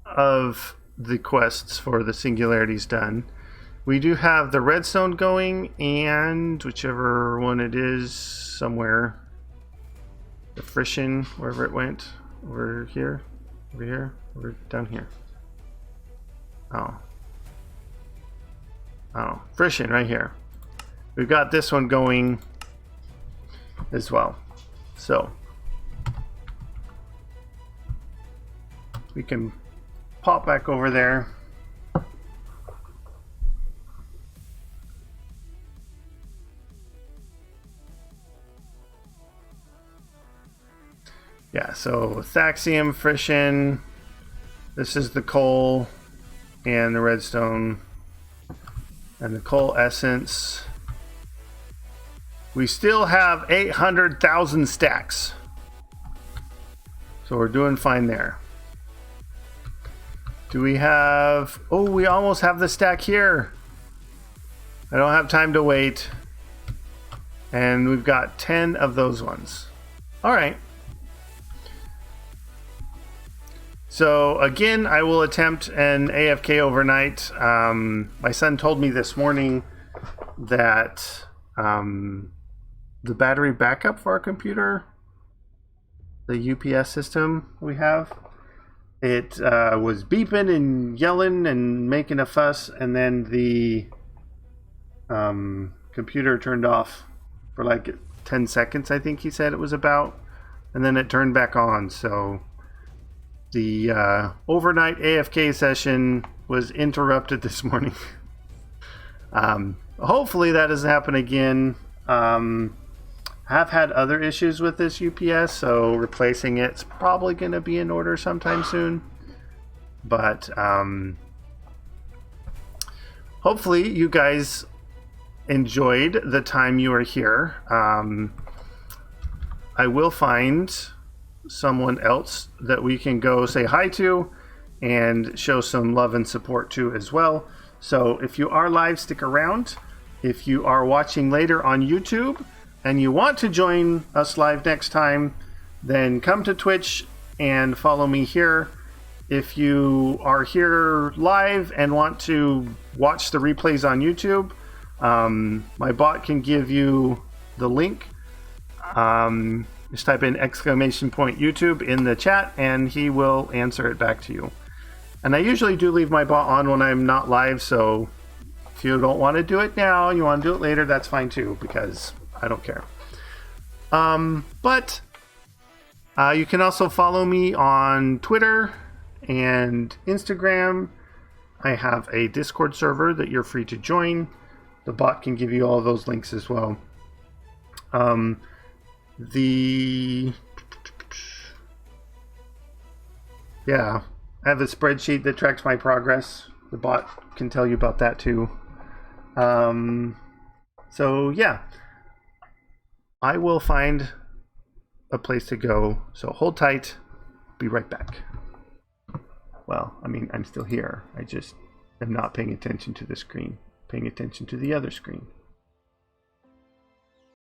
of the quests for the Singularities done. We do have the redstone going, and whichever one it is, somewhere, the frisson, wherever it went, over here, over down here. Oh, frisson right here. We've got this one going as well. So we can pop back over there. Yeah, so Thaxium, frisson, this is the coal and the redstone and the coal essence. We still have 800,000 stacks. So we're doing fine there. Do we have... Oh, we almost have the stack here. I don't have time to wait. And we've got 10 of those ones. All right. So again, I will attempt an AFK overnight. My son told me this morning that the battery backup for our computer, the UPS system we have, it was beeping and yelling and making a fuss, and then the computer turned off for like 10 seconds, I think he said it was about, and then it turned back on. So the overnight AFK session was interrupted this morning. Hopefully that doesn't happen again. I've had other issues with this UPS, so replacing it's probably going to be in order sometime soon. But hopefully you guys enjoyed the time you were here. I will find someone else that we can go say hi to and show some love and support to as well. So if you are live, stick around. If you are watching later on YouTube and you want to join us live next time, then come to Twitch and follow me here. If you are here live and want to watch the replays on YouTube, my bot can give you the link. Just type in !YouTube in the chat and he will answer it back to you. And I usually do leave my bot on when I'm not live, so if you don't want to do it now, you want to do it later, that's fine too, because I don't care. But you can also follow me on Twitter and Instagram. I have a Discord server that you're free to join. The bot can give you all those links as well. Yeah, I have a spreadsheet that tracks my progress. The bot can tell you about that too. So yeah, I will find a place to go. So hold tight. Be right back. Well, I mean, I'm still here. I just am not paying attention to the screen. Paying attention to the other screen.